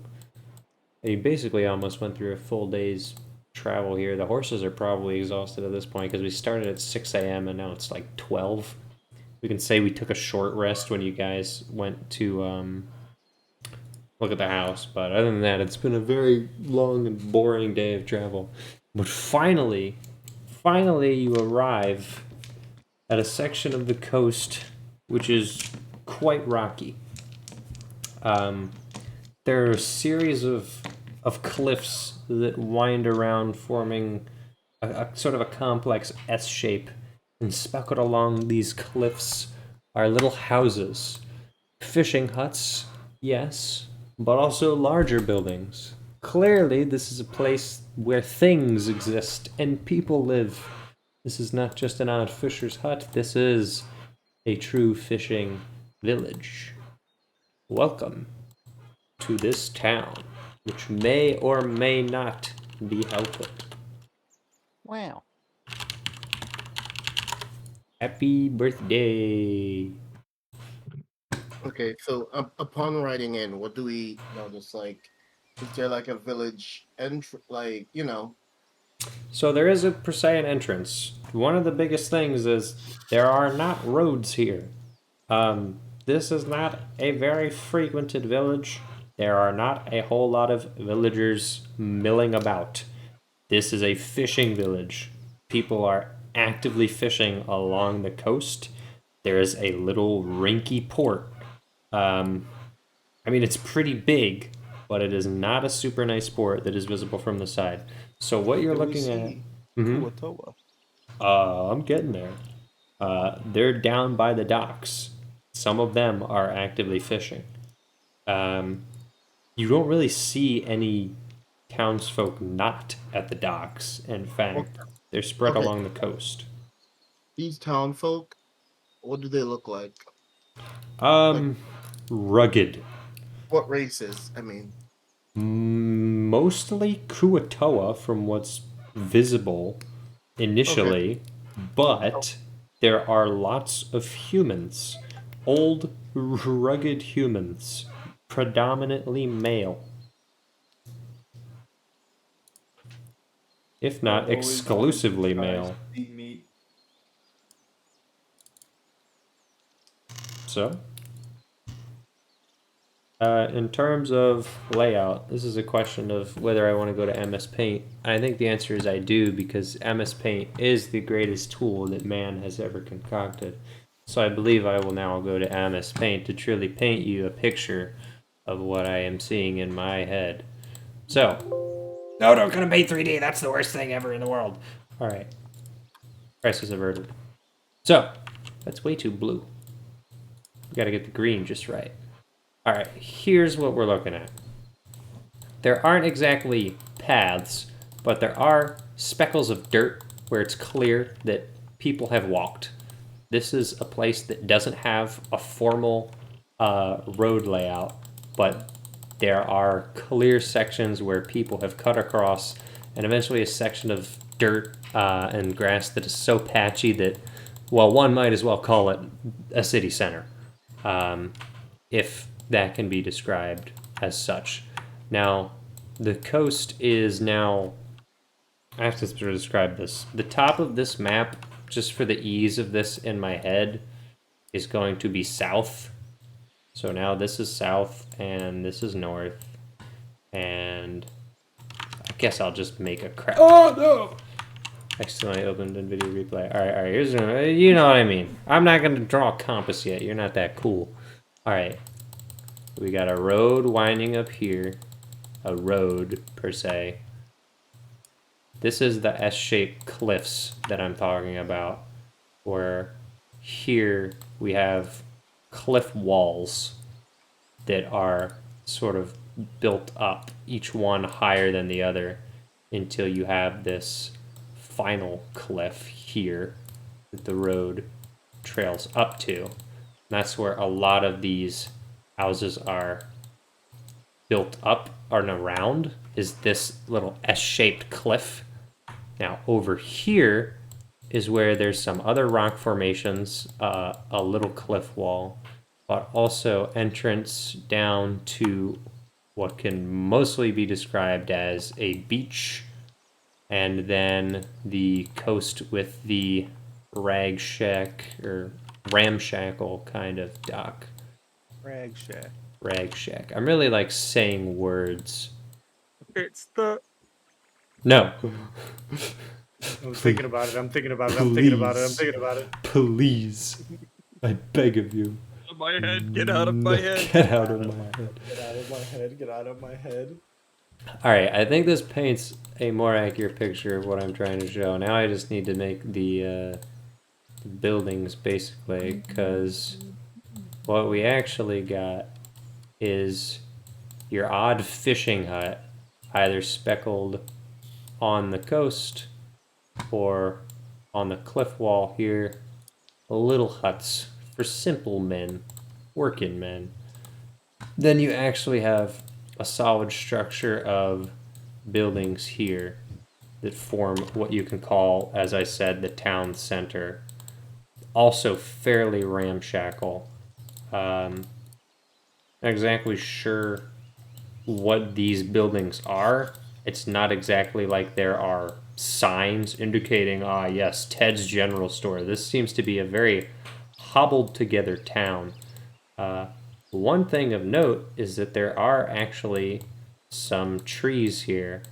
you basically almost went through a full day's travel here. The horses are probably exhausted at this point because we started at 6 a.m. and now it's like 12. We can say we took a short rest when you guys went to look at the house, but other than that, it's been a very long and boring day of travel. But finally you arrive at a section of the coast which is quite rocky. There are a series of cliffs that wind around, forming a sort of a complex S shape. And speckled along these cliffs are little houses. Fishing huts, yes, but also larger buildings. Clearly, this is a place where things exist and people live. This is not just an odd fisher's hut, this is a true fishing village. Welcome to this town, which may or may not be Hellfoot. Wow. Happy birthday! Okay, so upon riding in, what do we notice? Like, is there like a village like, So there is a per se an entrance. One of the biggest things is there are not roads here. This is not a very frequented village. There are not a whole lot of villagers milling about. This is a fishing village. People are actively fishing along the coast. There is a little rinky port. I mean, it's pretty big, but it is not a super nice port that is visible from the side. So what you're Do we looking at... see Mhm. Kuatoa? I'm getting there. They're down by the docks. Some of them are actively fishing. You don't really see any townsfolk not at the docks. In fact, they're spread Okay. along the coast. these town folk, what do they look like? Rugged. What races? I mean, Mostly Kuatoa from what's visible initially, but there are lots of humans. Old, rugged humans. Predominantly male. If not I've always exclusively wanted to try male. sea meat. So? In terms of layout, this is a question of whether I want to go to MS Paint. I think the answer is I do, because MS Paint is the greatest tool that man has ever concocted. So I believe I will now go to MS Paint to truly paint you a picture of what I am seeing in my head. So, no, don't come to paint 3D. That's the worst thing ever in the world. All right. Crisis averted. So, that's way too blue. We got to get the green just right. All right, here's what we're looking at. There aren't exactly paths, but there are speckles of dirt where it's clear that people have walked. This is a place that doesn't have a formal road layout, but there are clear sections where people have cut across, and eventually a section of dirt and grass that is so patchy that, well, one might as well call it a city center. If that can be described as such. Now, the coast is now, I have to sort of describe this. The top of this map, just for the ease of this in my head, is going to be south. So now this is south and this is north. And I guess I'll just make a oh no! Accidentally opened NVIDIA replay. Alright, here's, you know what I mean. I'm not going to draw a compass yet. You're not that cool. Alright. We got a road winding up here. A road, per se. This is the S-shaped cliffs that I'm talking about. Where here we have cliff walls that are sort of built up, each one higher than the other, until you have this final cliff here that the road trails up to. And that's where a lot of these houses are built up and around, is this little S-shaped cliff. Now over here is where there's some other rock formations, a little cliff wall, but also entrance down to what can mostly be described as a beach, and then the coast with the rag shack or ramshackle kind of dock. Rag Shack. Rag shack. I'm really like saying words. It's the. No. I'm thinking about it. I'm thinking about it. I'm thinking about it. I'm thinking about it. Please. I beg of you. My head, get out of my head. Get out of my head. Get out of my head. Get out of my head. Alright, I think this paints a more accurate picture of what I'm trying to show. Now I just need to make the buildings, basically, because what we actually got is your odd fishing hut, either speckled on the coast or on the cliff wall here. Little huts for simple men, working men. Then you actually have a solid structure of buildings here that form what you can call, as I said, the town center. Also fairly ramshackle. Not exactly sure what these buildings are. It's not exactly like there are signs indicating, yes, Ted's General Store. This seems to be a very hobbled together town. One thing of note is that there are actually some trees here.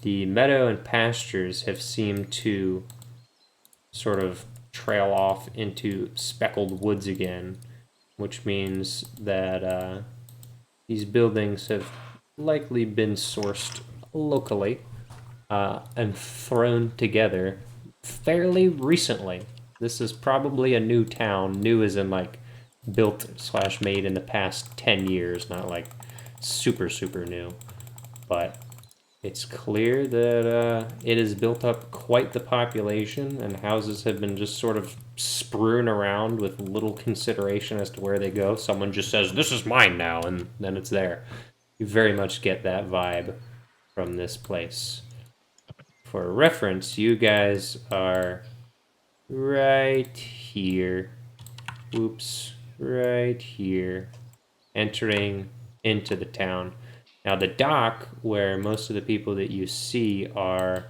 The meadow and pastures have seemed to sort of trail off into speckled woods again, which means that these buildings have likely been sourced locally and thrown together fairly recently. This is probably a new town. New as in like built / made in the past 10 years, not like super new. But it's clear that it has built up quite the population, and houses have been just sort of strewn around with little consideration as to where they go. Someone just says, "This is mine now," and then it's there. You very much get that vibe from this place. For reference, you guys are right here. Oops, right here. Entering into the town. Now the dock, where most of the people that you see are,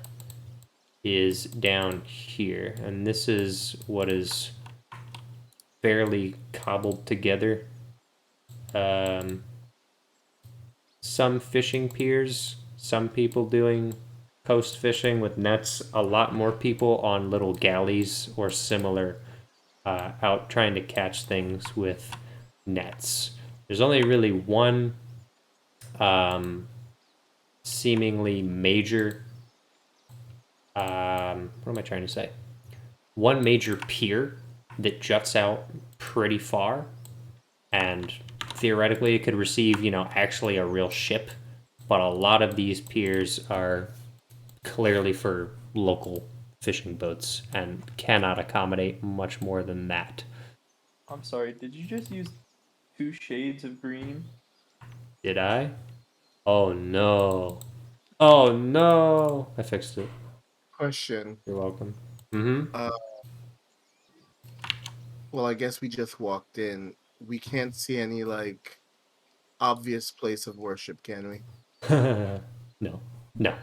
is down here. And this is what is fairly cobbled together. some fishing piers, some people doing coast fishing with nets, a lot more people on little galleys or similar out trying to catch things with nets. There's only really one seemingly major what am I trying to say? One major pier that juts out pretty far, and theoretically it could receive, actually a real ship, but a lot of these piers are clearly for local fishing boats and cannot accommodate much more than that. I'm sorry, did you just use 2 shades of green? Did I? Oh no. Oh no. I fixed it. Question. You're welcome. Mm-hmm. Well, I guess we just walked in. We can't see any like obvious place of worship, can we? No. No.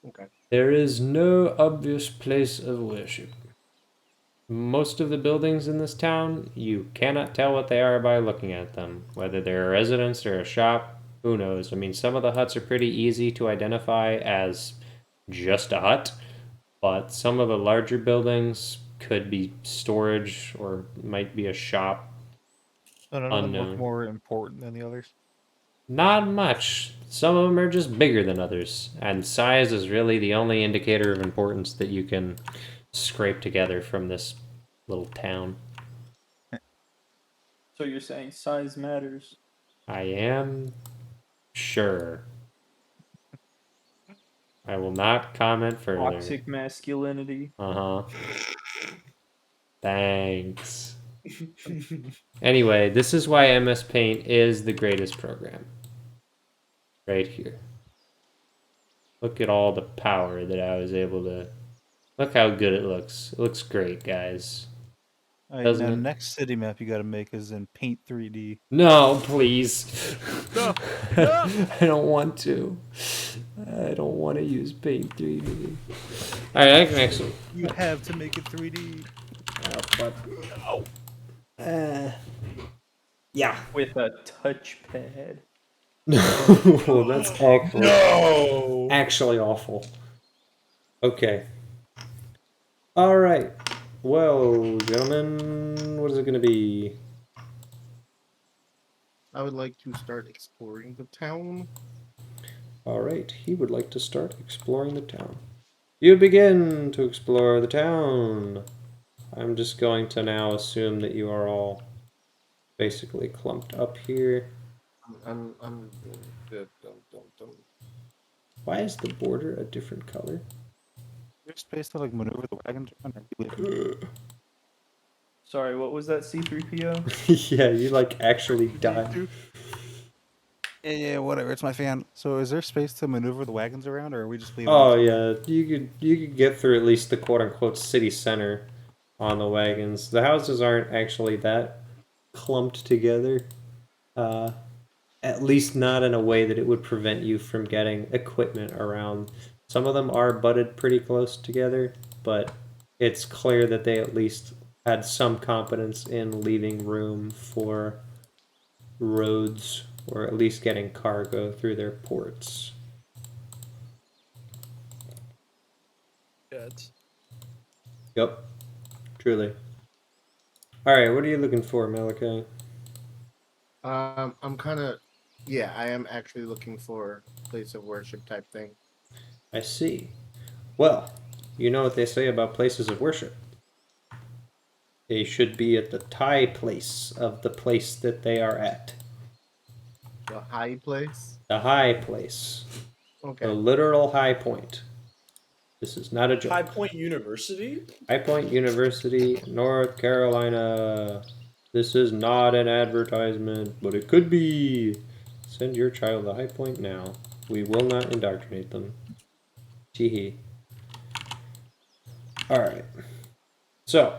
Okay. There is no obvious place of worship. Most of the buildings in this town, you cannot tell what they are by looking at them. Whether they're a residence or a shop, who knows? I mean, some of the huts are pretty easy to identify as just a hut, but some of the larger buildings could be storage or might be a shop. So none of them look Unknown. more important than the others. Not much. Some of them are just bigger than others, and size is really the only indicator of importance that you can scrape together from this little town. So you're saying size matters? I am sure. I will not comment further. Toxic masculinity. Uh-huh. Thanks. Anyway, this is why MS Paint is the greatest program. Right here. Look at all the power that I was able to... Look how good it looks. It looks great, guys. All right, Doesn't now it? next city map you got to make is in Paint 3D. No, please. No. I don't want to. I don't want to use Paint 3D. Alright, I can actually... You have to make it 3D. Yeah. With a touchpad. No, that's awful. No. Actually awful. Okay. Alright. Well, gentlemen, what is it going to be? I would like to start exploring the town. Alright, he would like to start exploring the town. You begin to explore the town. I'm just going to now assume that you are all basically clumped up here. I'm Why is the border a different color? There's space to like maneuver the wagons around. Sorry, what was that C3PO? Yeah, you like actually died. Yeah, whatever. It's my fan. So, is there space to maneuver the wagons around, or are we just leaving? Oh yeah, you could get through at least the quote unquote city center on the wagons. The houses aren't actually that clumped together. At least not in a way that it would prevent you from getting equipment around. Some of them are butted pretty close together, but it's clear that they at least had some competence in leaving room for roads, or at least getting cargo through their ports. Jets. Yep, truly. Alright, what are you looking for, Malakai? I'm kind of, yeah, I am actually looking for place of worship type thing. I see. Well, you know what they say about places of worship. They should be at the high place of the place that they are at. The high place. The high place. Okay. The literal high point. This is not a joke. High Point University? High Point University, North Carolina. This is not an advertisement, but it could be. Send your child to High Point now. We will not indoctrinate them. Teehee. Alright. So,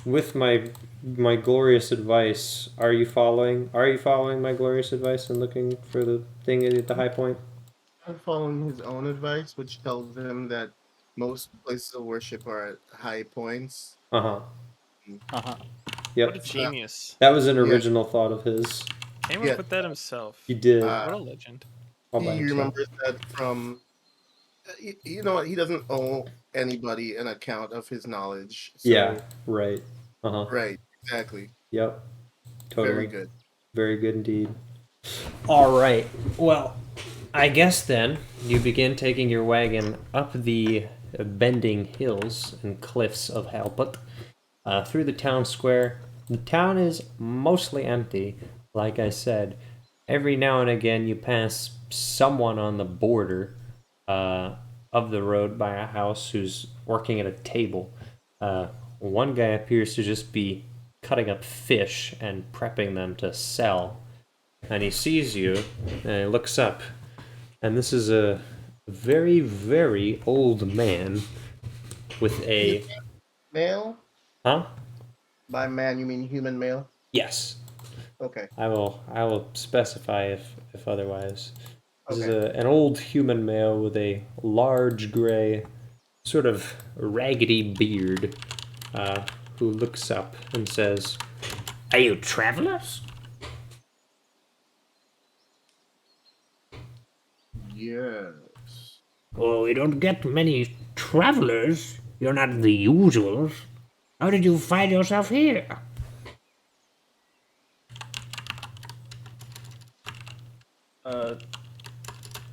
with my glorious advice, are you following my glorious advice and looking for the thing at the high point? I'm following his own advice, which tells him that most places of worship are at high points. Uh-huh. Uh-huh. Yep. What a genius. That was an original thought of his. Came Yeah. up with that himself. He did. What a legend. all by He himself. remembers that from. You know what? He doesn't owe anybody an account of his knowledge. So, Yeah, right. Right. Exactly. Yep. Totally. Very good. Very good indeed. All right. Well, I guess then you begin taking your wagon up the bending hills and cliffs of Halput, through the town square. The town is mostly empty, like I said. Every now and again, you pass someone on the border of the road by a house who's working at a table. One guy appears to just be cutting up fish and prepping them to sell. And he sees you, and he looks up. And this is a very, very old man with a... Male? Huh? By man, you mean human male? Yes. Okay. I will specify if otherwise. This Okay. is an old human male with a large gray, sort of raggedy beard, who looks up and says, "Are you travelers?" Yes. Oh, we don't get many travelers. You're not the usuals. How did you find yourself here?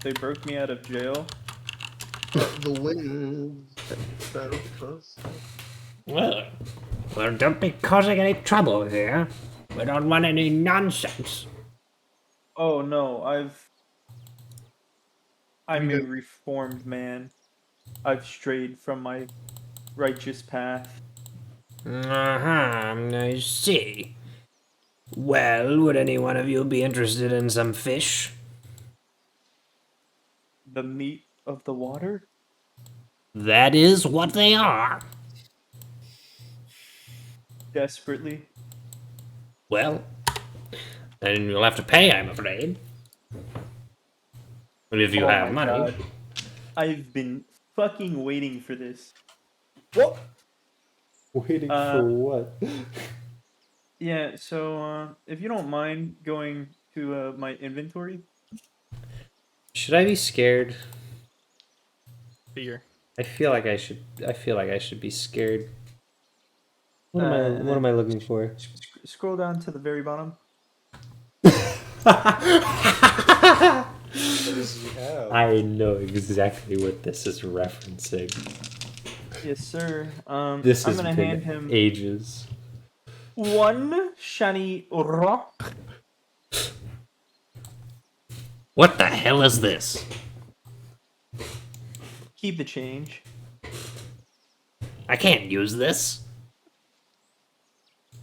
They broke me out of jail. The wind fell close. Well, don't be causing any trouble here. We don't want any nonsense. Oh no, I'm a Okay. reformed man. I've strayed from my righteous path. I see. Well, would any one of you be interested in some fish? The meat of the water? That is what they are. Desperately. Well, then you'll have to pay, I'm afraid. But if you Oh have my money. God. I've been fucking waiting for this. What? Waiting for what? Yeah, so if you don't mind going to my inventory. Should I be scared? Fear. I feel like I should be scared. What and am then I looking for? Scroll down to the very bottom. What does he have? I know exactly what this is referencing. Yes, sir. This I'm has gonna been hand him ages. one shiny rock. What the hell is this? Keep the change. I can't use this.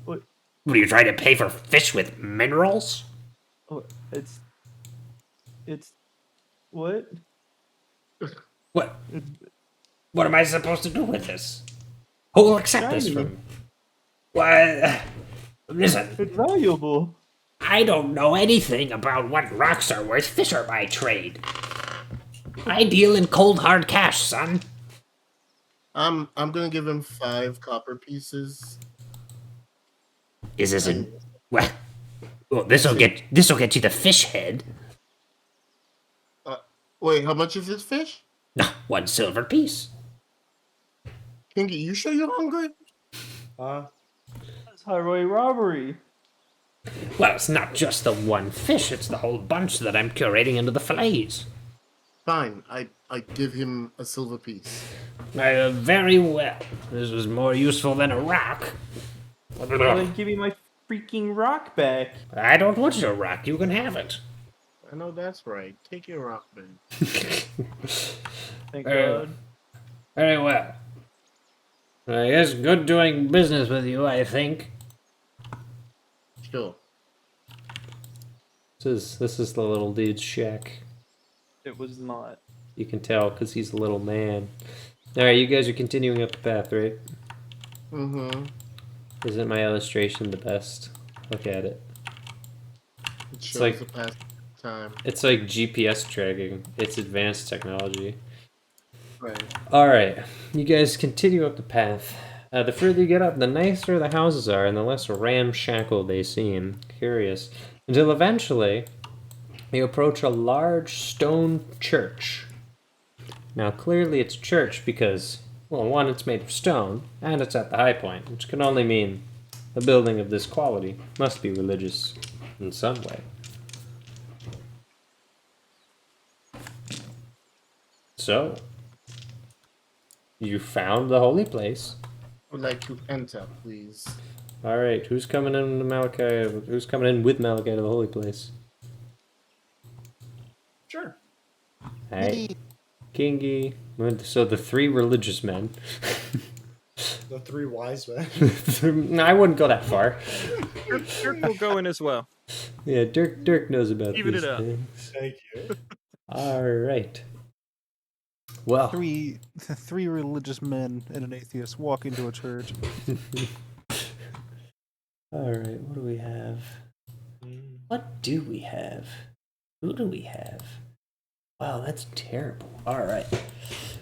What? What are you trying to pay for fish with minerals? Oh, it's what? What? What am I supposed to do with this? Who will accept this Shiny. from me? Why? Listen, It's valuable. I don't know anything about what rocks are worth. Fish are my trade. I deal in cold hard cash, son. I'm gonna give him 5 copper pieces. Is this a well? Well, this'll get you the fish head. Wait, how much is this fish? 1 silver piece. Kingy, you sure you're hungry? That's highway robbery. Well, it's not just the one fish; it's the whole bunch that I'm curating into the fillets. Fine, I give him a silver piece. Very well. This was more useful than a rock. Well, then give me my freaking rock back. I don't want your rock. You can have it. I know that's right. Take your rock, man. Thank Uh, God. Very well. I guess good doing business with you, I think. Sure. This is the little dude's shack. It was not. You can tell because he's a little man. Alright, you guys are continuing up the path, right? Mm-hmm. Isn't my illustration the best? Look at it. It shows like- the past time. It's like GPS tracking. It's advanced technology. Right. Alright, you guys continue up the path. The further you get up, the nicer the houses are and the less ramshackle they seem. Curious. until eventually you approach a large stone church. Now, clearly it's a church because, well, one, it's made of stone, and it's at the high point, which can only mean a building of this quality must be religious in some way. So, you found the holy place. Would like to enter, please. All right, who's coming in to Malakai? Who's coming in with Malakai to the holy place? Sure. Hey, Kingy. So the three religious men. The three wise men. No, I wouldn't go that far. Dirk will go in as well. Yeah, Dirk knows about Even these it up. things. Thank you. All right. Well, Three religious men and an atheist walk into a church. all right. What do we have? What do we have? Who do we have? Wow, that's terrible. All right.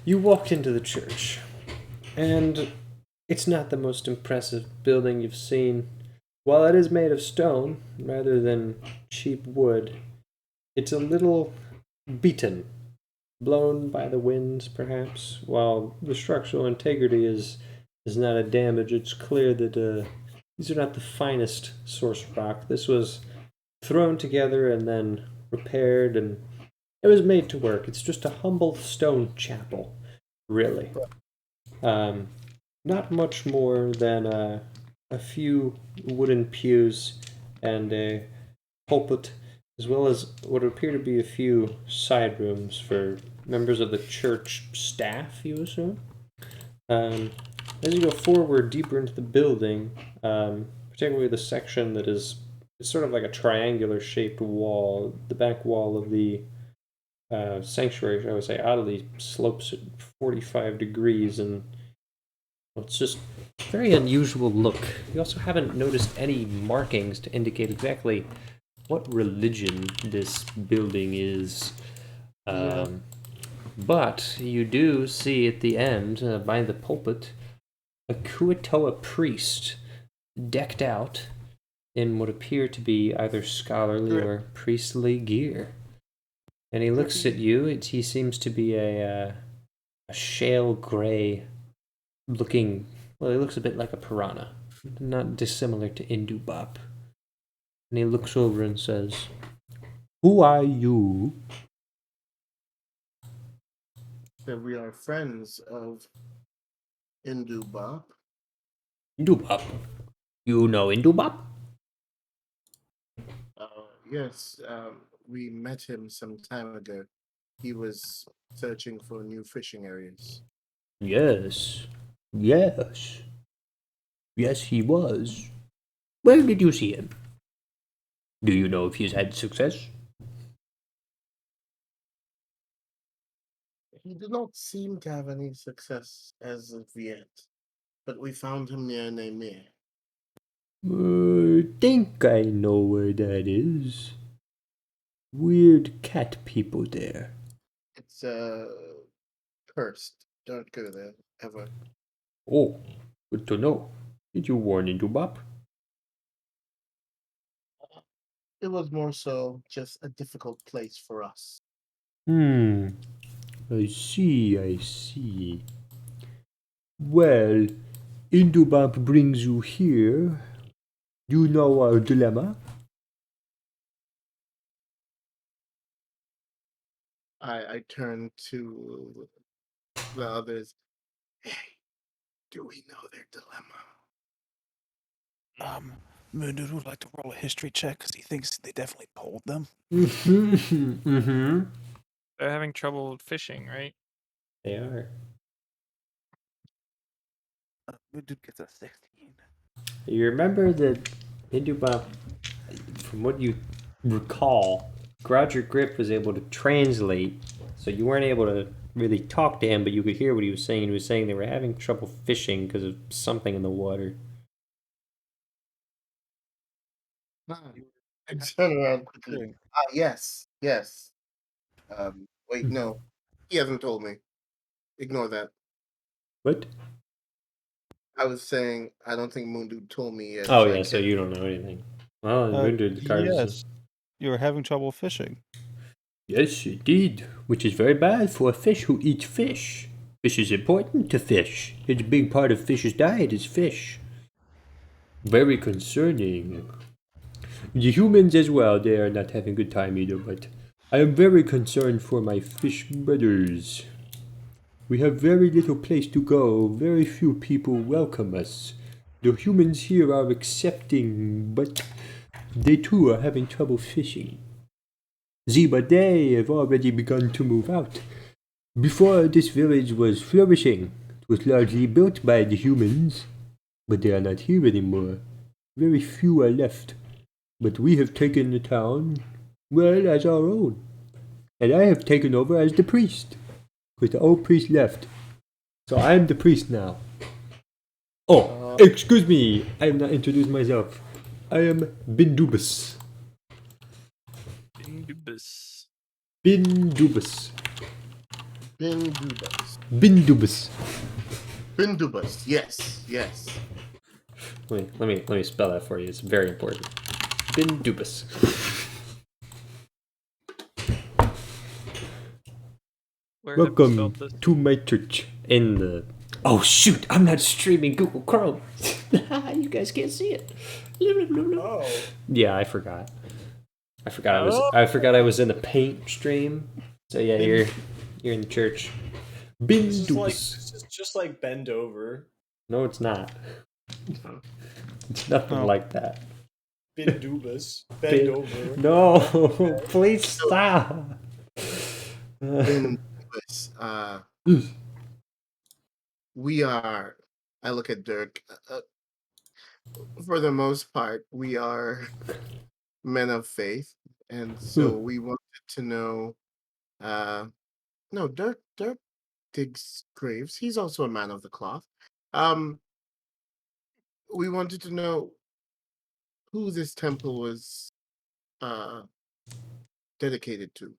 You walked into the church, and it's not the most impressive building you've seen. While it is made of stone rather than cheap wood, it's a little beaten, blown by the winds, perhaps. While the structural integrity is not a damage, it's clear that these are not the finest source rock. This was thrown together and then repaired, and it was made to work. It's just a humble stone chapel, really. Not much more than a few wooden pews and a pulpit, as well as what appear to be a few side rooms for members of the church staff, you assume. As you go forward deeper into the building, particularly the section that is sort of like a triangular shaped wall, the back wall of the sanctuary, I would say, oddly slopes at 45 degrees, and well, it's just a very unusual look. You also haven't noticed any markings to indicate exactly what religion this building is. But you do see at the end, by the pulpit, a Kuatoa priest decked out in what appear to be either scholarly or priestly gear. And he looks at you. He seems to be a shale gray looking. Well, he looks a bit like a piranha, not dissimilar to Indubop. And he looks over and says, "Who are you?" That we are friends of Indubop. Indubop. You know Indubop? Yes, we met him some time ago. He was searching for new fishing areas. Yes. Yes. Yes, he was. Where did you see him? Do you know if he's had success? He did not seem to have any success as of yet, but we found him near Naimir. Think I know where that is. Weird cat people there. It's cursed. Don't go there ever. Oh, good to know. Did you warn Indubop? It was more so just a difficult place for us. I see, I see. Well, Indubop brings you here. You know our dilemma? I turned to the others. Hey, do we know their dilemma? Moondude would like to roll a history check because he thinks they definitely told them. Mm-hmm. They're having trouble fishing, right? They are. Moondude gets a 16. You remember that Indubop, from what you recall, Roger Grip was able to translate, so you weren't able to really talk to him, but you could hear what he was saying. He was saying they were having trouble fishing because of something in the water. I turn around quickly. Yes. Wait, no. He hasn't told me. Ignore that. What? I was saying I don't think Moondude told me yet. Oh, so I yeah, so can't- you don't know anything. Well, Moondude, the card Yes. You were having trouble fishing. Yes, indeed, which is very bad for a fish who eats fish. Fish is important to fish. It's a big part of fish's diet is fish. Very concerning. The humans as well, they are not having a good time either, but I am very concerned for my fish brothers. We have very little place to go, very few people welcome us. The humans here are accepting, but they too are having trouble fishing. But they have already begun to move out. Before, this village was flourishing. It was largely built by the humans, but they are not here anymore. Very few are left. But we have taken the town, well, as our own. And I have taken over as the priest, because the old priest left. So I am the priest now. Oh, excuse me, I have not introduced myself. I am Bindubus. Bindubus. Bindubus. Bindubus. Bindubus. Bindubus. Yes, yes. Let me spell that for you. It's very important. Bindubus. Where have you Welcome spelled this? to my church in the. Oh shoot! I'm not streaming Google Chrome. You guys can't see it. Oh. Yeah, I forgot. I forgot I was in the paint stream. So yeah, you're in church. This is Bindubus. just like bend over. No, it's not. It's nothing like that. Bindubus. Bend over. No, please stop. Bindubus. We are. I look at Dirk. For the most part, we are men of faith, and so we wanted to know. No, Dirk digs graves. He's also a man of the cloth. We wanted to know who this temple was dedicated to.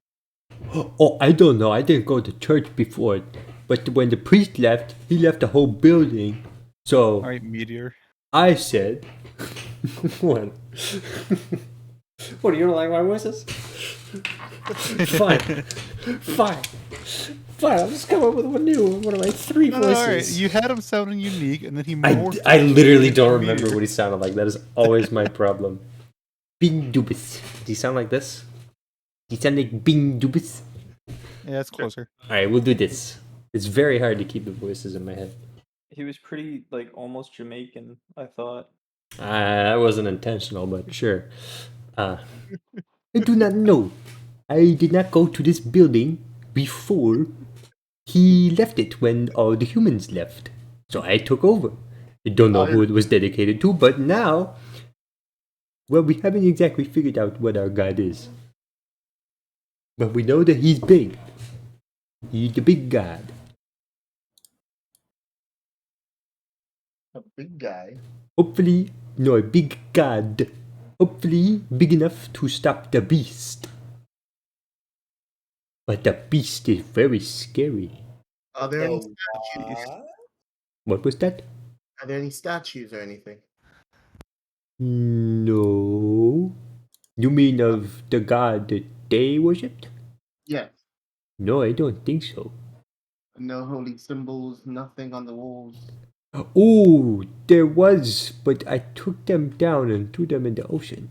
Oh, I don't know. I didn't go to church before, but when the priest left, he left the whole building. So All right, meteor. I said, "What? What? You don't like my voices? Fine. I'll just come up with one of my three voices." All right, you had him sounding unique, and then he I morphed. literally into don't meteor. remember what he sounded like. That is always my problem. Bing dubis. Does he sound like this? He sound like Bing dubis. Yeah, it's closer. Alright, we'll do this. It's very hard to keep the voices in my head. He was pretty like almost Jamaican, I thought. That wasn't intentional, but sure. I do not know. I did not go to this building before he left it when all the humans left. So I took over. I don't know who it was dedicated to, but now, well, we haven't exactly figured out what our god is. But we know that he's big. He's the big god. A big guy. Hopefully, no, a big god. Hopefully, big enough to stop the beast. But the beast is very scary. Are there any The statues? what? What was that? Are there any statues or anything? No. You mean of the god that they worshipped? Yes. No, I don't think so. No holy symbols, nothing on the walls. Oh, there was, but I took them down and threw them in the ocean.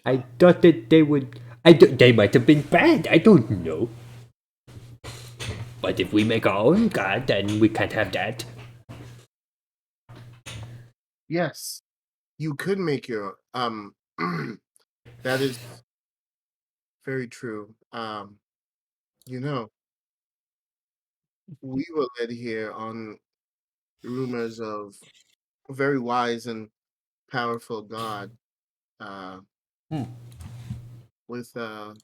I thought that they would. They might have been bad. I don't know. But if we make our own god, then we can't have that. Yes. You could make your that is very true. You know, we were led here on rumors of a very wise and powerful god with a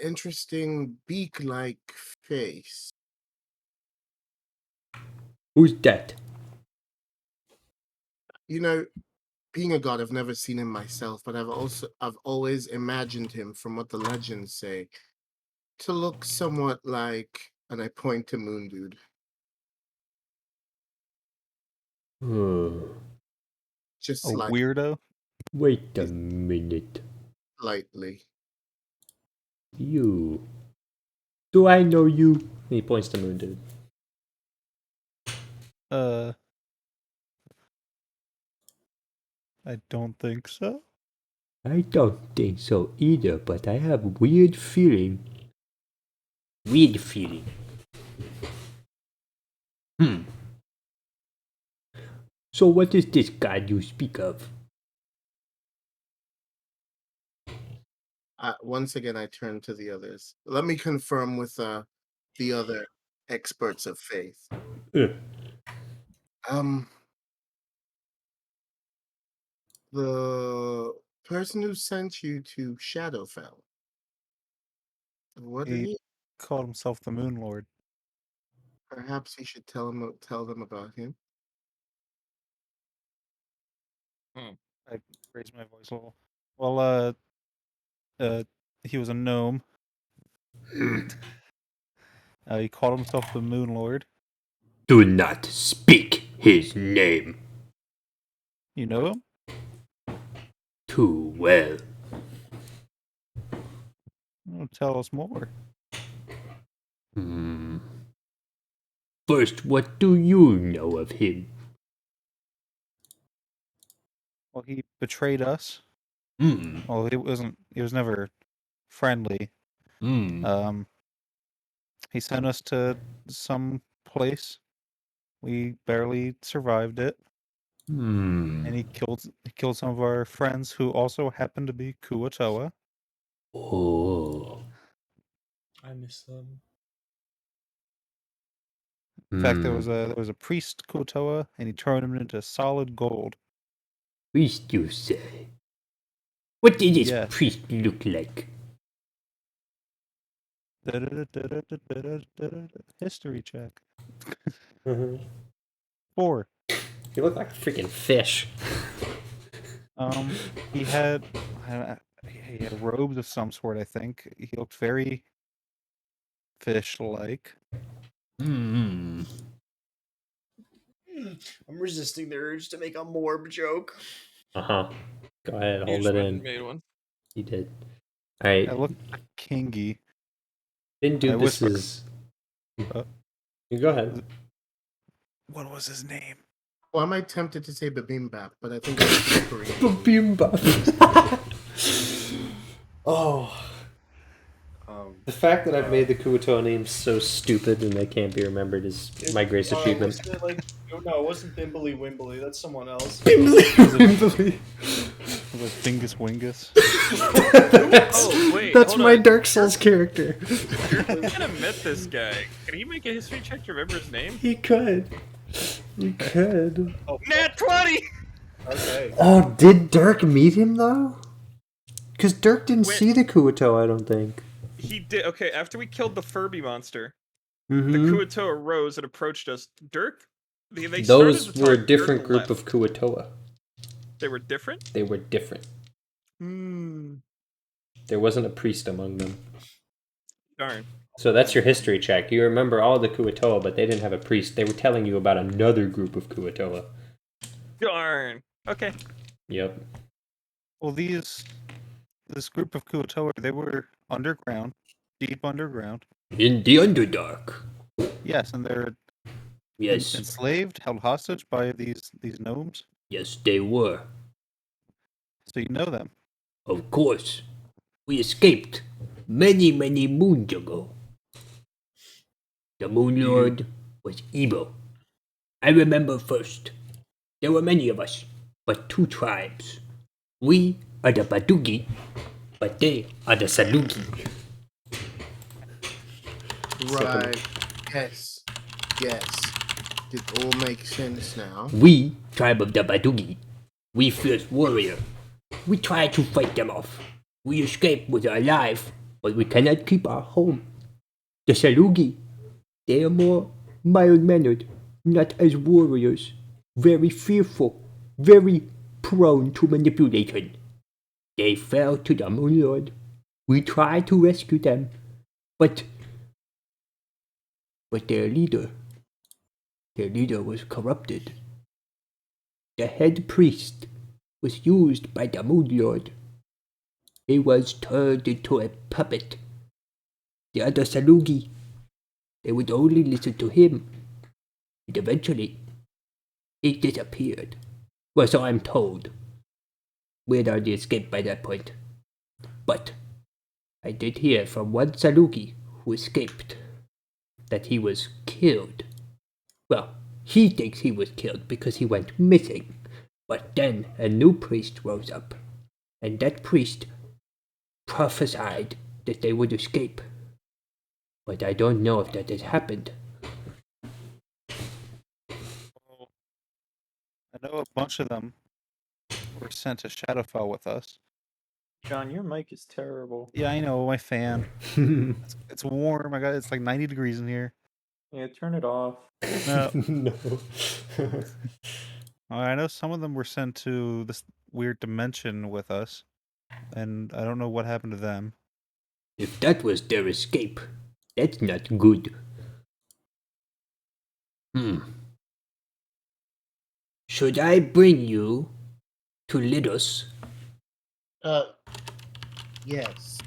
interesting beak-like face. Who's that? You know, being a god, I've never seen him myself, but I've always imagined him, from what the legends say, to look somewhat like, and I point to Moon Dude. Just A like weirdo. Wait a minute. Lightly. You. Do I know you? He points to Moon Dude. I don't think so. I don't think so either, but I have a weird feeling. Weird feeling. So what is this god you speak of? Once again, I turn to the others. Let me confirm with the other experts of faith. Uh, Um, the person who sent you to Shadowfell. What did He he? called himself the Moon Lord. Perhaps you should tell them about him. I raised my voice a little. Well, he was a gnome. He called himself the Moon Lord. Do not speak his name You know him? too well. Oh, tell us more. First, what do you know of him? Well, he betrayed us. Hmm. Well, he wasn't. He was never friendly. He sent us to some place. We barely survived it, and he killed some of our friends who also happened to be Kuatoa. Oh. I miss them. In fact, there was a priest Kuatoa, and he turned him into solid gold. Priest, you say? What did this Yes. priest look like? History check. 4. You look like a freaking fish. He had robes of some sort. I think he looked very fish-like. I'm resisting the urge to make a morb joke. Uh-huh. Go ahead, You hold just it went in. and made one. He did. Alright. I looked kingy. Didn't do I this whisper. is. You go ahead. What was his name? Well, am I tempted to say bibimbap, but I think that's Korean. Bimba. Oh. The fact that I've made the Kuoto names so stupid and they can't be remembered is my greatest achievement. Wasn't it like, no, it wasn't Bimbly Wimbly. That's someone else. Bimbly. Was it Dingus Wingus? Oh, wait, That's hold my on. Dark Souls character. You're gonna met this guy. Can he make a history check to remember his name? He could. He could. Nat 20! Okay. Oh, did Dirk meet him though? Because Dirk didn't Wait. see the Kuoto, I don't think. He did. Okay, after we killed the Furby monster, Mm-hmm. the Kuatoa arose and approached us. Dirk? They Those started to were a talk, different Dirk group left. of Kuotoa. They were different? They were different. Hmm. There wasn't a priest among them. Darn. So that's your history check. You remember all the Kuotoa, but they didn't have a priest. They were telling you about another group of Kuotoa. Darn. Okay. Yep. Well, this group of Kuatoa, they were underground, deep underground. In the Underdark. Yes, and they're Yes. enslaved, held hostage by these gnomes. Yes, they were. So you know them. Of course. We escaped many, many moons ago. The Moon Lord was evil. I remember first. There were many of us, but 2 tribes. We are the Badugi, but they are the Salugi. Right. Yes. Yes. It all makes sense now. We, tribe of the Badugi, we fierce warrior. We try to fight them off. We escape with our life, but we cannot keep our home. The Salugi, they are more mild-mannered, not as warriors. Very fearful, very prone to manipulation. They fell to the Moon Lord. We tried to rescue them, but their leader was corrupted. The head priest was used by the Moon Lord. He was turned into a puppet. The other Salugi, they would only listen to him. And eventually, he disappeared. Well, so I'm told. We had already escaped by that point. But I did hear from one Salugi who escaped that he was killed. Well, he thinks he was killed because he went missing. But then a new priest rose up, and that priest prophesied that they would escape. But I don't know if that has happened. I know a bunch of them were sent to Shadowfell with us. John, your mic is terrible. Yeah, I know, my fan. It's warm. It's like 90 degrees in here. Yeah, turn it off. No. No. I know some of them were sent to this weird dimension with us, and I don't know what happened to them. If that was their escape, that's not good. Should I bring you to Lidus? Yes.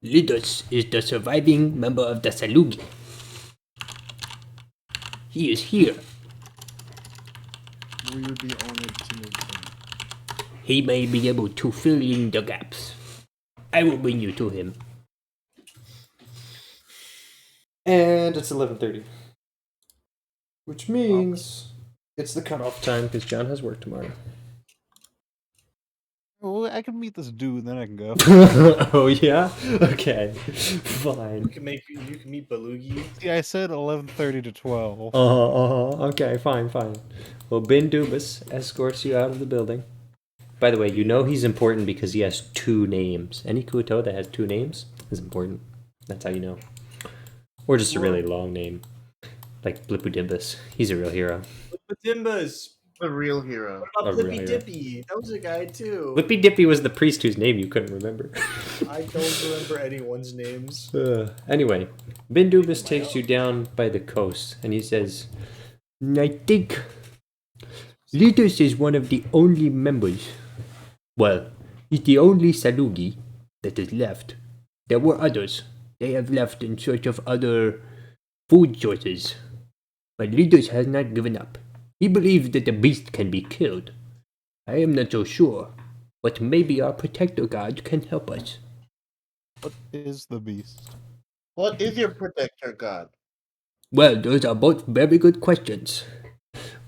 Lidus is the surviving member of the Salugi. He is here. We would be honored to meet him. He may be able to fill in the gaps. I will bring you to him. And it's 11:30. Which means it's the cutoff time because John has work tomorrow. Well, I can meet this dude, then I can go. Oh, yeah? Okay. Fine. You can meet Belugi. See, I said 11:30 to 12. Okay, fine. Well, Ben Dubus escorts you out of the building. By the way, you know he's important because he has 2 names. Any Kuto that has 2 names is important. That's how you know. Or just a really long name. Like Blippudimbus. He's a real hero. Dimbas. A real hero. What about A real Lippy hero. Dippy? That was a guy too. Lippy Dippy was the priest whose name you couldn't remember. I don't remember anyone's names. Anyway, Ben Dubus takes you down by the coast and he says, I think Lidus is one of the only members. Well, he's the only Salugi that is left. There were others. They have left in search of other food sources. But Lidus has not given up. He believes that the beast can be killed. I am not so sure, but maybe our protector god can help us. What is the beast? What is your protector god? Well, those are both very good questions.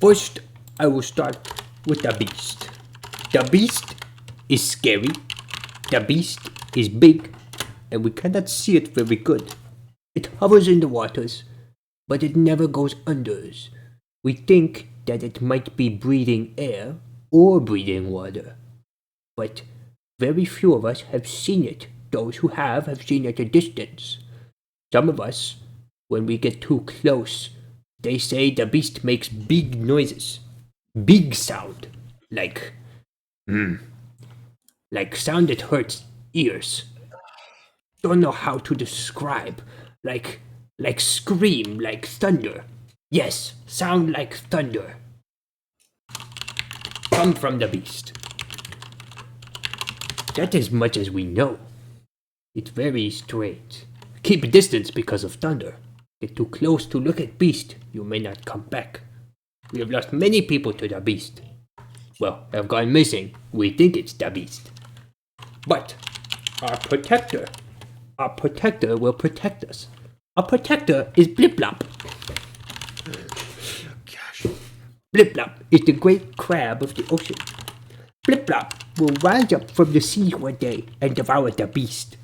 First, I will start with the beast. The beast is scary. The beast is big, and we cannot see it very good. It hovers in the waters, but it never goes under. We think that it might be breathing air or breathing water. But very few of us have seen it. Those who have seen it at a distance. Some of us, when we get too close, they say the beast makes big noises. Big sound. Like sound that hurts ears. Don't know how to describe. Like scream, like thunder. Yes, sound like thunder. Come from the beast. That is much as we know. It's very strange. Keep a distance because of thunder. Get too close to look at beast, you may not come back. We have lost many people to the beast. Well, have gone missing. We think it's the beast. But our protector will protect us. Our protector is Blip Blop. Gosh. Blip Blop is the great crab of the ocean. Blip Blop will rise up from the sea one day and devour the beast.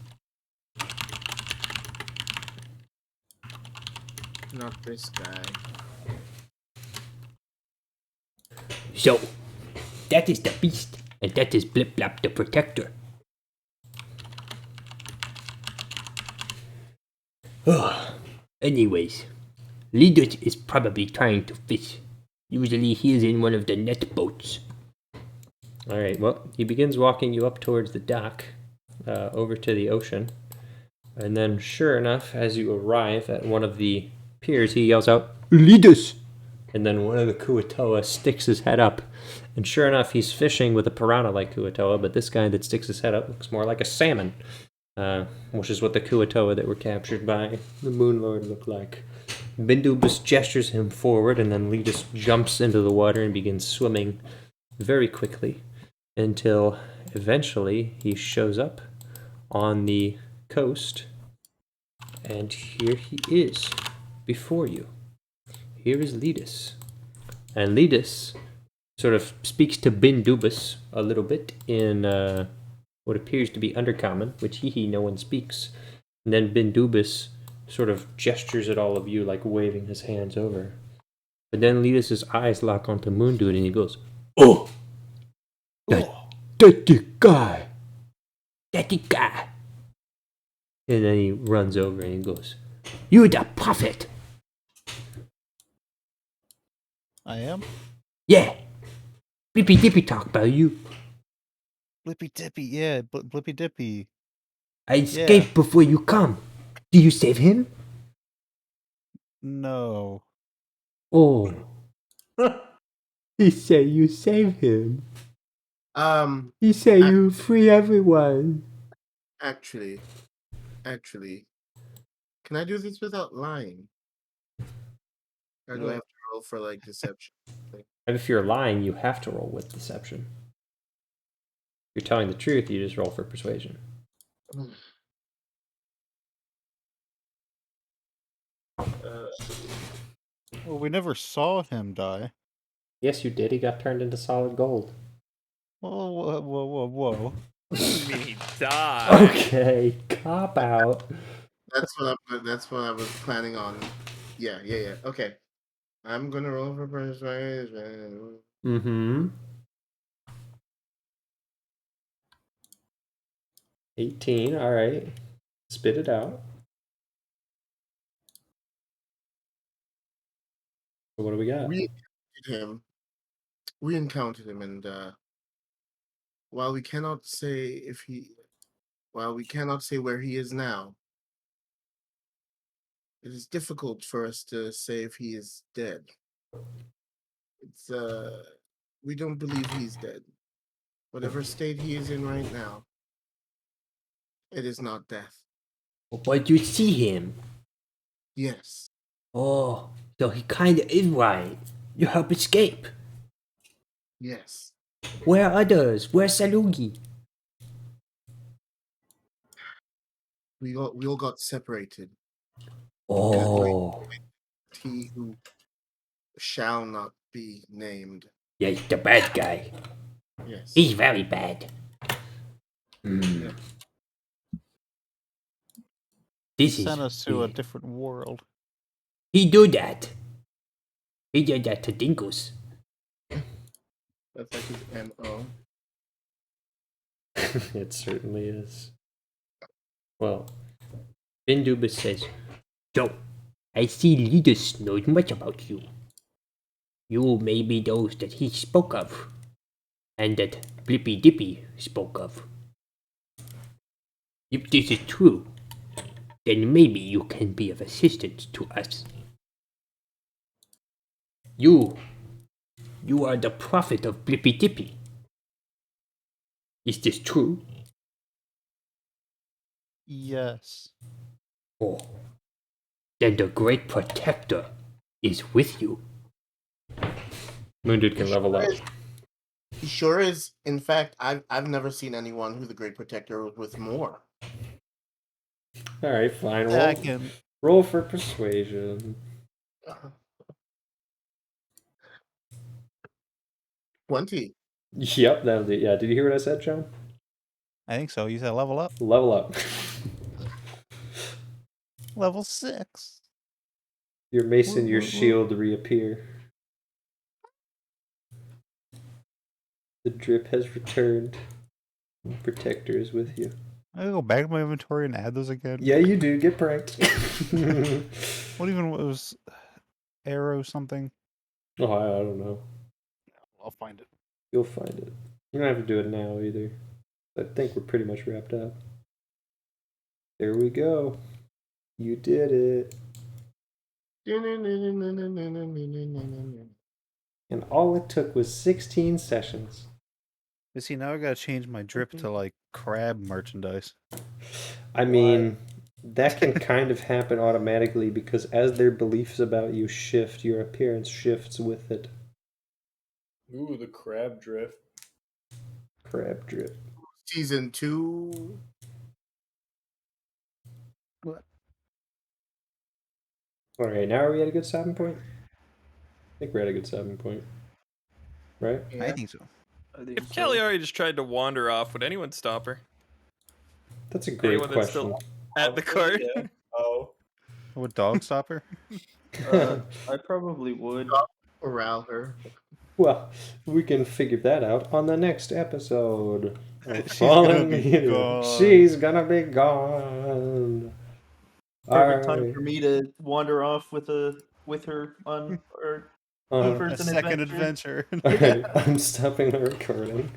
Not this guy. So, that is the beast, and that is Blip Blop the protector. Anyways, Lidus is probably trying to fish. Usually he is in one of the net boats. alright, well, he begins walking you up towards the dock, over to the ocean. And then, sure enough, as you arrive at one of the piers, he yells out, Lidus! And then one of the Kuatoa sticks his head up. And sure enough, he's fishing with a piranha like Kuatoa, but this guy that sticks his head up looks more like a salmon. Which is what the Kuatoa that were captured by the Moon Lord look like. Bindubus gestures him forward, and then Letus jumps into the water and begins swimming very quickly until eventually he shows up on the coast. And here he is before you. Here is Letus. And Letus sort of speaks to Bindubus a little bit in what appears to be Undercommon, which no one speaks. And then Bindubus sort of gestures at all of you, like waving his hands over. But then Letus's eyes lock onto Moondude, and he goes, "Oh, that's the guy. That's the guy." And then he runs over and he goes, "You're the prophet." I am? Yeah. Blippy Dippy talk about you. Blippy Dippy, yeah, Blippy Dippy. I escaped before you come. Do you save him? No. Oh. He say you save him. He say you free everyone. Actually, can I do this without lying? Or do I have to roll for like deception? And if you're lying, you have to roll with deception. If you're telling the truth, you just roll for persuasion. Well, we never saw him die. Yes, you did. He got turned into solid gold. Whoa. What do you mean he died? Okay, cop out. That's what I was planning on. Yeah. Okay. I'm gonna roll for persuasion. Mm-hmm. 18, all right. Spit it out. So what do we got? We encountered him, and while we cannot say where he is now, it is difficult for us to say if he is dead. It's we don't believe he's dead. Whatever state he is in right now, it is not death. But you see him. Yes. Oh, so he kinda is right. You help escape. Yes. Where are others? Where's Salugi? We all got separated. Oh. He who shall not be named. Yeah, he's the bad guy. Yes. He's very bad. Mm. This He is sent us to a weird. different world. He do that. He did that to Dingus. That's like his MO. It certainly is. Well, Bindubus says, "So, I see Leadus knows much about you. You may be those that he spoke of, and that Blippy Dippy spoke of. If this is true, then maybe you can be of assistance to us. You are the prophet of Blippy Dippy. Is this true?" Yes. Oh, then the great protector is with you. Moondude can level up. He sure is. In fact, I've never seen anyone who the Great Protector was with more. All right, fine. Roll for persuasion. 20. Yep, that'll do. Yeah, did you hear what I said, John? I think so. You said level up? Level up. Level 6. Your mace and your shield reappear. The drip has returned. The protector is with you. I go back to my inventory and add those again. Yeah, you do. Get pranked. What even was arrow something? Oh, I don't know. I'll find it. You'll find it. You don't have to do it now either. I think we're pretty much wrapped up. There we go. You did it. And all it took was 16 sessions. You see, now I gotta change my drip to like crab merchandise. I mean, that can kind of happen automatically because as their beliefs about you shift, your appearance shifts with it. Ooh, the crab drift. Crab drip. Season 2. Alright, now are we at a good stopping point? I think we're at a good stopping point. Right? Yeah. I think so. I think If so. Cagliari just tried to wander off, would anyone stop her? That's a great Anyone that's question. still at the cart? Yeah. Oh. Would dog stop her? I probably would. Corral her. Well, we can figure that out on the next episode. of She's Fallen gonna be Meteor. gone. She's gonna be gone. Perfect time Alright. for me to wander off with her on our Uh, first A second adventure. adventure. Alright, I'm stopping the recording.